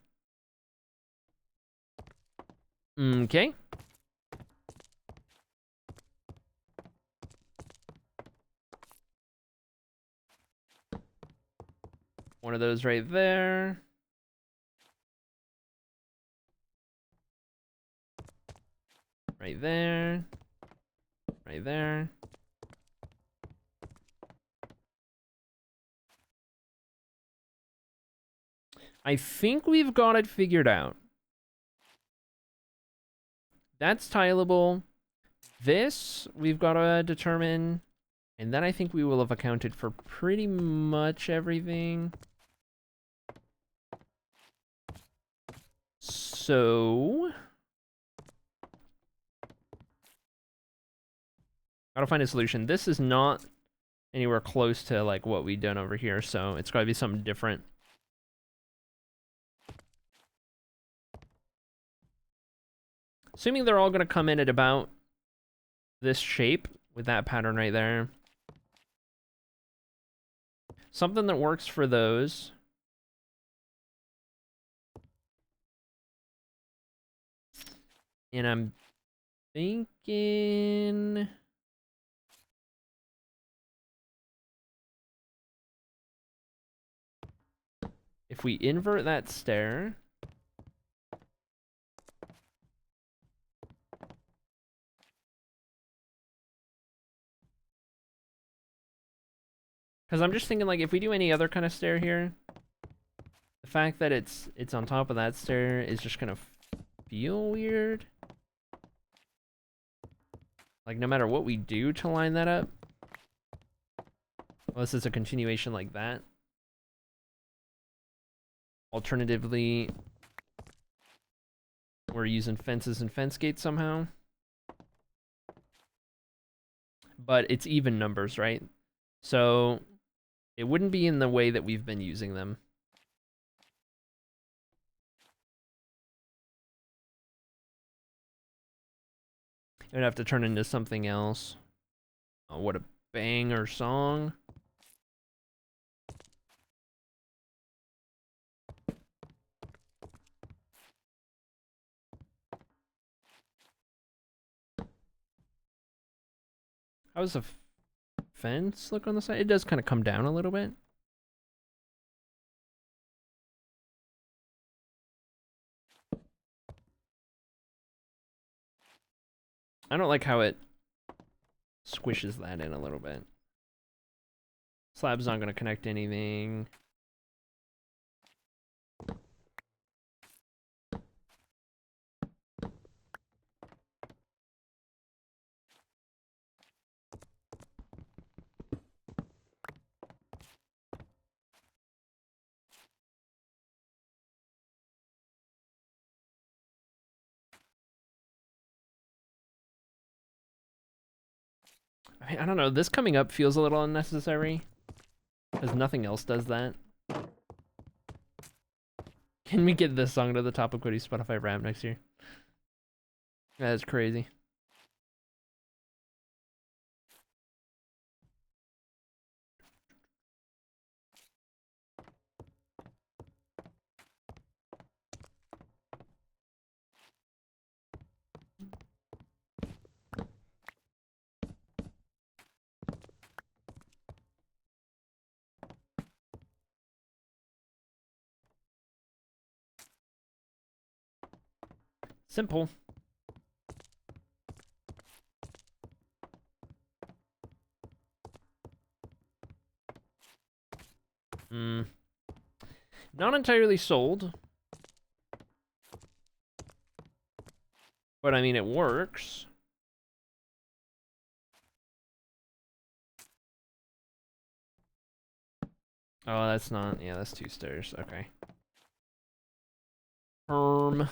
Okay. One of those right there. Right there. Right there. I think we've got it figured out. That's tileable. This, we've got to determine. And then I think we will have accounted for pretty much everything. So... gotta find a solution. This is not anywhere close to like what we've done over here, so it's gotta be something different. Assuming they're all gonna come in at about this shape with that pattern right there. Something that works for those. And I'm thinking... if we invert that stair... Because I'm just thinking, like, if we do any other kind of stair here, the fact that it's on top of that stair is just gonna feel weird. Like, no matter what we do to line that up, unless it's a continuation like that. Alternatively, we're using fences and fence gates somehow. But it's even numbers, right? So it wouldn't be in the way that we've been using them. It would have to turn into something else. Oh, what a banger song. How does the fence look on the side? It does kind of come down a little bit. I don't like how it squishes that in a little bit. Slab's not going to connect anything. I mean, I don't know. This coming up feels a little unnecessary. Because nothing else does that. Can we get this song to the top of Cody's Spotify rap next year? That's crazy. Simple. Not entirely sold. But I mean, it works. Oh, that's not, yeah, that's 2 stairs, okay. I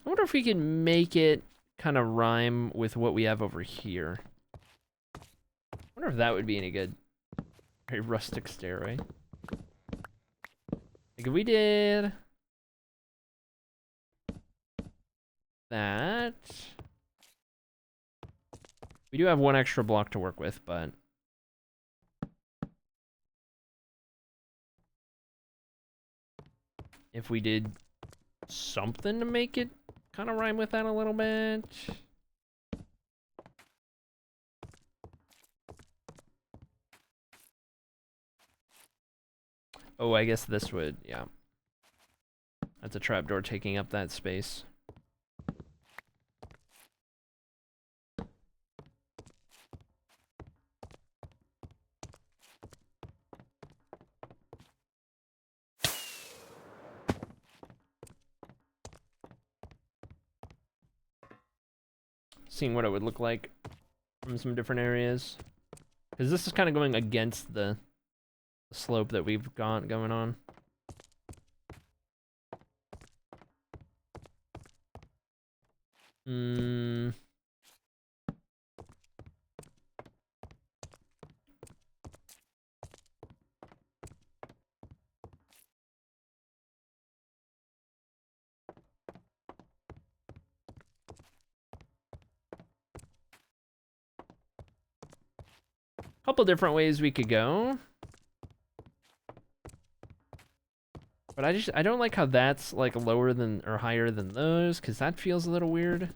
wonder if we can make it kind of rhyme with what we have over here. I wonder if that would be any good. Very rustic stairway. Like if we did that. We do have 1 extra block to work with, but if we did something to make it kind of rhyme with that a little bit. Oh, I guess this would, yeah. That's a trapdoor taking up that space. Seeing what it would look like from some different areas. Because this is kind of going against the slope that we've got going on. Couple different ways we could go. But I don't like how that's like lower than or higher than those, because that feels a little weird.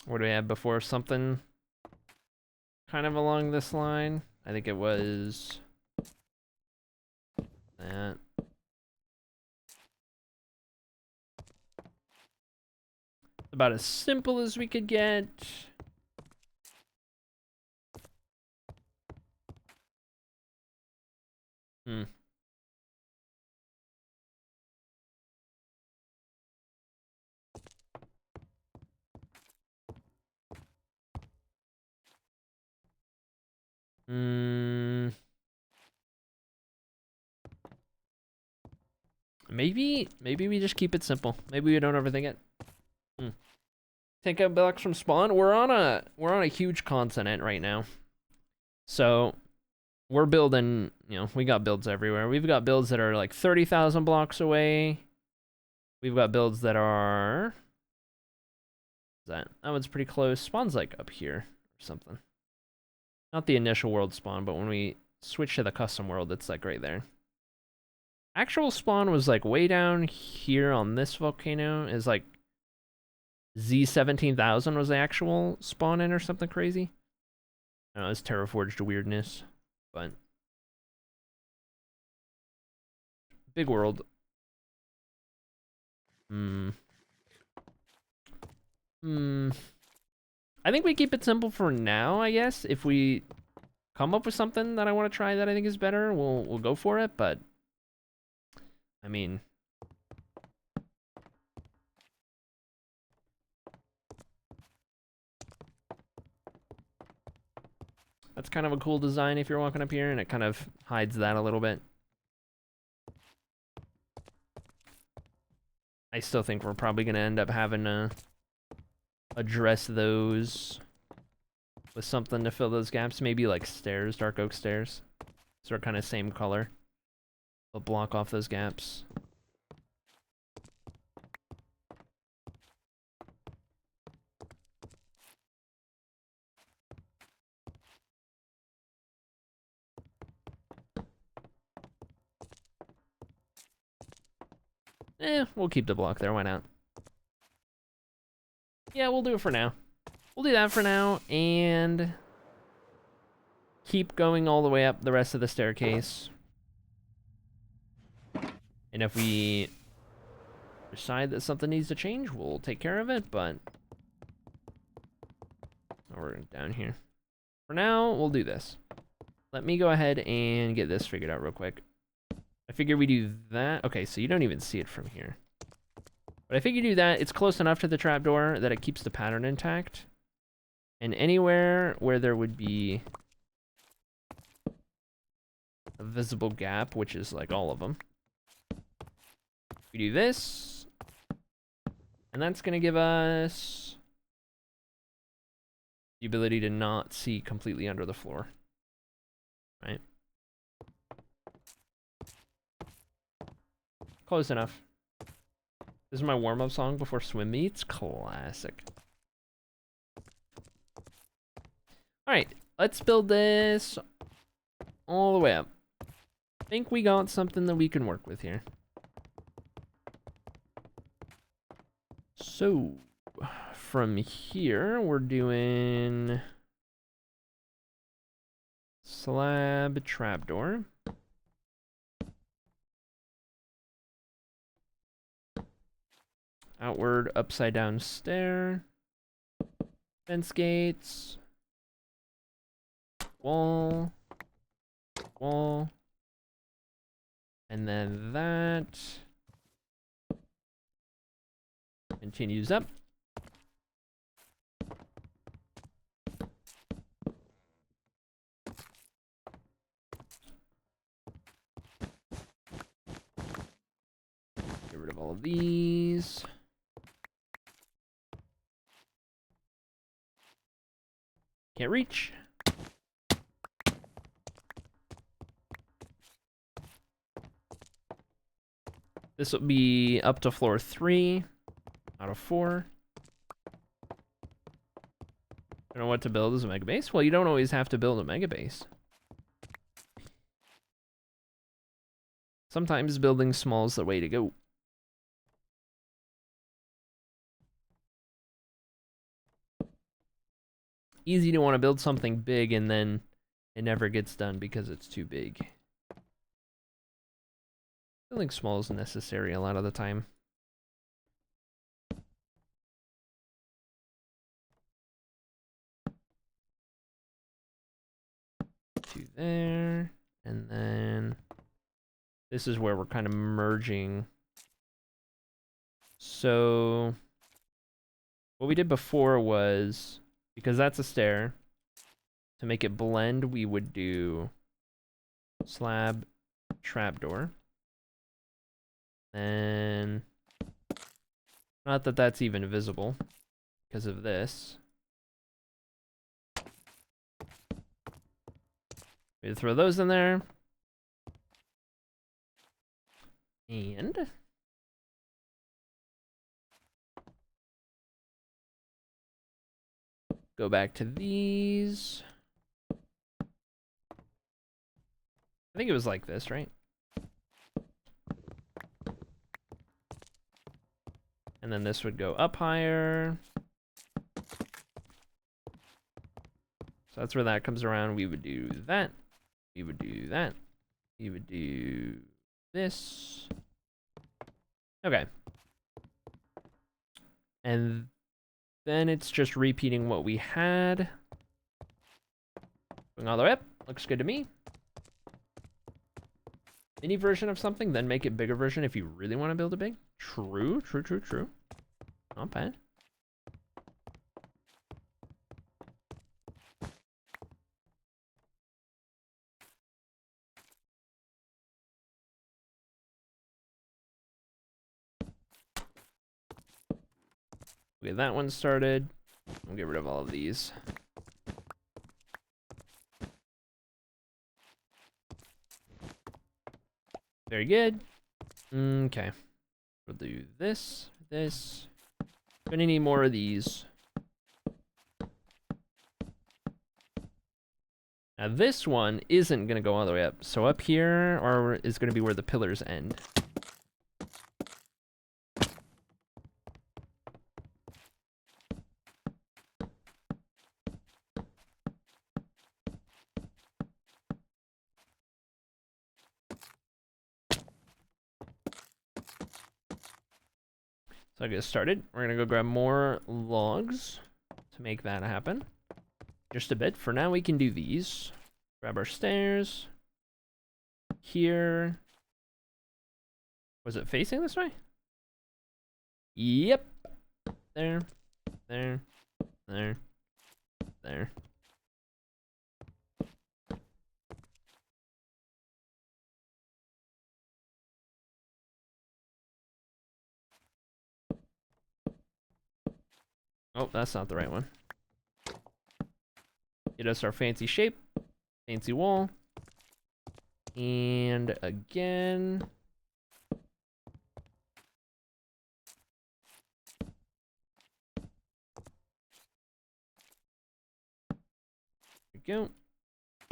What do we have before? Something kind of along this line. I think it was that. About as simple as we could get. Hmm. Maybe we just keep it simple. Maybe we don't overthink it. Take out blocks from spawn. We're on a huge continent right now. So we're building, you know, we got builds everywhere. We've got builds that are like 30,000 blocks away. We've got builds that are that one's pretty close. Spawn's like up here or something. Not the initial world spawn, but when we switch to the custom world, it's like right there. Actual spawn was like way down here on this volcano. Is like Z17,000 was the actual spawn in or something crazy. I don't know, it's terraforged weirdness, but big world. I think we keep it simple for now, I guess. If we come up with something that I want to try that I think is better, we'll go for it, but I mean, that's kind of a cool design if you're walking up here, and it kind of hides that a little bit. I still think we're probably going to end up having to address those with something to fill those gaps. Maybe like stairs, dark oak stairs. So they're kind of same color. They'll block off those gaps. We'll keep the block there, why not? Yeah, we'll do it for now. We'll do that for now, and keep going all the way up the rest of the staircase. And if we decide that something needs to change, we'll take care of it, but we're down here. For now, we'll do this. Let me go ahead and get this figured out real quick. I figure we do that. Okay, so you don't even see it from here. But I figure you do that. It's close enough to the trapdoor that it keeps the pattern intact. And anywhere where there would be a visible gap, which is like all of them, we do this. And that's going to give us the ability to not see completely under the floor. Right? Close enough. This is my warm-up song before swim meets. Classic. Alright, let's build this all the way up. I think we got something that we can work with here. So, from here, we're doing slab trapdoor. Outward upside down stair. Fence gates. Wall. Wall. And then that continues up. Get rid of all of these. Can't reach. This will be up to floor 3 out of 4. I don't know what to build as a mega base. Well, you don't always have to build a mega base. Sometimes building small is the way to go. easy to want to build something big and then it never gets done because it's too big. Building small is necessary a lot of the time. To there, and then this is where we're kind of merging. So what we did before was, because that's a stair, to make it blend, we would do slab, trapdoor. And not that that's even visible because of this. We throw those in there. And go back to these. I think it was like this, right? And then this would go up higher. So that's where that comes around. We would do that. We would do that. We would do this. Okay. And then it's just repeating what we had. Going all the way up. Looks good to me. Mini version of something, then make it bigger version if you really want to build it big. True, true, true, true. Not bad. We'll get that one started. We'll get rid of all of these. Very good. Okay. We'll do this, this. Gonna need more of these. Now this one isn't gonna go all the way up. So up here or is gonna be where the pillars end. So I get started. We're gonna go grab more logs to make that happen. Just a bit. For now, we can do these. Grab our stairs. Here. Was it facing this way? Yep. There. There. There. There. Oh, that's not the right one. Get us our fancy shape, fancy wall, and again. There we go.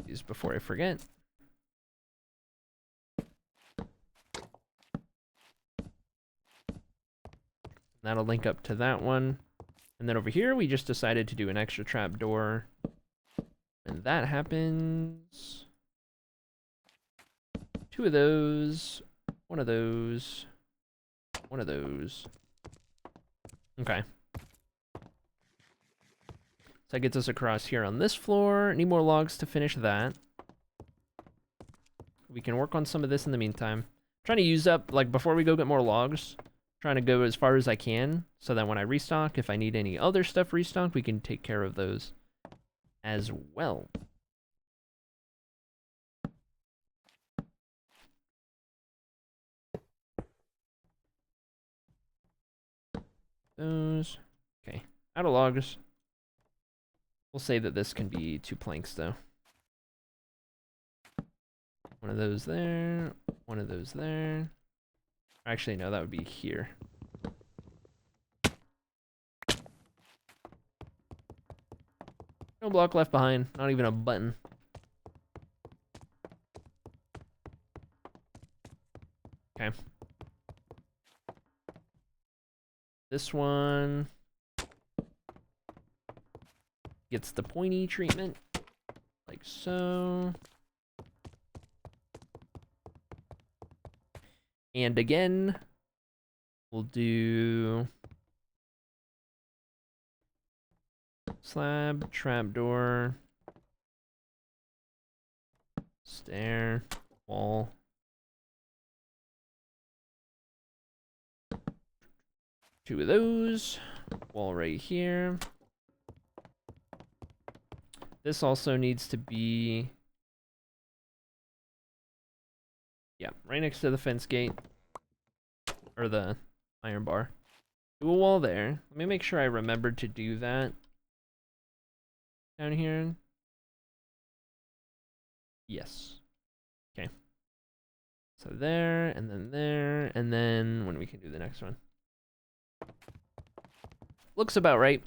These before I forget. That'll link up to that one. And then over here, we just decided to do an extra trap door. And that happens. 2 of those. 1 of those. 1 of those. Okay. So that gets us across here on this floor. Need more logs to finish that. We can work on some of this in the meantime. Trying to use up, like, before we go get more logs, trying to go as far as I can, so that when I restock, if I need any other stuff restocked, we can take care of those as well. Those. Okay. Out of logs. We'll say that this can be 2 planks, though. 1 of those there. 1 of those there. Actually, no, that would be here. No block left behind. Not even a button. Okay. This one. gets the pointy treatment, like so. And again, we'll do slab, trapdoor, stair, wall. Two of those. Wall right here. This also needs to be, yeah, right next to the fence gate. Or the iron bar. Do a wall there. Let me make sure I remembered to do that. Down here. Yes. Okay. So there, and then when we can do the next one. Looks about right.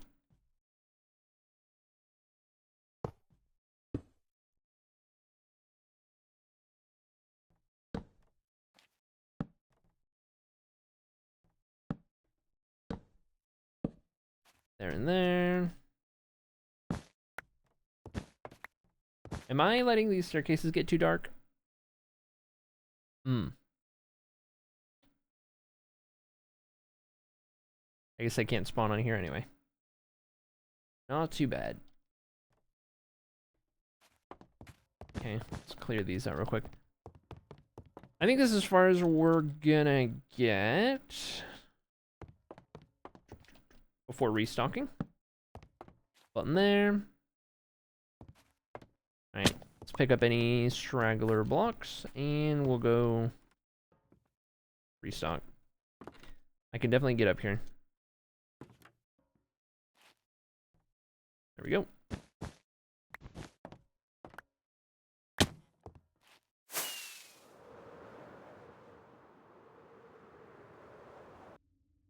There and there. Am I letting these staircases get too dark? I guess I can't spawn on here anyway. Not too bad. Okay, let's clear these out real quick. I think this is as far as we're gonna get before restocking. Button there. Alright, let's pick up any straggler blocks and we'll go restock. I can definitely get up here. There we go.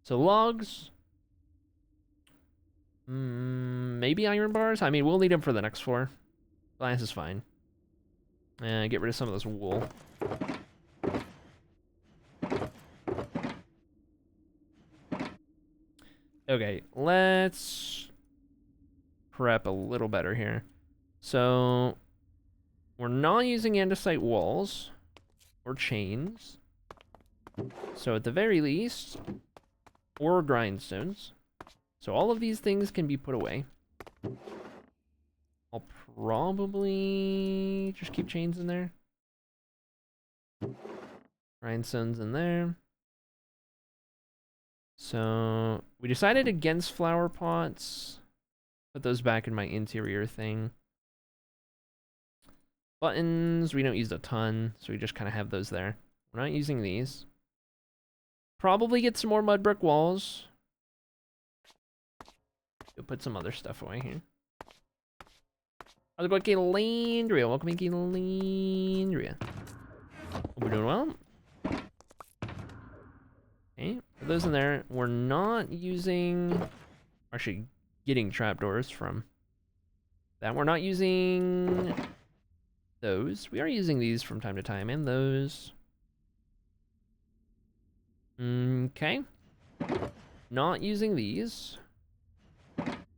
So logs. Maybe iron bars? I mean, we'll need them for the next floor. Glass is fine. Get rid of some of this wool. Okay, let's prep a little better here. So, we're not using andesite walls or chains. So at the very least, or grindstones. So all of these things can be put away. I'll probably just keep chains in there. Grindstones in there. So we decided against flower pots. Put those back in my interior thing. Buttons, we don't use a ton, so we just kind of have those there. We're not using these. Probably get some more mud brick walls. We'll put some other stuff away here. How's it going, Calandria? Welcome in, Calandria. Hope we're doing well. Okay, put those in there. We're not using, actually getting trapdoors from that. We're not using those. We are using these from time to time, and those. Okay. Not using these.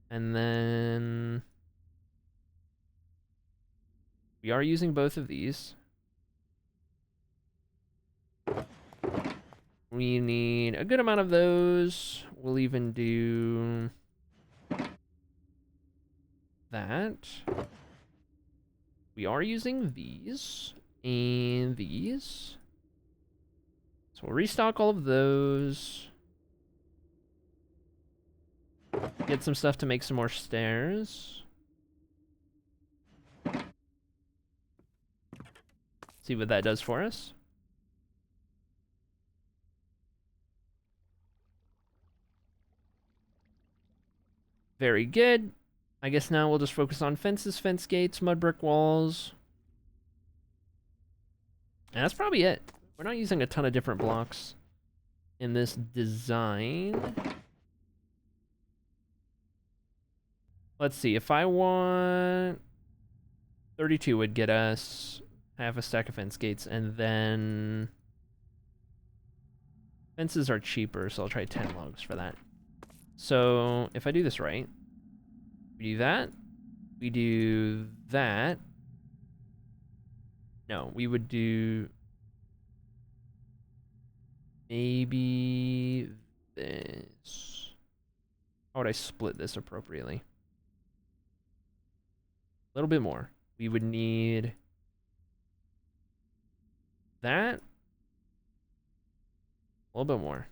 And then we are using both of these. We need a good amount of those. We'll even do that. We are using these and these. So we'll restock all of those. Get some stuff to make some more stairs. See what that does for us. Very good. I guess now we'll just focus on fences, fence gates, mud brick walls. And that's probably it. We're not using a ton of different blocks in this design. Let's see, if I want 32 would get us half a stack of fence gates, and then fences are cheaper, so I'll try 10 logs for that. So if I do this right, we do that, we do that. No, we would do maybe this. How would I split this appropriately? A little bit more. We would need that. A little bit more.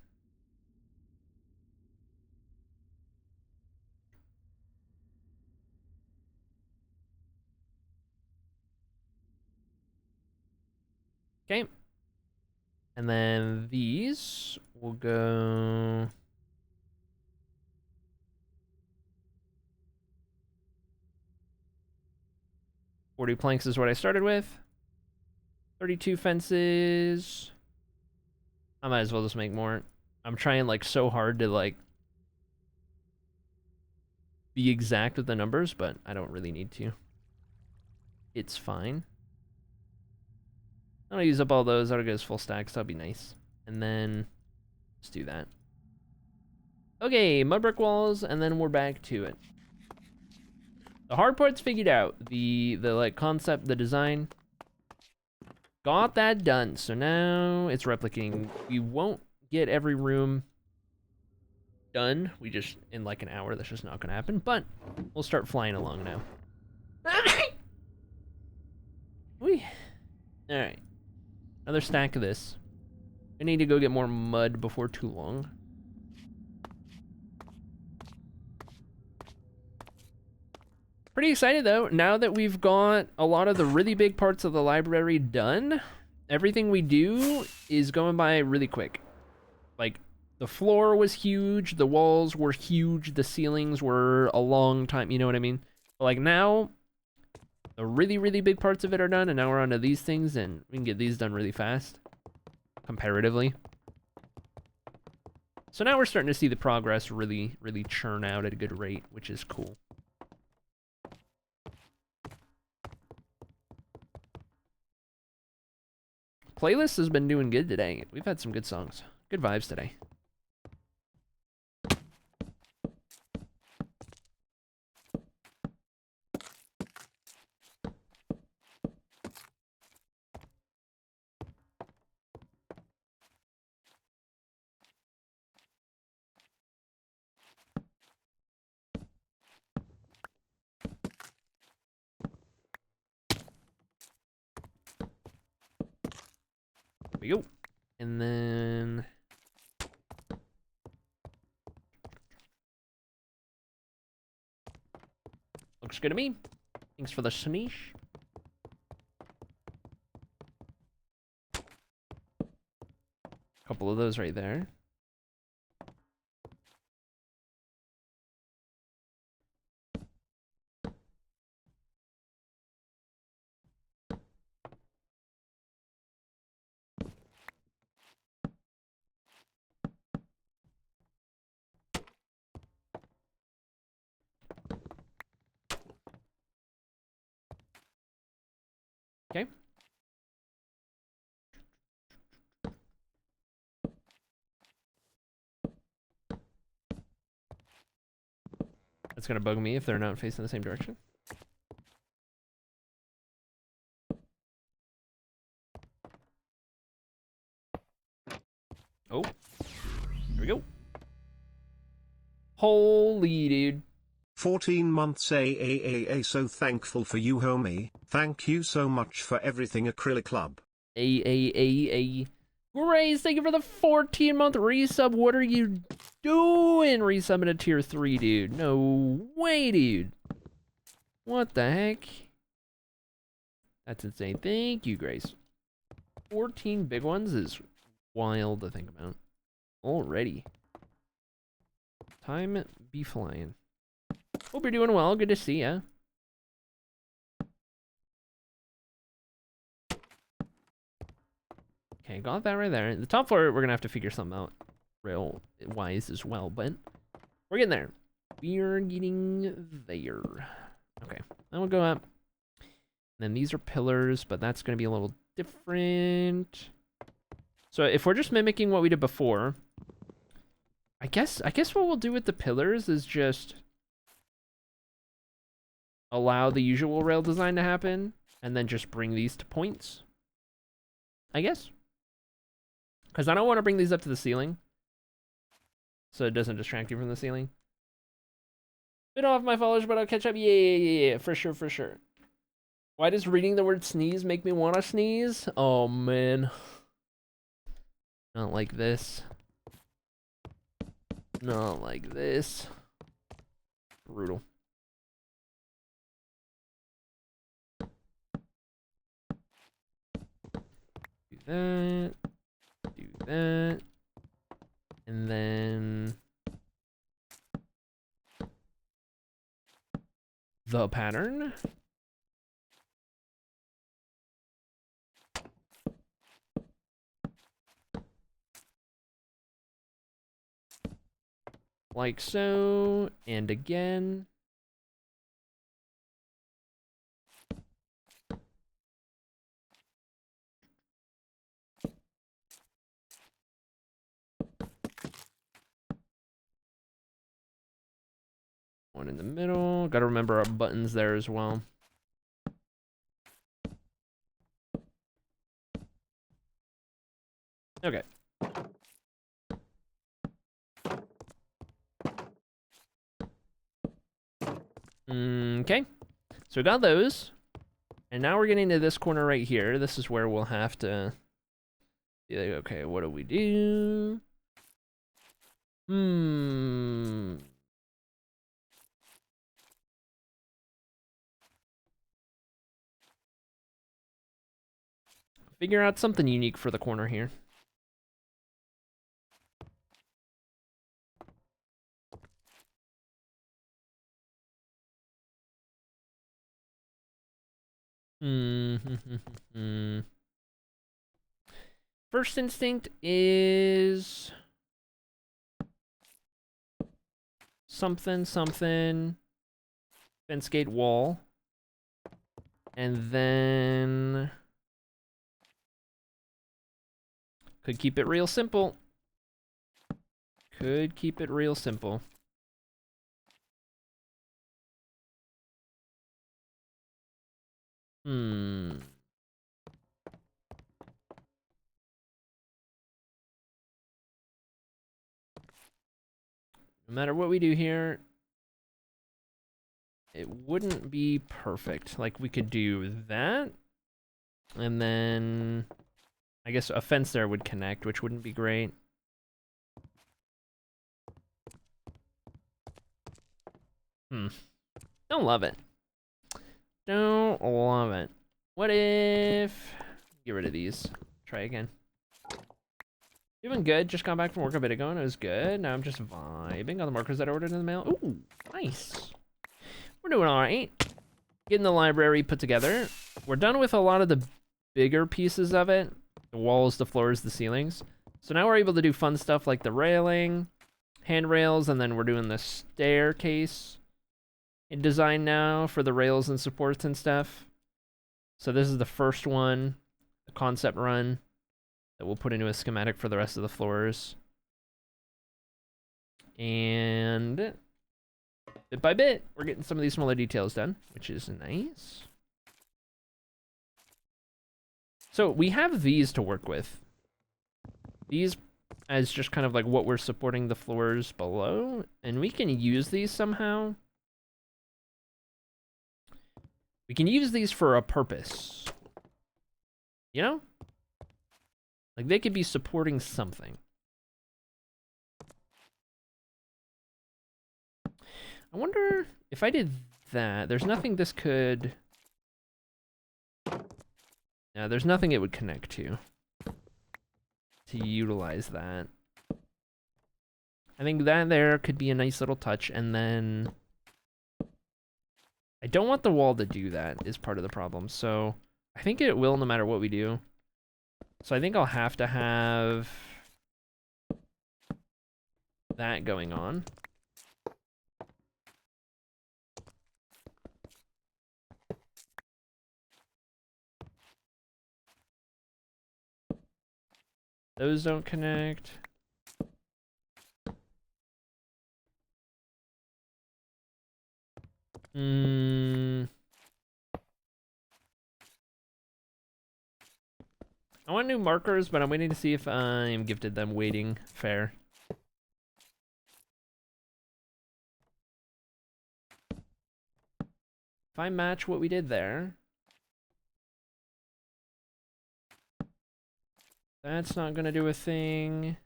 Okay. And then these will go... 40 planks is what I started with. 32 fences. I might as well just make more. I'm trying like so hard to like be exact with the numbers, but I don't really need to. It's fine. I'm gonna use up all those. That'll get us full stacks. That'll be nice. And then let's do that. Okay, mud brick walls, and then we're back to it. The hard part's figured out. The like concept, the design. Got that done. So now it's replicating. We won't get every room done. We just, in like an hour, that's just not gonna happen. But we'll start flying along now. Alright. Another stack of this. I need to go get more mud before too long. Pretty excited though, now that we've got a lot of the really big parts of the library done, everything we do is going by really quick. Like, the floor was huge, the walls were huge, the ceilings were a long time, you know what I mean? But like now, the really, really big parts of it are done, and now we're onto these things, and we can get these done really fast, comparatively. So now we're starting to see the progress really, really churn out at a good rate, which is cool. Playlist has been doing good today. We've had some good songs. Good vibes today. There we go. And then... looks good to me. Thanks for the sneesh. Couple of those right there. Okay. That's gonna bug me if they're not facing the same direction. Oh. There we go. Holy dude. 14 months AAAA, so thankful for you, homie. Thank you so much for everything, Acrylic Club. AAAA. Grace, thank you for the 14-month resub. What are you doing? Resubbing to tier 3, dude. No way, dude. What the heck? That's insane. Thank you, Grace. 14 big ones is wild to think about. Already. Time be flying. Hope you're doing well. Good to see ya. Okay, got that right there. The top floor, we're gonna have to figure something out rail-wise as well, but we're getting there. We're getting there. Okay, then we'll go up. And then these are pillars, but that's gonna be a little different. So if we're just mimicking what we did before, I guess what we'll do with the pillars is just allow the usual rail design to happen, and then just bring these to points, I guess. Because I don't want to bring these up to the ceiling, so it doesn't distract you from the ceiling. Bit off my followers, but I'll catch up. Yeah, for sure, for sure. Why does reading the word sneeze make me want to sneeze? Oh, man. Not like this. Not like this. Brutal. Do that. Do that. And then the pattern. Like so, and again. One in the middle. Gotta remember our buttons there as well. Okay. Okay. So we got those. And now we're getting to this corner right here. This is where we'll have to be like, okay, what do we do? Figure out something unique for the corner here. First instinct is something, fence gate wall. And then could keep it real simple. Could keep it real simple. No matter what we do here, it wouldn't be perfect. Like, we could do that, and then I guess a fence there would connect, which wouldn't be great. Don't love it. Don't love it. What if... Get rid of these. Try again. Doing good. Just got back from work a bit ago and it was good. Now I'm just vibing on the markers that I ordered in the mail. Ooh, nice. We're doing all right. Getting the library put together. We're done with a lot of the bigger pieces of it. The walls, the floors, the ceilings. So now we're able to do fun stuff like the railing, handrails, and then we're doing the staircase in design now for the rails and supports and stuff. So this is the first one, the concept run, that we'll put into a schematic for the rest of the floors. And bit by bit, we're getting some of these smaller details done, which is nice. So we have these to work with. These as just kind of like what we're supporting the floors below, and we can use these somehow. We can use these for a purpose. You know? Like, they could be supporting something. I wonder if I did that. There's nothing this could... Yeah, there's nothing it would connect to utilize that. I think that there could be a nice little touch, and then... I don't want the wall to do that, is part of the problem, so... I think it will no matter what we do. So I think I'll have to have that going on. Those don't connect. I want new markers, but I'm waiting to see if I am gifted them waiting fair. If I match what we did there, that's not gonna do a thing.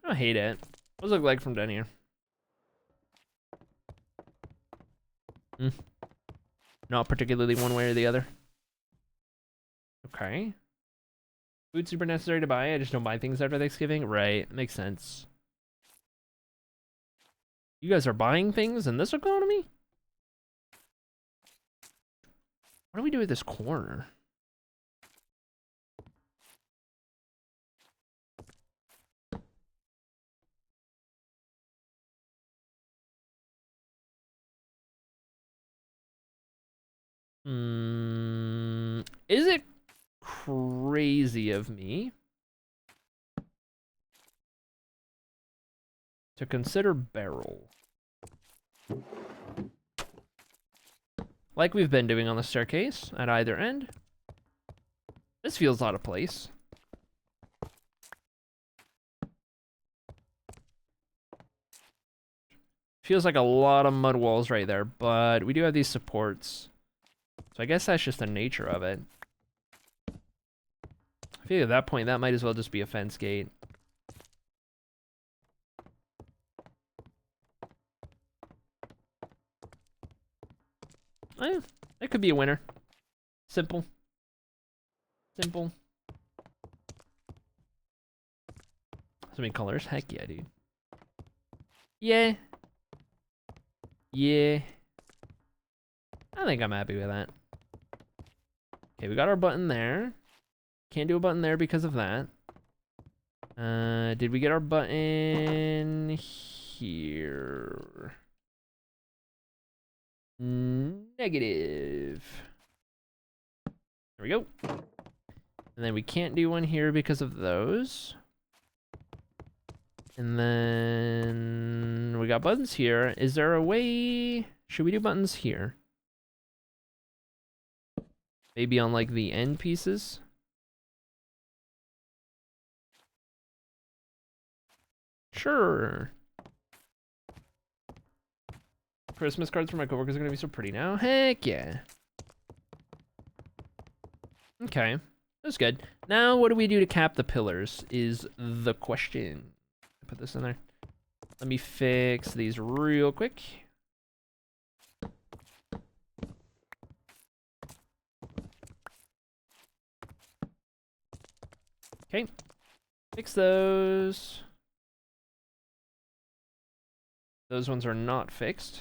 I don't hate it. What does it look like from down here? Not particularly one way or the other. Okay. Food super necessary to buy. I just don't buy things after Thanksgiving. Right. Makes sense. You guys are buying things in this economy? What do we do with this corner? Is it crazy of me to consider barrel? Like we've been doing on the staircase at either end. This feels out of place. Feels like a lot of mud walls right there, but we do have these supports. So I guess that's just the nature of it. I feel at that point, that might as well just be a fence gate. That could be a winner. Simple. Simple. So many colors? Heck yeah, dude. Yeah. Yeah. I think I'm happy with that. Okay, we got our button there. Can't do a button there because of that. Did we get our button here? Negative. There we go. And then we can't do one here because of those. And then we got buttons here. Is there a way? Should we do buttons here? Maybe on like the end pieces? Sure. Christmas cards for my coworkers are gonna be so pretty now. Heck yeah. Okay, that's good. Now, what do we do to cap the pillars is the question. Put this in there. Let me fix these real quick. Okay, fix those. Those ones are not fixed.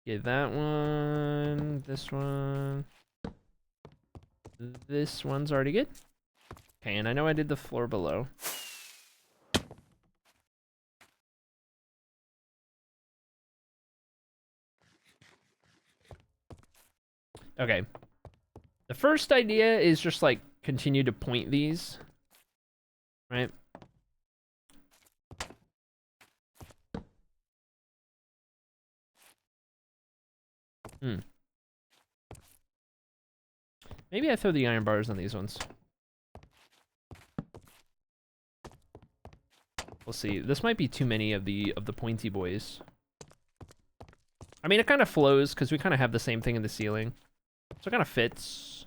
Okay, that one, this one. This one's already good. Okay, and I know I did the floor below. Okay. The first idea is just like continue to point these. Right? Maybe I throw the iron bars on these ones. We'll see. This might be too many of the pointy boys. I mean, it kind of flows because we kind of have the same thing in the ceiling. So it kind of fits.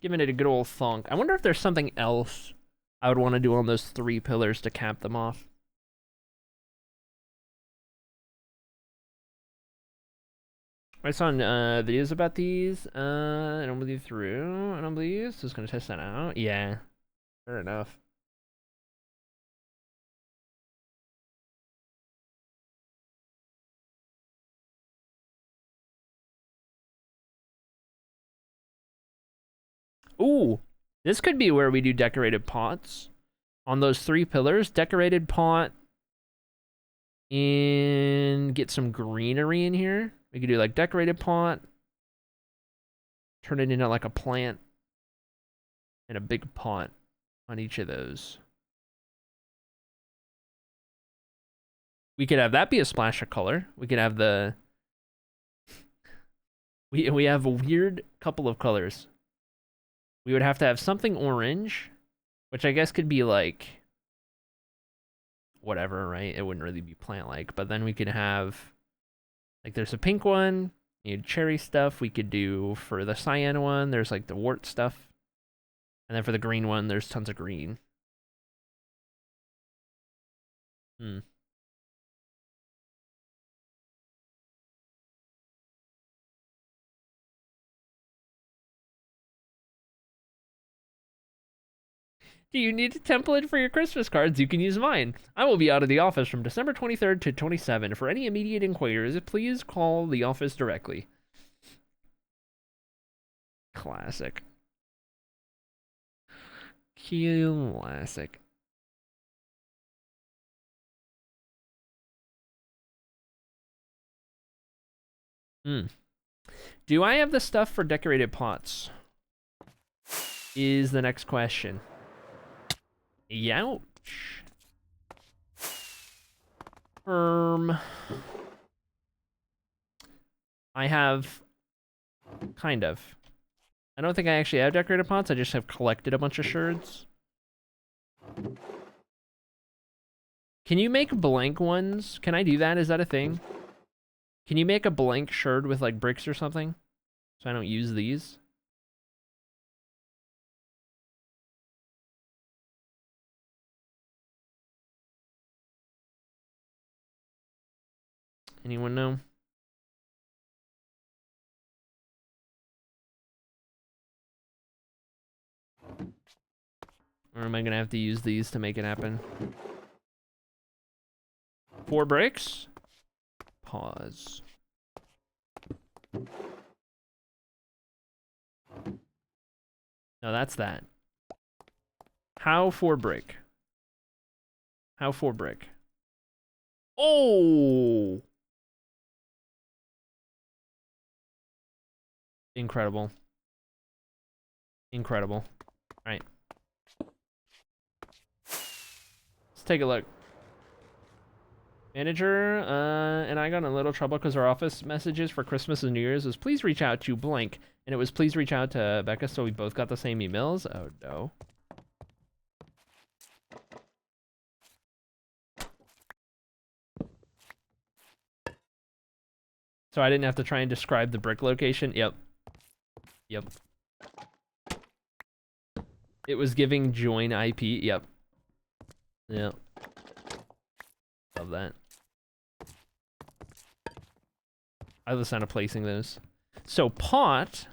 Giving it a good old thunk. I wonder if there's something else I would want to do on those 3 pillars to cap them off. I saw videos about these. I don't believe through. I don't believe. So just gonna test that out. Yeah, fair enough. Ooh, this could be where we do decorated pots. On those 3 pillars, decorated pot, and get some greenery in here. We could do like decorated pot, turn it into like a plant, and a big pot on each of those. We could have that be a splash of color. We could have the... We have a weird couple of colors. We would have to have something orange, which I guess could be like... whatever, right? It wouldn't really be plant-like. But then we could have... like, there's a pink one. You need cherry stuff. We could do for the cyan one, there's like the wart stuff. And then for the green one, there's tons of green. Do you need a template for your Christmas cards? You can use mine. I will be out of the office from December 23rd to 27th. For any immediate inquiries, please call the office directly. Classic. Classic. Do I have the stuff for decorated pots? Is the next question. Youch. I have... kind of. I don't think I actually have decorated pots, I just have collected a bunch of sherds. Can you make blank ones? Can I do that? Is that a thing? Can you make a blank sherd with like bricks or something? So I don't use these? Anyone know? Or am I gonna have to use these to make it happen? 4 bricks? Pause. No, that's that. How 4 brick? How 4 brick? Oh! Incredible. Incredible. All right. Let's take a look. Manager, and I got in a little trouble because our office messages for Christmas and New Year's was please reach out to blank. And it was please reach out to Becca, so we both got the same emails. Oh no. So I didn't have to try and describe the brick location? Yep. Yep. It was giving join IP. Yep. Yep. Love that. I love the sound of placing those. So pot.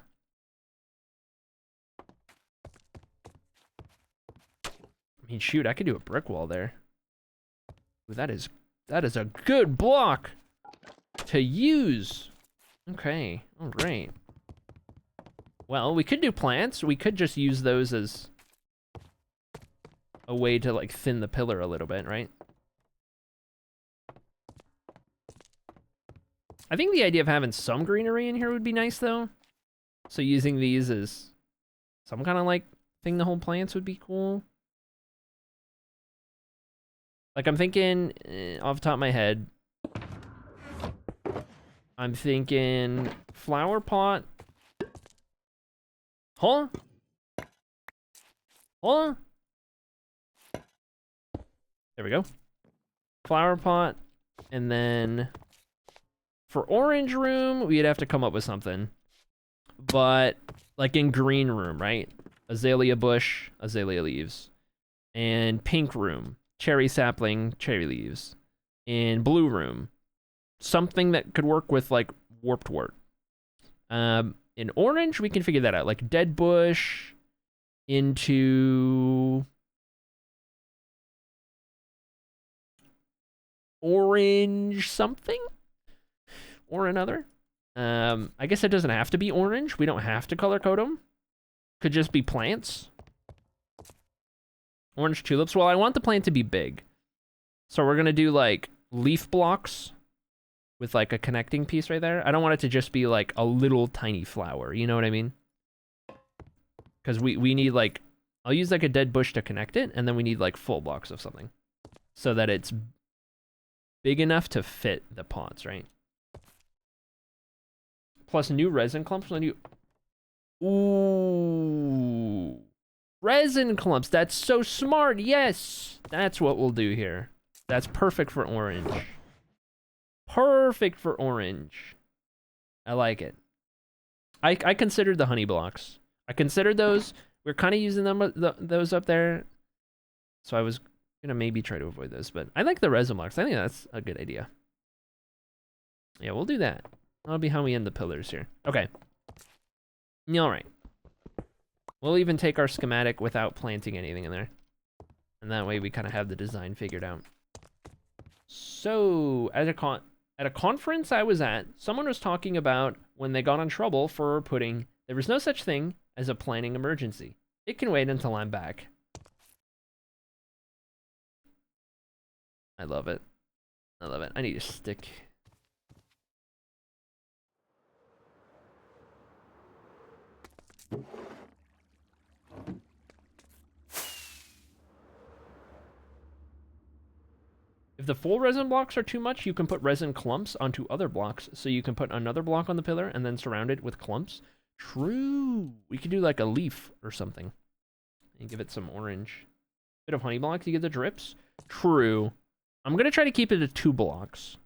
I mean, shoot, I could do a brick wall there. Ooh, that is a good block to use. Okay, all right. Well, we could do plants. We could just use those as a way to like thin the pillar a little bit, right? I think the idea of having some greenery in here would be nice, though. So using these as some kind of, like, thing to hold plants would be cool. Like, I'm thinking, off the top of my head, I'm thinking flower pot. Huh? Huh? There we go. Flower pot, and then... for orange room, we'd have to come up with something. But, like in green room, right? Azalea bush, azalea leaves. And pink room, cherry sapling, cherry leaves. In blue room, something that could work with, like, warped wort. In orange, we can figure that out. Like, dead bush into... orange something? Or another. I guess it doesn't have to be orange. We don't have to color code them. could just be plants. Orange tulips. Well, I want the plant to be big. So we're gonna do like leaf blocks with like a connecting piece right there. I don't want it to just be like a little tiny flower, you know what I mean? Because we need like, I'll use like a dead bush to connect it, and then we need like full blocks of something. So that it's big enough to fit the pots, right? Plus new resin clumps when you... Ooh. Resin clumps, that's so smart, yes! That's what we'll do here. That's perfect for orange. Perfect for orange. I like it. I considered the honey blocks. I considered those. We're kind of using them those up there. So I was gonna maybe try to avoid those, but I like the resin blocks. I think that's a good idea. Yeah, we'll do that. That'll be how we end the pillars here. Okay. All right. We'll even take our schematic without planting anything in there. And that way we kind of have the design figured out. So, at a conference I was at, someone was talking about when they got in trouble for putting, there was no such thing as a planning emergency. It can wait until I'm back. I love it. I love it. I need a stick. If the full resin blocks are too much, you can put resin clumps onto other blocks. So you can put another block on the pillar and then surround it with clumps. True. We could do like a leaf or something. And give it some orange. Bit of honey block to get the drips. True. I'm going to try to keep it to 2 blocks.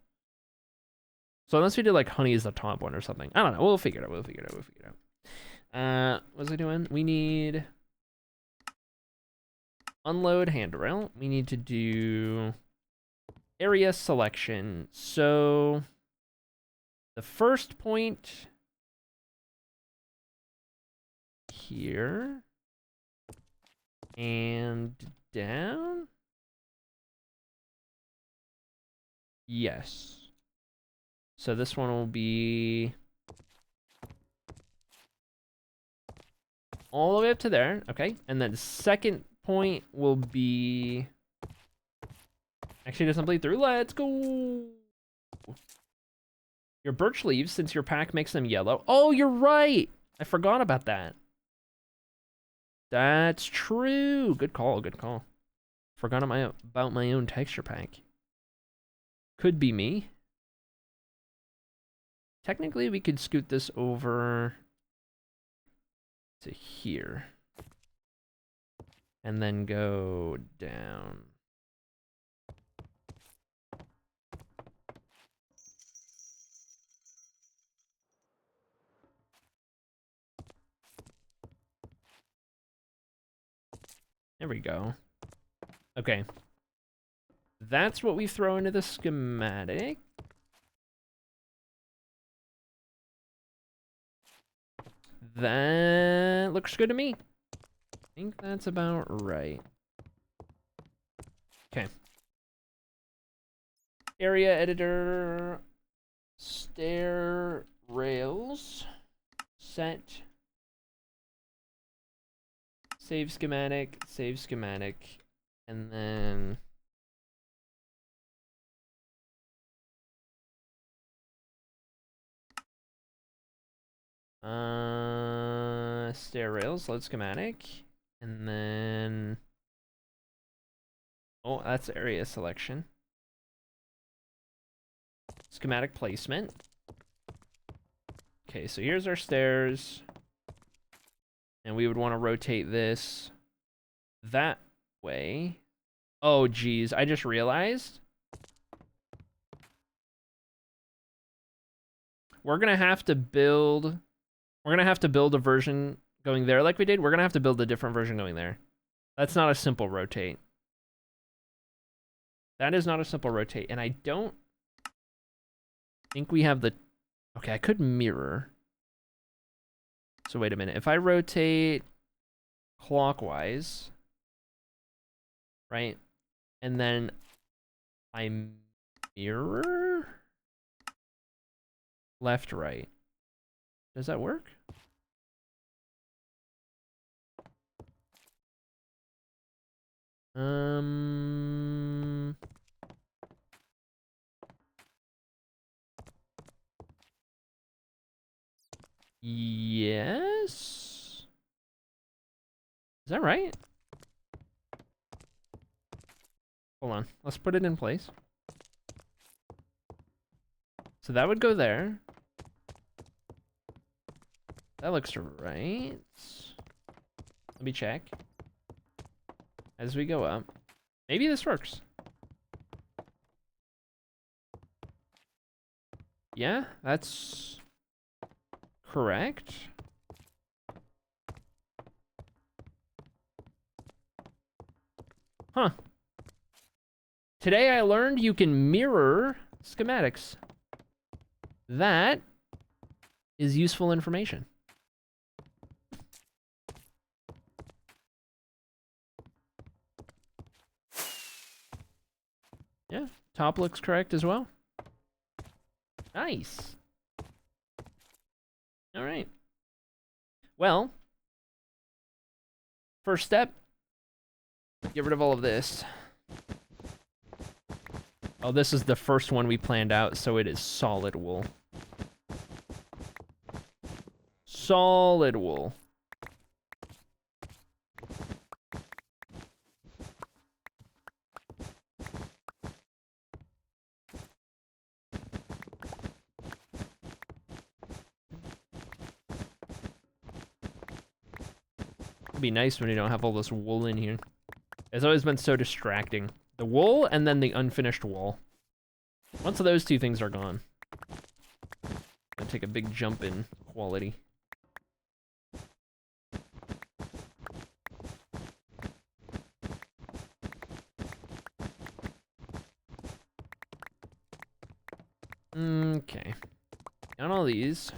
So unless we did like honey as the top one or something. I don't know. We'll figure it out. We'll figure it out. We'll figure it out. What was I doing? We need... unload handrail. We need to do... area selection. So the first point here and down. Yes. So this one will be all the way up to there. Okay. And then the second point will be... actually doesn't bleed through. Let's go. Your birch leaves, since your pack makes them yellow. Oh, you're right. I forgot about that. That's true. Good call. Good call. Forgot about my own texture pack. Could be me. Technically, we could scoot this over to here. And then go down. There we go. Okay. That's what we throw into the schematic. That looks good to me. I think that's about right. Okay. Area editor. Stair rails. Set. Save schematic, and then stair rails, load schematic, and then oh, that's area selection. Schematic placement. Okay, so here's our stairs. And we would want to rotate this that way. Oh, geez. I just realized. We're going to have to build... we're going to have to build a version going there like we did. We're going to have to build a different version going there. That's not a simple rotate. That is not a simple rotate. And I don't think we have the... okay, I could mirror. So wait a minute. If I rotate clockwise, right, and then I mirror left, right, does that work? Yes? Is that right? Hold on. Let's put it in place. So that would go there. That looks right. Let me check. As we go up. Maybe this works. Yeah, that's correct. Huh. Today I learned you can mirror schematics. That is useful information. Yeah, top looks correct as well. Nice. All right. Well, first step, get rid of all of this. Oh, this is the first one we planned out, so it is solid wool. Solid wool. It'd be nice when you don't have all this wool in here. It's always been so distracting. The wool and then the unfinished wall. Once those two things are gone, I'll take a big jump in quality. Okay. Got all these.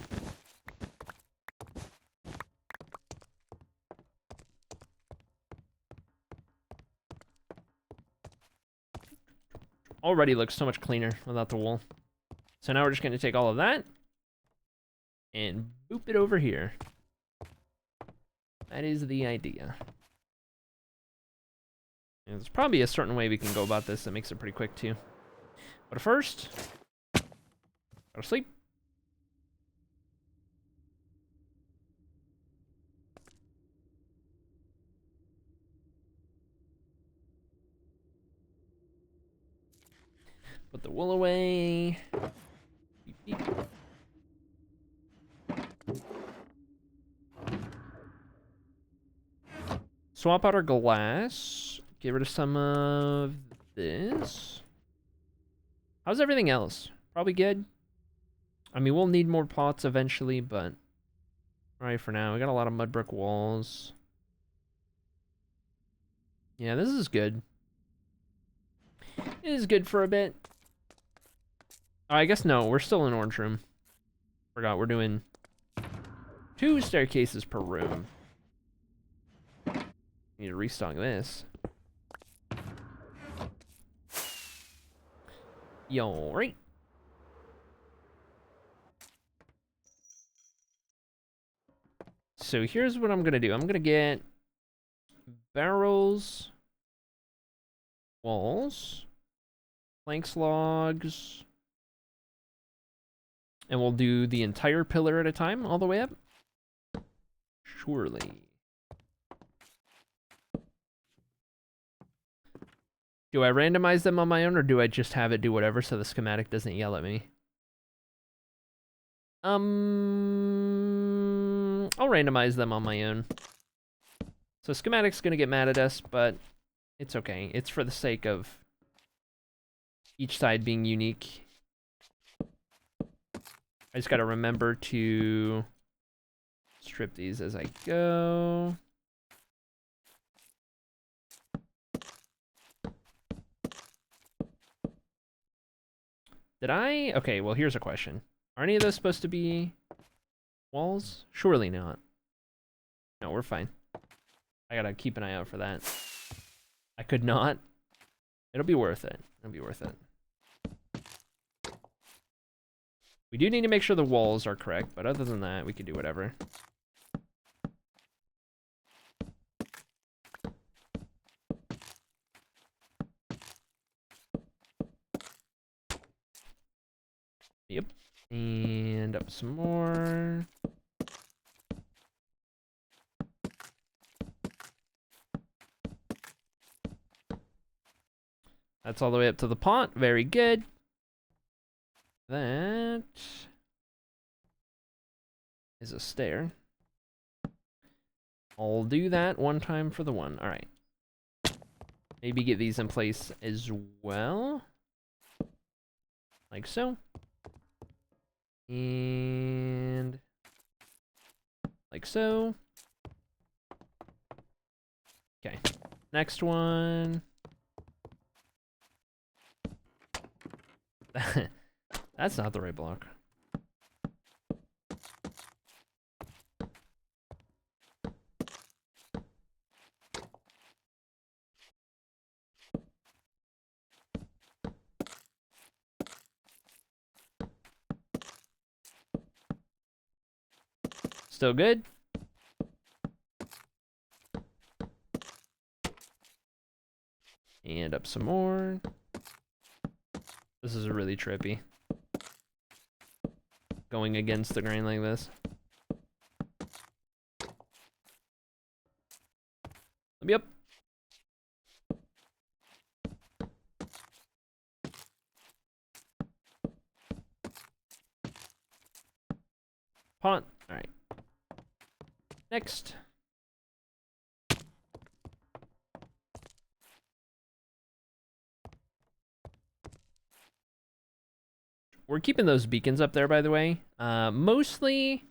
Already looks so much cleaner without the wool. So now we're just gonna take all of that and boop it over here. That is the idea. And there's probably a certain way we can go about this that makes it pretty quick too. But first, go to sleep. Put the wool away. Beep, beep. Swap out our glass. Get rid of some of this. How's everything else? Probably good. I mean, we'll need more pots eventually, but alright for now. We got a lot of mud brick walls. Yeah, this is good. It is good for a bit. Oh, I guess no, we're still in orange room. Forgot we're doing 2 staircases per room. Need to restock this. Yo, right. So here's what I'm gonna do. I'm gonna get barrels, walls, planks, logs, and we'll do the entire pillar at a time, all the way up. Surely. Do I randomize them on my own, or do I just have it do whatever so the schematic doesn't yell at me? I'll randomize them on my own. So schematic's gonna get mad at us, but it's okay. It's for the sake of each side being unique. I just gotta remember to strip these as I go. Did I? Okay, well, here's a question. Are any of those supposed to be walls? Surely not. No, we're fine. I gotta keep an eye out for that. I could not. It'll be worth it. It'll be worth it. We do need to make sure the walls are correct, but other than that, we can do whatever. Yep. And up some more. That's all the way up to the pot. Very good. That is a stair. I'll do that one time for the one. All right. Maybe get these in place as well. Like so. And like so. Okay. Next one. That's not the right block. Still good? And up some more. This is really trippy. Going against the grain like this. Yep. Pot. All right. Next. We're keeping those beacons up there, by the way. Mostly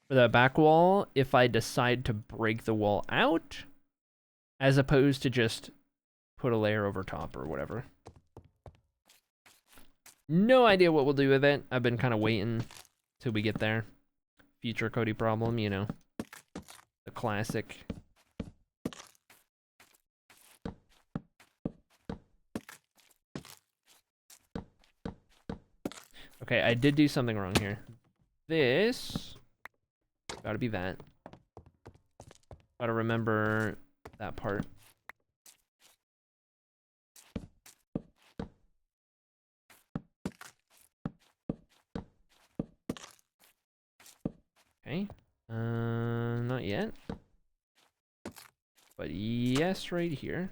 for the back wall if I decide to break the wall out, as opposed to just put a layer over top or whatever. No idea what we'll do with it. I've been kind of waiting till we get there. Future Cody problem, you know. The classic. Okay, I did do something wrong here. This gotta be that. Gotta remember that part. Okay. Not yet. But yes, right here.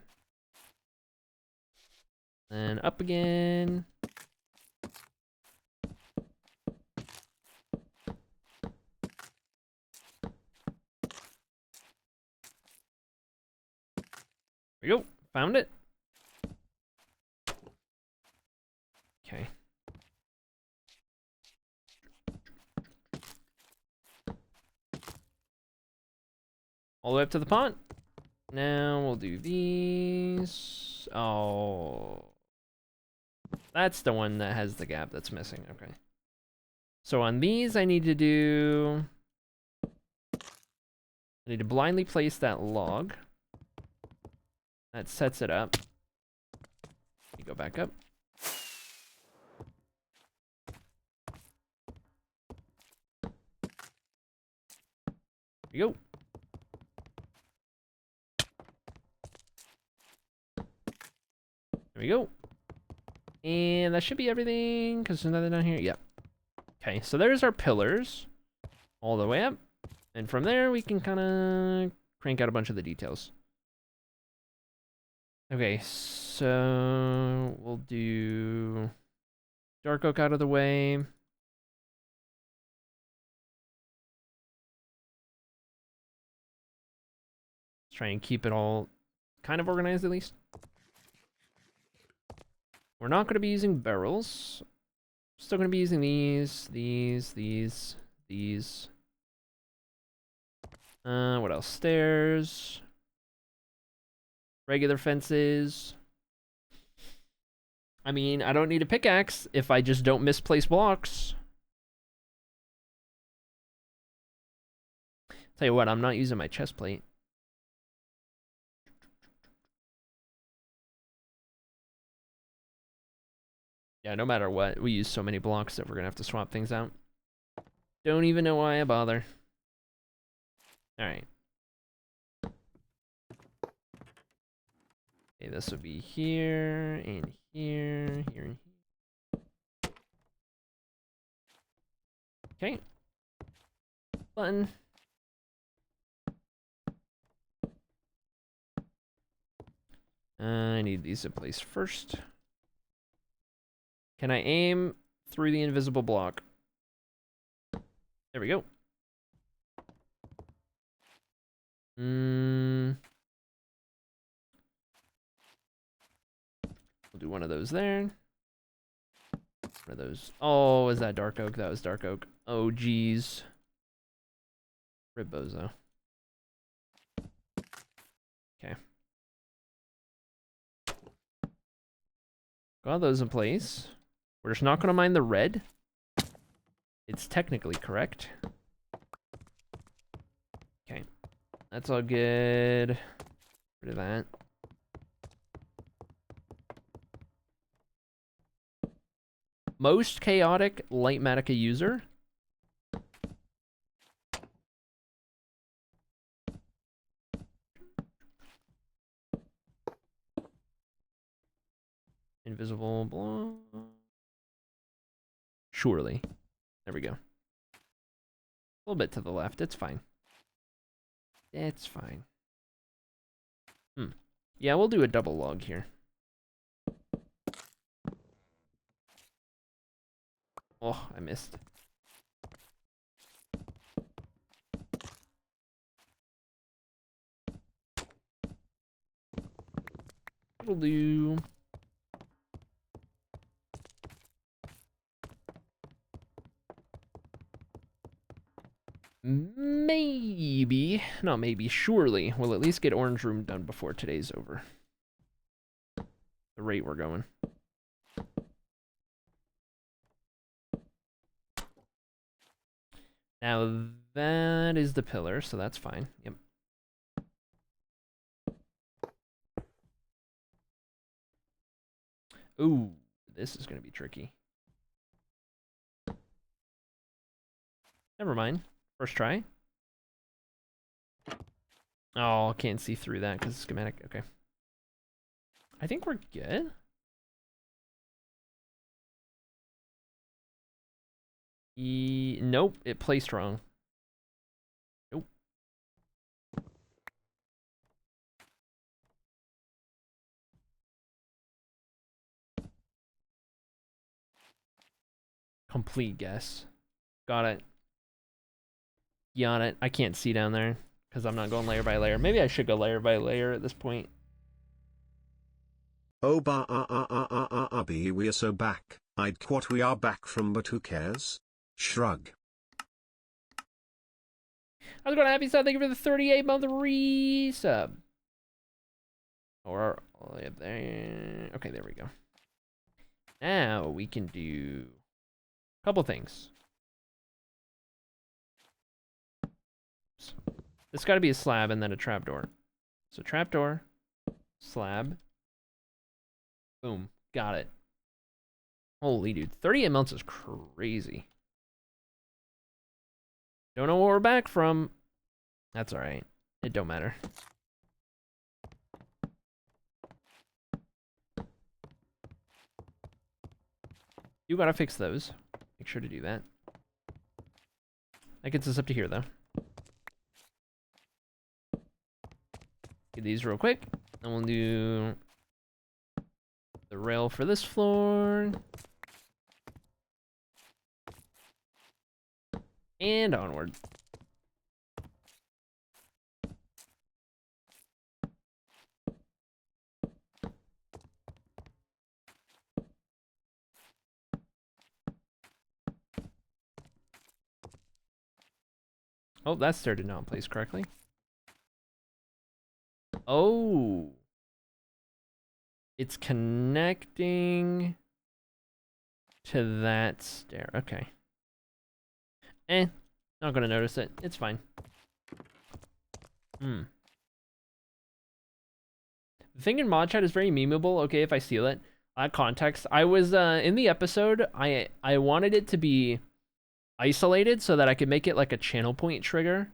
And up again. There we go. Found it. Okay. All the way up to the pond. Now we'll do these. Oh. That's the one that has the gap that's missing. Okay. So on these, I need to blindly place that log. That sets it up. Let me go back up. There we go. There we go. And that should be everything, because there's nothing down here. Yep. Okay, so there's our pillars. All the way up. And from there, we can kind of crank out a bunch of the details. Okay, so we'll do dark oak out of the way. Let's try and keep it all kind of organized at least. We're not going to be using barrels. Still going to be using these. What else? Stairs. Regular fences. I mean, I don't need a pickaxe if I just don't misplace blocks. Tell you what, I'm not using my chest plate. Yeah, no matter what, we use so many blocks that we're gonna have to swap things out. Don't even know why I bother. Alright. Okay, this would be here, and here, here, and here. Okay. Button. I need these in place first. Can I aim through the invisible block? There we go. We'll do one of those there. One of those. Oh, is that dark oak? That was dark oak. Oh, geez. Rib bozo. Okay. Got those in place. We're just not going to mind the red. It's technically correct. Okay. That's all good. Rid of that. Most chaotic light Matica user. Invisible block. Surely. There we go. A little bit to the left. It's fine. It's fine. Yeah, we'll do a double log here. Oh, I missed. We'll do... Maybe, not maybe, surely we'll at least get orange room done before today's over. The rate we're going. Now that is the pillar, so that's fine. Yep. Ooh, this is gonna be tricky. Never mind. First try. Oh, can't see through that because it's schematic. Okay. I think we're good. Nope, it placed wrong. Nope. Complete guess. Got it. Got it. I can't see down there because I'm not going layer by layer. Maybe I should go layer by layer at this point. Oh be we are so back. I'd quat we are back from, but who cares? Shrug. How's it going, Happy Side? Thank you for the 38-month resub. Or all the way up there. Okay, there we go. Now we can do a couple things. This got to be a slab and then a trapdoor. So trapdoor, slab. Boom. Got it. Holy dude. 38 months is crazy. Don't know what we're back from. That's alright. It don't matter. You gotta fix those. Make sure to do that. That gets us up to here though. Get these real quick. And we'll do the rail for this floor. And onward. Oh, that stair did not place correctly. Oh. It's connecting to that stair. Okay. Not gonna notice it. It's fine. The thing in mod chat is very memeable. Okay, if I steal it. Context. I was in the episode. I wanted it to be isolated so that I could make it like a channel point trigger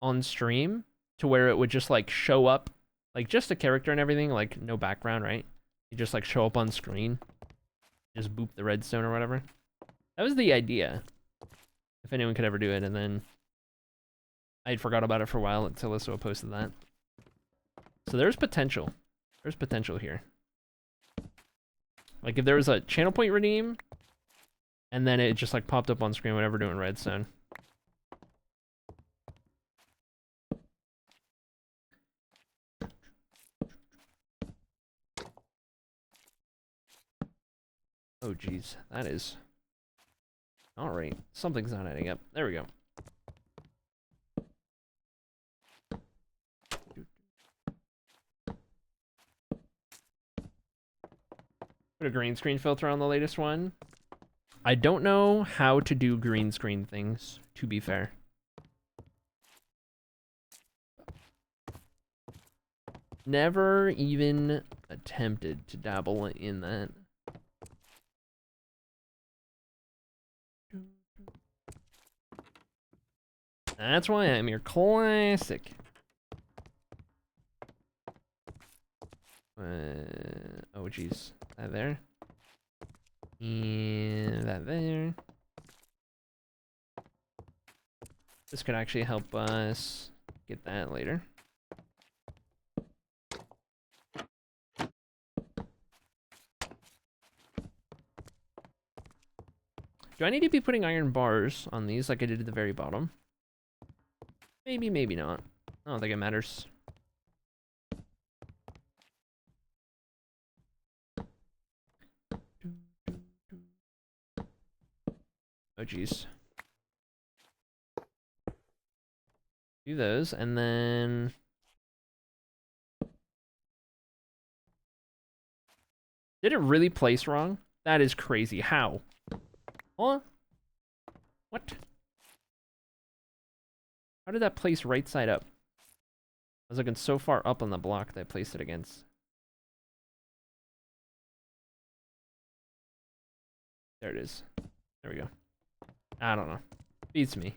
on stream to where it would just like show up, like just a character and everything, like no background, right? You just like show up on screen, just boop the redstone or whatever. That was the idea. If anyone could ever do it, and then I'd forgot about it for a while until Alyssa posted that. So there's potential. There's potential here. Like if there was a channel point redeem, and then it just like popped up on screen whenever doing redstone. Oh geez, that is... Alright, something's not adding up. There we go. Put a green screen filter on the latest one. I don't know how to do green screen things, to be fair. Never even attempted to dabble in that. That's why I'm your classic. Oh geez, that there. And that there. This could actually help us get that later. Do I need to be putting iron bars on these like I did at the very bottom? Maybe, maybe not. I don't think it matters. Oh geez. Do those, and then... Did it really place wrong? That is crazy. How? Huh? What? How did that place right side up? I was looking so far up on the block that I placed it against. There it is. There we go. I don't know. Beats me.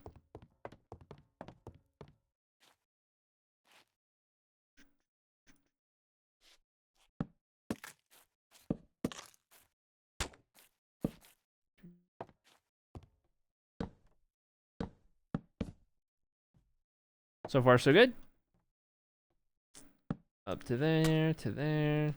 So far, so good. Up to there, to there.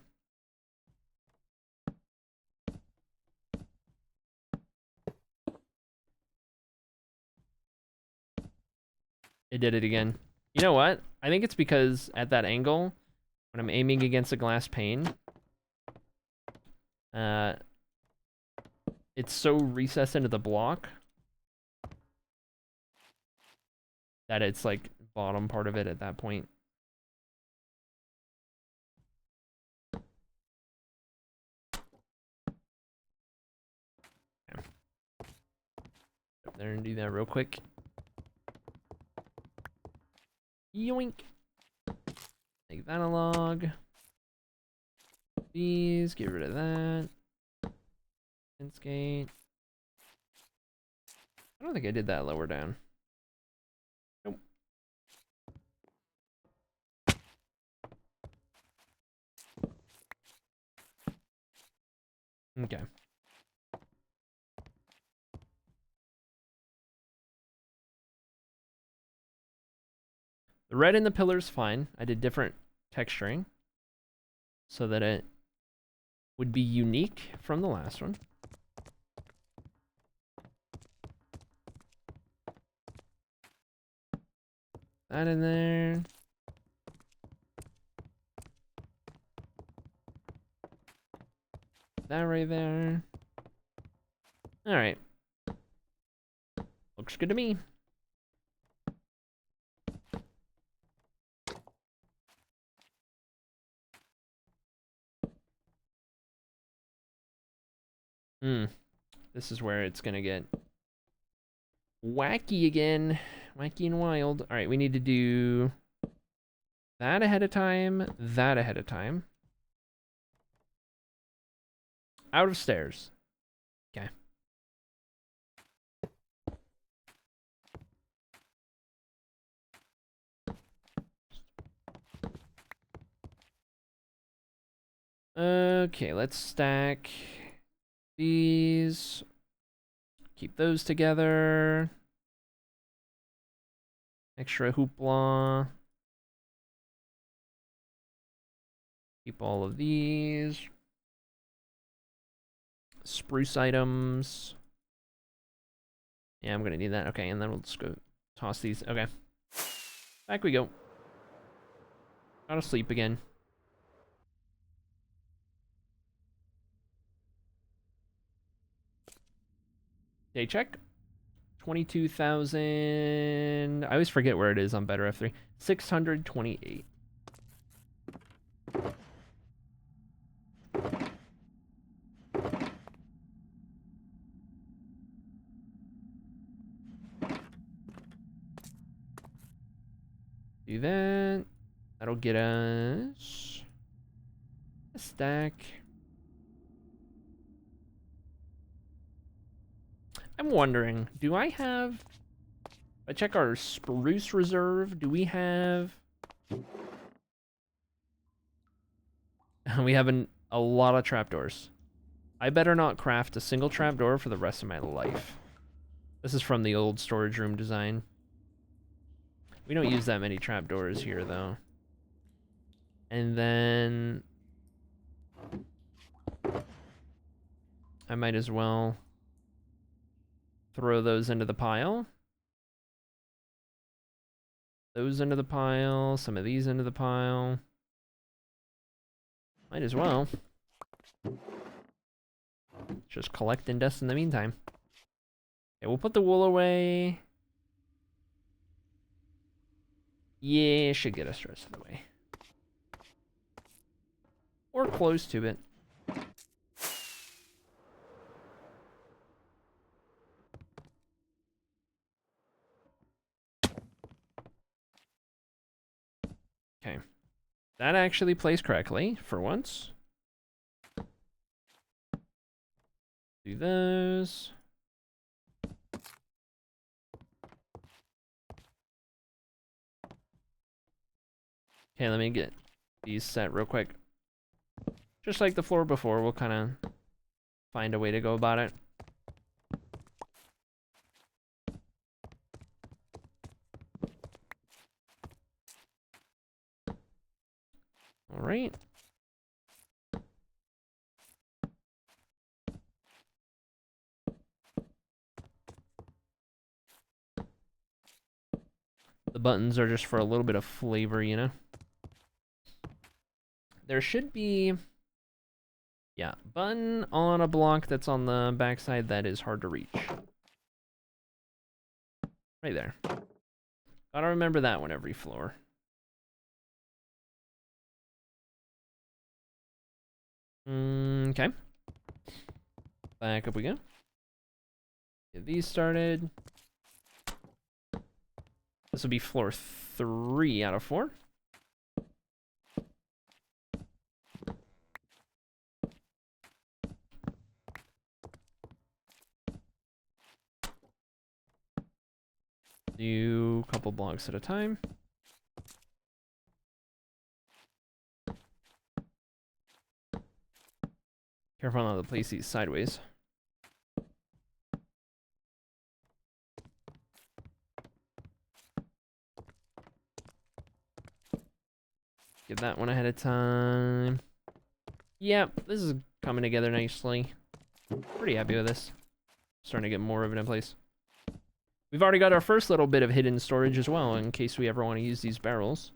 It did it again. You know what? I think it's because at that angle, when I'm aiming against a glass pane, it's so recessed into the block that it's like bottom part of it at that point. Okay. Up there and do that real quick. Yoink. Take that a log. These, get rid of that. Skate. I don't think I did that lower down. Nope. Okay. The red in the pillar's fine. I did different texturing so that it would be unique from the last one. That in there. That right there. All right. Looks good to me. This is where it's gonna get wacky again. Wacky and wild. All right, we need to do that ahead of time, that ahead of time. Out of stairs. Okay. Okay, let's stack these. Keep those together. Extra hoopla. Keep all of these. spruce items. Yeah, I'm gonna need that. Okay, and then we'll just go toss these. Okay. Back we go. Gotta sleep again. Day check. 22,000. I always forget where it is on Better F3. 628. Do that. That'll get us a stack. I'm wondering, do I have... I check our spruce reserve. Do we have... we have a lot of trapdoors. I better not craft a single trapdoor for the rest of my life. This is from the old storage room design. We don't use that many trapdoors here, though. And then... I might as well throw those into the pile. Those into the pile. Some of these into the pile. Might as well. Just collecting dust in the meantime. Okay, we'll put the wool away. Yeah, should get us the rest of the way. Or close to it. Okay. That actually plays correctly for once. Do those. Okay, let me get these set real quick. Just like the floor before, we'll kind of find a way to go about it. All right. The buttons are just for a little bit of flavor, you know? There should be... yeah, button on a block that's on the backside that is hard to reach. Right there. Gotta remember that one every floor. Okay. Back up we go. Get these started. This will be floor 3 out of 4. Do a couple blocks at a time. Careful not to place these sideways. Get that one ahead of time. Yep, this is coming together nicely. Pretty happy with this. Starting to get more of it in place. We've already got our first little bit of hidden storage as well, in case we ever want to use these barrels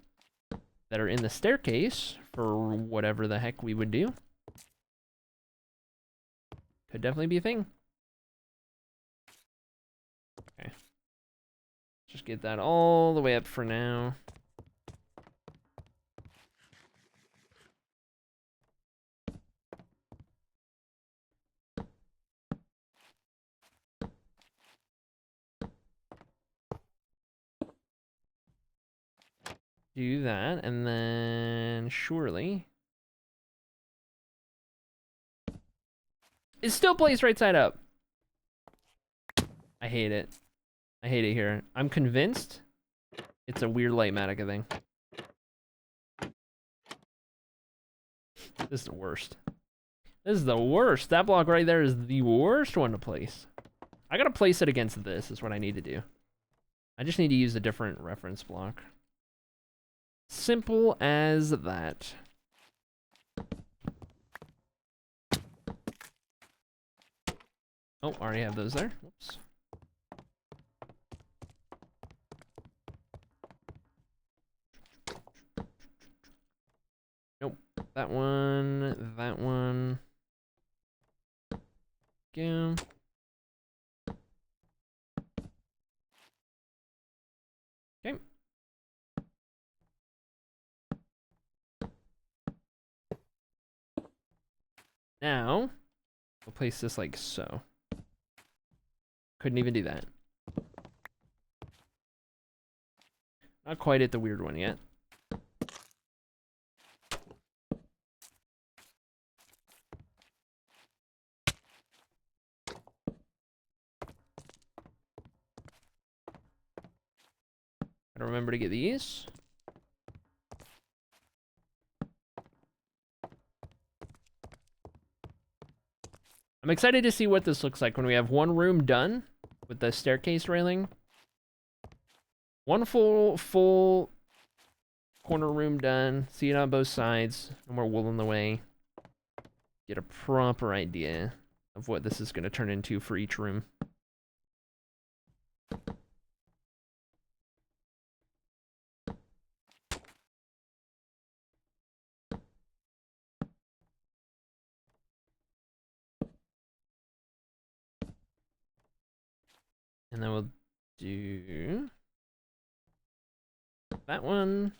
that are in the staircase for whatever the heck we would do. Could definitely be a thing. Okay. Just get that all the way up for now. Do that, and then surely... it still plays right side up. I hate it. I hate it here. I'm convinced it's a weird Lightmatica thing. This is the worst. This is the worst. That block right there is the worst one to place. I gotta place it against this is what I need to do. I just need to use a different reference block. Simple as that. Oh, already have those there. Whoops. Nope. That one. That one. Go. Okay. Now, we'll place this like so. Couldn't even do that. Not quite at the weird one yet. Gotta remember to get these. I'm excited to see what this looks like when we have one room done with the staircase railing. One full corner room done. See it on both sides. No more wool in the way. Get a proper idea of what this is going to turn into for each room. And then we'll do that one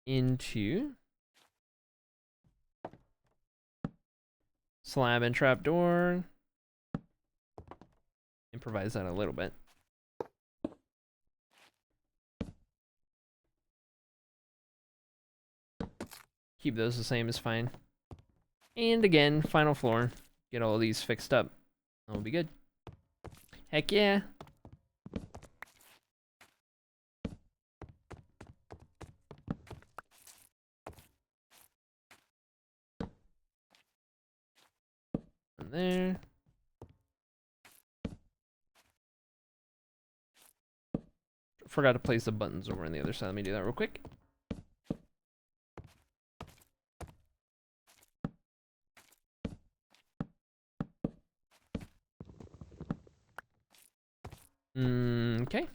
into slab and trapdoor. Improvise that a little bit. Keep those the same is fine. And again, final floor. Get all of these fixed up. That'll be good. Heck yeah. And there. Forgot to place the buttons over on the other side. Let me do that real quick. Okay.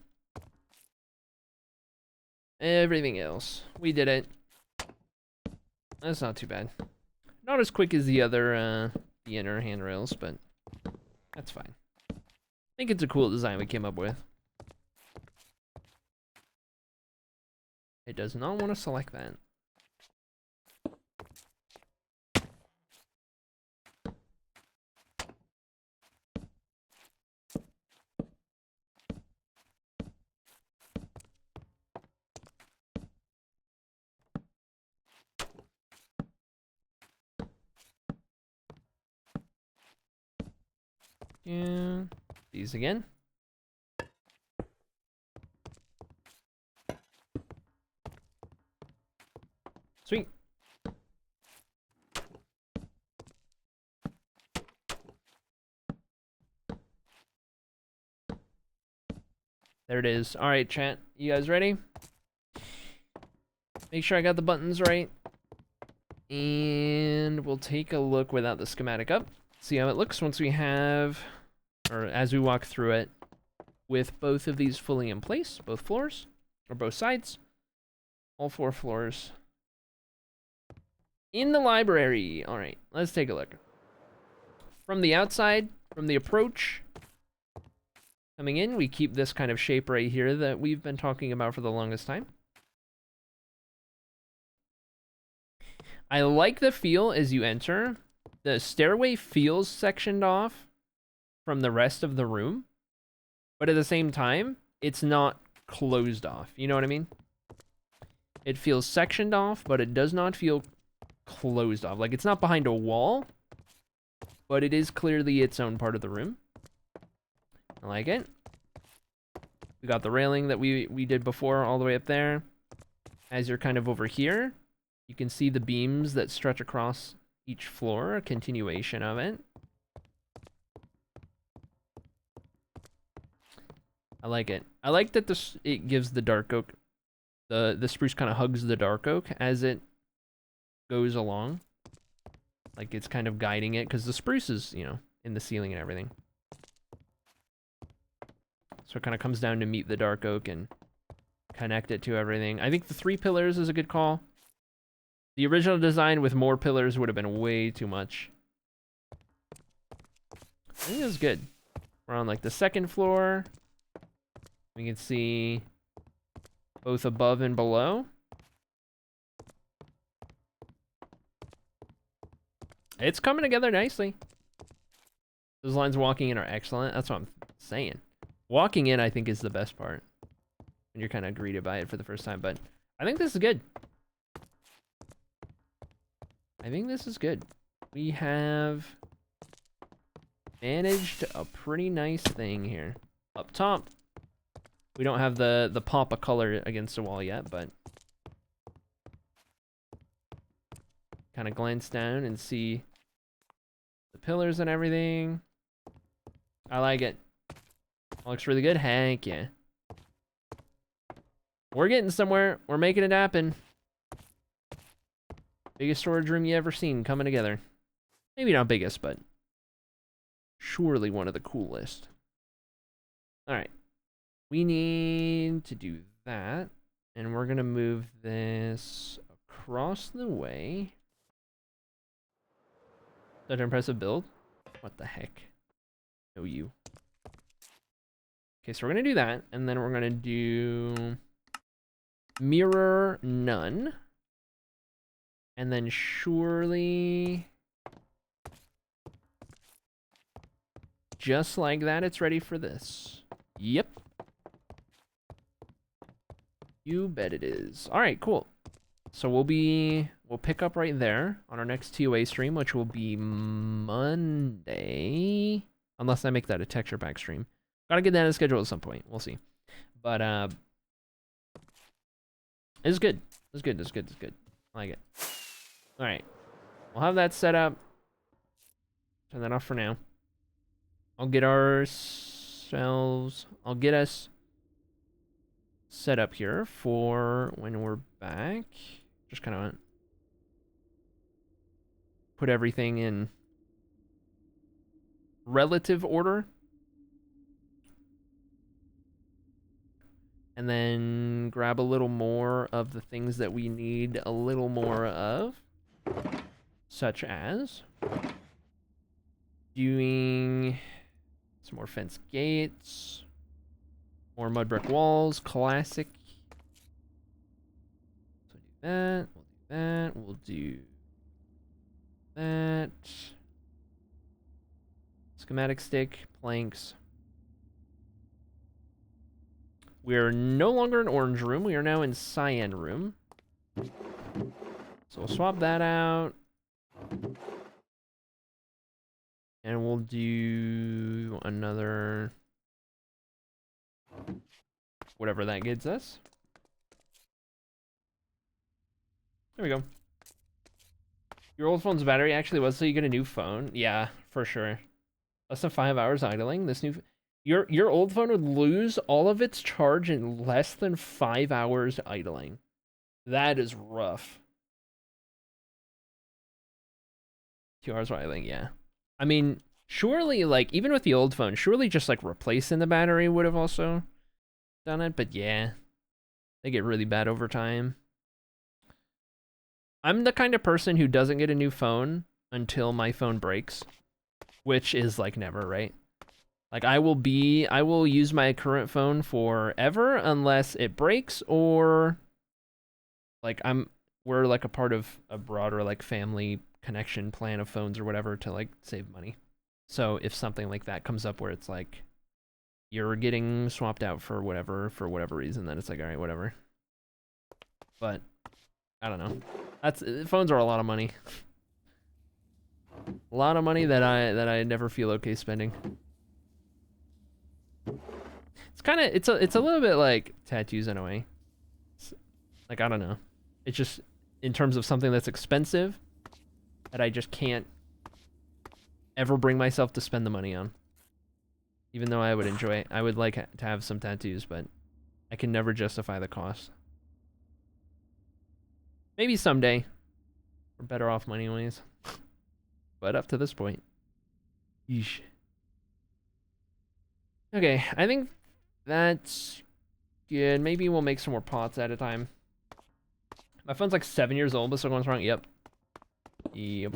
Everything else. We did it. That's not too bad. Not as quick as the other, the inner handrails, but that's fine. I think it's a cool design we came up with. It does not want to select that. Yeah, these again. Sweet. There it is. All right, chat. You guys ready? Make sure I got the buttons right. And we'll take a look without the schematic up. See how it looks once we have, or as we walk through it, with both of these fully in place, both floors, or both sides, all 4 floors. In the library. All right, let's take a look. From the outside, from the approach, coming in, we keep this kind of shape right here that we've been talking about for the longest time. I like the feel as you enter. The stairway feels sectioned off from the rest of the room, but at the same time, it's not closed off. You know what I mean? It feels sectioned off, but it does not feel closed off. Like, it's not behind a wall, but it is clearly its own part of the room. I like it. We got the railing that we did before all the way up there. As you're kind of over here, you can see the beams that stretch across each floor, a continuation of it. I like it. I like that it gives the dark oak, the spruce kind of hugs the dark oak as it goes along. Like it's kind of guiding it, because the spruce is, you know, in the ceiling and everything. So it kind of comes down to meet the dark oak and connect it to everything. I think the 3 pillars is a good call. The original design with more pillars would have been way too much. I think it was good. We're on like the 2nd floor. We can see both above and below. It's coming together nicely. Those lines walking in are excellent. That's what I'm saying. Walking in, I think, is the best part. And you're kind of greeted by it for the first time, but I think this is good. I think this is good. We have managed a pretty nice thing here. Up top, we don't have the pop of color against the wall yet, but kind of glance down and see the pillars and everything. I like it. Looks really good. Heck yeah. We're getting somewhere. We're making it happen. Biggest storage room you ever seen coming together. Maybe not biggest, but surely one of the coolest. All right. We need to do that. And we're going to move this across the way. Such an impressive build. What the heck? No, you. Okay, so we're going to do that. And then we're going to do mirror none. And then surely, just like that, it's ready for this. Yep. You bet it is. All right, cool. So we'll pick up right there on our next TOA stream, which will be Monday. Unless I make that a texture pack stream. Gotta get that in the schedule at some point. We'll see. But, it's good. It's good. It's good. It's good. I like it. All right. We'll have that set up. Turn that off for now. I'll get us set up here for when we're back. Just kind of put everything in relative order. And then grab a little more of the things that we need a little more of. Such as doing some more fence gates, more mud brick walls, classic. So do that, we'll do that, we'll do that. Schematic stick, planks. We're no longer in orange room, we are now in cyan room. So we'll swap that out. And we'll do another, whatever that gets us. There we go. Your old phone's battery actually was, so you get a new phone? Yeah, for sure. Less than 5 hours idling. This new, your old phone would lose all of its charge in less than 5 hours idling. That is rough. 2 hours idling, yeah. I mean, surely, like, even with the old phone, surely just, like, replacing the battery would have also done it, but yeah. They get really bad over time. I'm the kind of person who doesn't get a new phone until my phone breaks, which is, like, never, right? Like, I will use my current phone forever unless it breaks or, like, we're, like, a part of a broader, like, family connection plan of phones or whatever to like save money. So if something like that comes up where it's like you're getting swapped out for whatever reason, then it's like, all right, whatever. But I don't know. Phones are a lot of money. A lot of money that I never feel okay spending. It's kind of it's a little bit like tattoos in a way. Like, I don't know. It's just in terms of something that's expensive that I just can't ever bring myself to spend the money on. Even though I would enjoy it. I would like to have some tattoos, but I can never justify the cost. Maybe someday. We're better off money-wise. But up to this point. Yeesh. Okay, I think that's good. Maybe we'll make some more pots at a time. My phone's like 7 years old, but still going strong. Yep. Yep.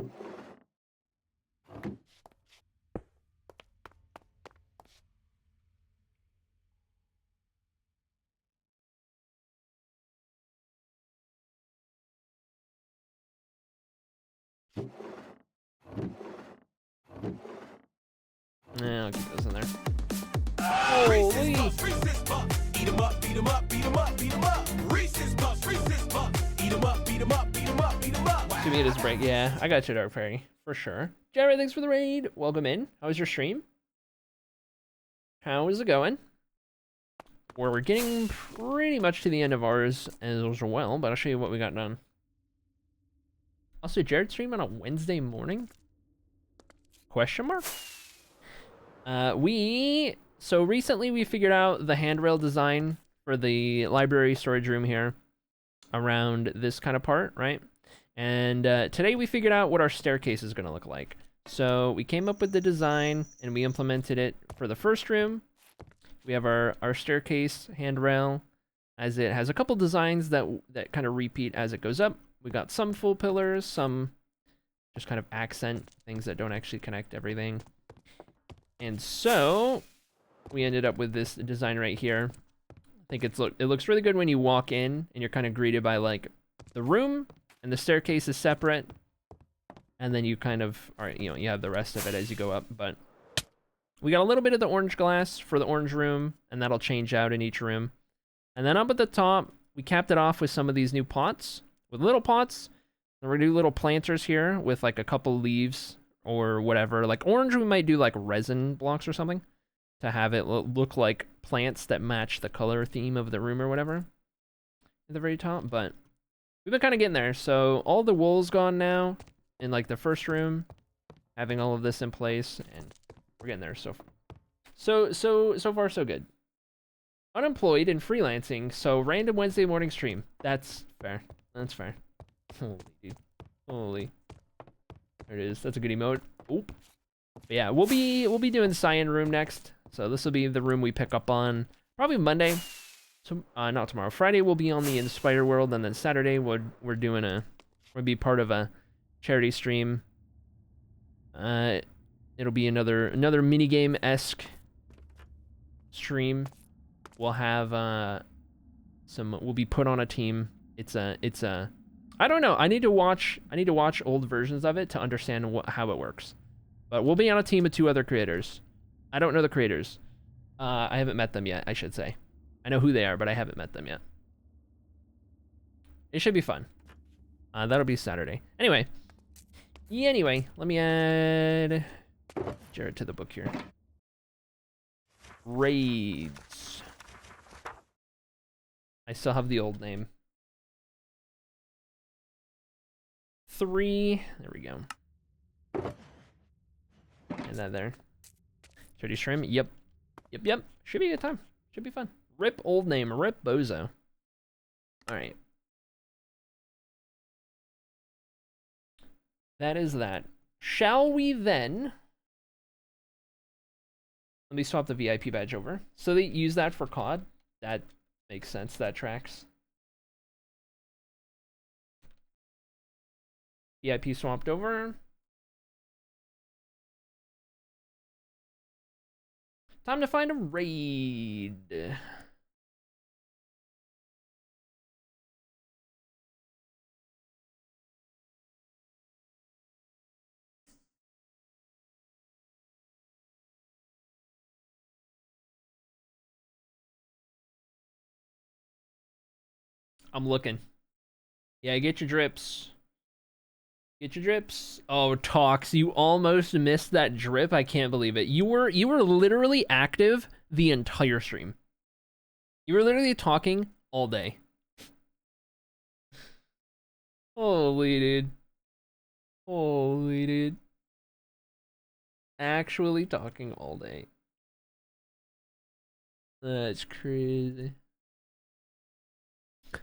Yeah, I'll keep those in there. Holy! Eat 'em up, beat 'em up, beat 'em up, beat 'em up. Reese's Puffs, Reese's Puffs. Eat 'em up, beat 'em up, beat 'em up, beat 'em up. To me, it is break. Yeah, I got you, Dark Fairy, for sure. Jerry, thanks for the raid. Welcome in. How was your stream? How is it going? We're getting pretty much to the end of ours as well, but I'll show you what we got done. Also, Jared stream on a Wednesday morning? Question mark? So recently we figured out the handrail design for the library storage room here around this kind of part, right? And today we figured out what our staircase is going to look like. So we came up with the design and we implemented it for the first room. We have our staircase handrail, as it has a couple designs that kind of repeat as it goes up. We got some full pillars, some just kind of accent things that don't actually connect everything. And so we ended up with this design right here. I think it looks really good when you walk in and you're kind of greeted by like the room and the staircase is separate. And then you kind of are, you have the rest of it as you go up. But we got a little bit of the orange glass for the orange room, and that'll change out in each room. And then up at the top, we capped it off with some of these new pots, with little pots. And we're gonna do little planters here with like a couple leaves or whatever. Like orange, we might do like resin blocks or something to have it look like plants that match the color theme of the room or whatever at the very top. But we've been kind of getting there. So all the wool's gone now in like the first room, having all of this in place, and we're getting there. So far so good. Unemployed and freelancing, so random Wednesday morning stream. That's fair. That's fair. Holy dude. Holy. There it is. That's a good emote. Oop. But yeah, we'll be doing Cyan room next. So this will be the room we pick up on probably Monday. So not tomorrow. Friday we'll be on the Inspire World, and then Saturday we'll be part of a charity stream. It'll be another minigame-esque stream. We'll have we'll be put on a team. It's a I don't know. I need to watch old versions of it to understand how it works. But we'll be on a team with 2 other creators. I don't know the creators. I haven't met them yet, I should say. I know who they are, but I haven't met them yet. It should be fun. That'll be Saturday. Anyway, let me add Jared to the book here. Raids. I still have the old name. 3. There we go. And that there. 30 stream. Yep. Should be a good time. Should be fun. Rip old name. Rip Bozo. Alright. That is that. Shall we then... Let me swap the VIP badge over. So they use that for COD. That makes sense. That tracks. VIP swapped over. Time to find a raid. I'm looking. Yeah, get your drips. Get your drips. Oh, Tox, you almost missed that drip. I can't believe it. You were literally active the entire stream. You were literally talking all day. Holy dude. Holy dude. Actually talking all day. That's crazy.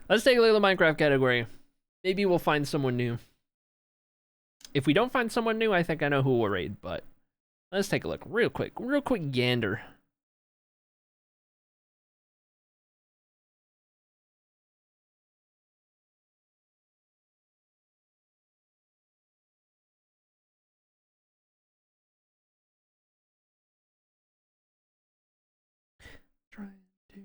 Let's take a look at the Minecraft category. Maybe we'll find someone new. If we don't find someone new, I think I know who we'll raid, but Let's take a look real quick gander. Trying to.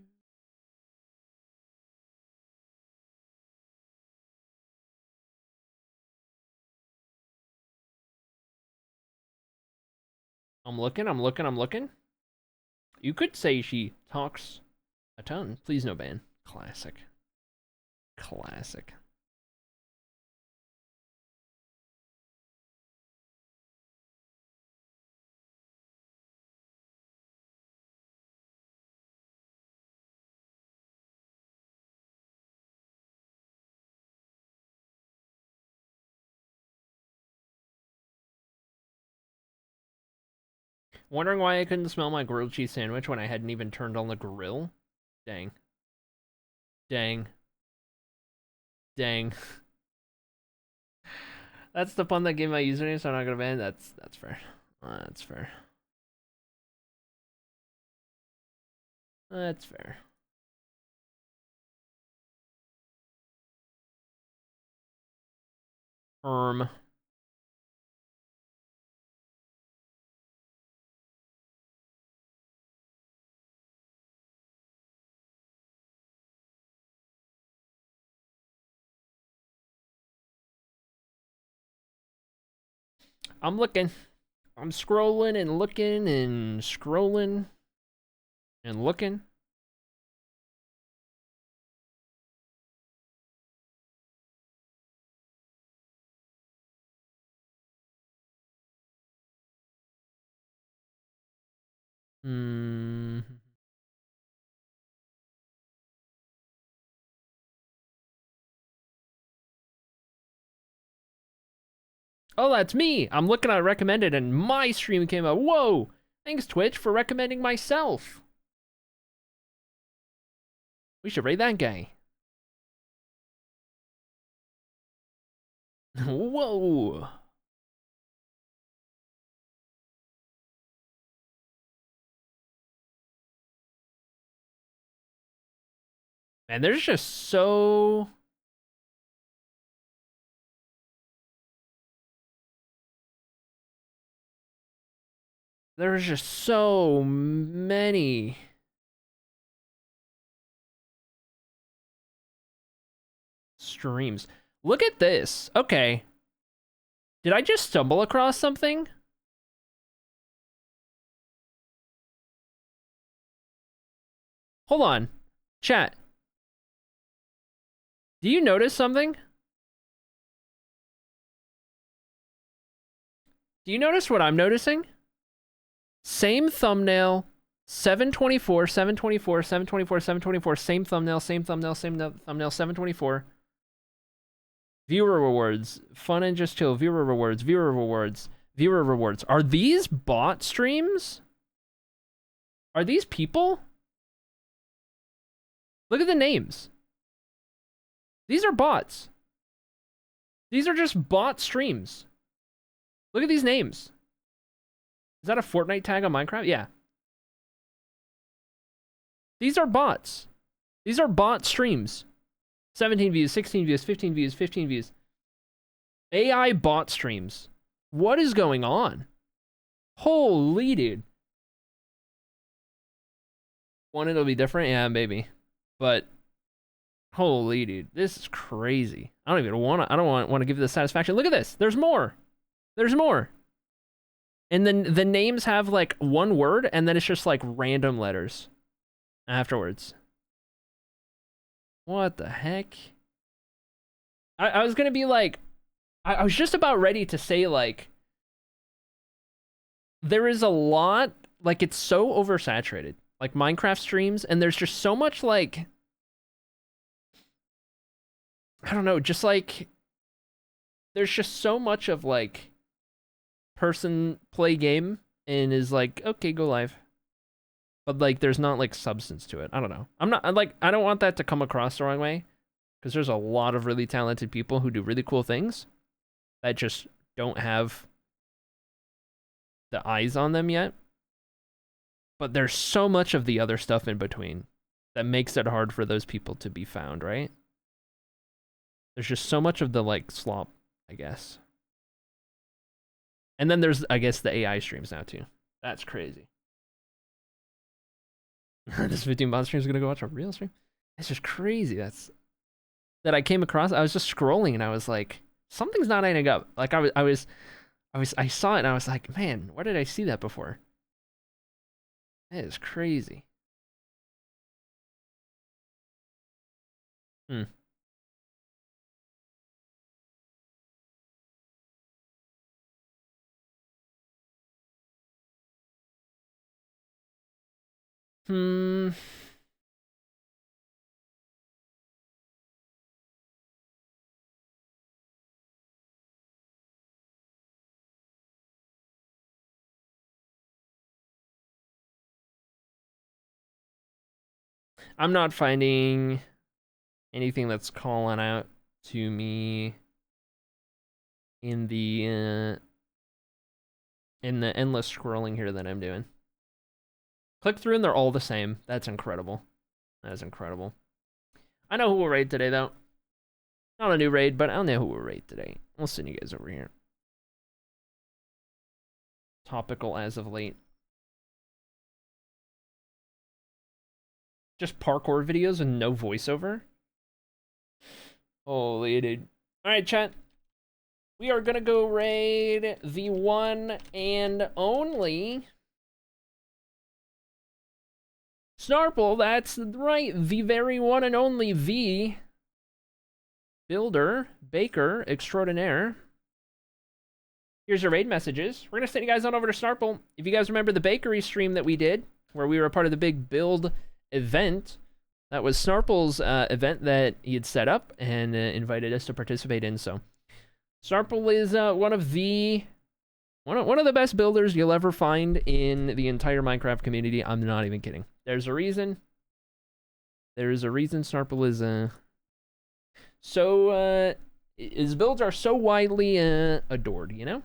I'm looking. You could say she talks a ton. Please no ban. Classic. Classic. Wondering why I couldn't smell my grilled cheese sandwich when I hadn't even turned on the grill? Dang. Dang. Dang. That's the pun that gave my username, so I'm not gonna ban. That's fair. That's fair. That's fair. I'm looking. I'm scrolling and looking and scrolling and looking. Hmm. Oh, that's me. I'm looking at recommended and my stream came up. Whoa. Thanks, Twitch, for recommending myself. We should rate that guy. Whoa. Man, there's just so... There's just so many... streams. Look at this. Okay. Did I just stumble across something? Hold on. Chat. Do you notice something? Do you notice what I'm noticing? Same thumbnail, 724, 724, 724, 724, same thumbnail, same thumbnail, same thumbnail, 724. Viewer rewards, fun and just chill, viewer rewards, viewer rewards, viewer rewards. Are these bot streams? Are these people? Look at the names. These are bots. These are just bot streams. Look at these names. Is that a Fortnite tag on Minecraft? Yeah. These are bots. These are bot streams. 17 views, 16 views, 15 views, 15 views. AI bot streams. What is going on? Holy dude. One, it'll be different. Yeah, maybe. But holy dude, this is crazy. I don't even want to. I don't want to give this satisfaction. Look at this. There's more. There's more. And then the names have like one word, and then it's just like random letters afterwards. What the heck? I was gonna be like, I was just about ready to say like, there is a lot, like it's so oversaturated, like Minecraft streams, and there's just so much like, I don't know, just like, there's just so much of like, person play game and is like, okay, go live. But like, there's not like substance to it. I don't know. I don't want that to come across the wrong way, because there's a lot of really talented people who do really cool things that just don't have the eyes on them yet. But there's so much of the other stuff in between that makes it hard for those people to be found, right? There's just so much of the, like, slop, I guess. And then there's, I guess, the AI streams now, too. That's crazy. This 15 bot stream is gonna go watch a real stream? It's just crazy. That I came across. I was just scrolling and I was like, something's not adding up. Like I saw it and I was like, man, where did I see that before? That is crazy. Hmm. I'm not finding anything that's calling out to me in the endless scrolling here that I'm doing. Click through and they're all the same. That's incredible. That is incredible. I know who we'll raid today, though. Not a new raid, but I don't know who we'll raid today. We'll send you guys over here. Topical as of late. Just parkour videos and no voiceover? Holy dude. Alright, chat. We are gonna go raid the one and only Snarple. That's right, the very one and only the builder, baker extraordinaire. Here's your raid messages. We're gonna send you guys on over to Snarple. If you guys remember the bakery stream that we did, where we were a part of the big build event, that was Snarple's event that he had set up and invited us to participate in. So Snarple is one of the best builders you'll ever find in the entire Minecraft community. I'm not even kidding. There's a reason. There's a reason Snarple is so his builds are so widely adored, you know?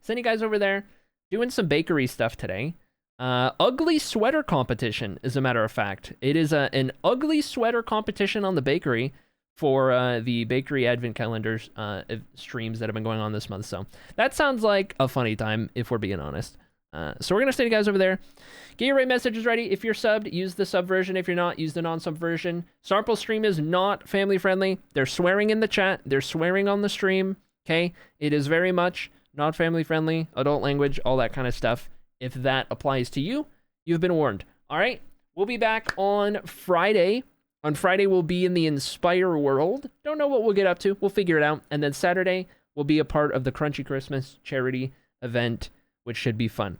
Send you guys over there doing some bakery stuff today. Ugly sweater competition, as a matter of fact. It is an ugly sweater competition on the bakery for the bakery advent calendars streams that have been going on this month. So that sounds like a funny time, if we're being honest. So we're gonna send you guys over there. Get your raid messages ready. If you're subbed, use the sub version. If you're not, use the non-sub version. Snarple's stream is not family friendly. They're swearing in the chat. They're swearing on the stream. Okay, it is very much not family friendly, adult language, all that kind of stuff. If that applies to you, you've been warned. All right, we'll be back on Friday. On Friday, we'll be in the Inspire world. Don't know what we'll get up to. We'll figure it out. And then Saturday, we'll be a part of the Crunchy Christmas charity event, which should be fun.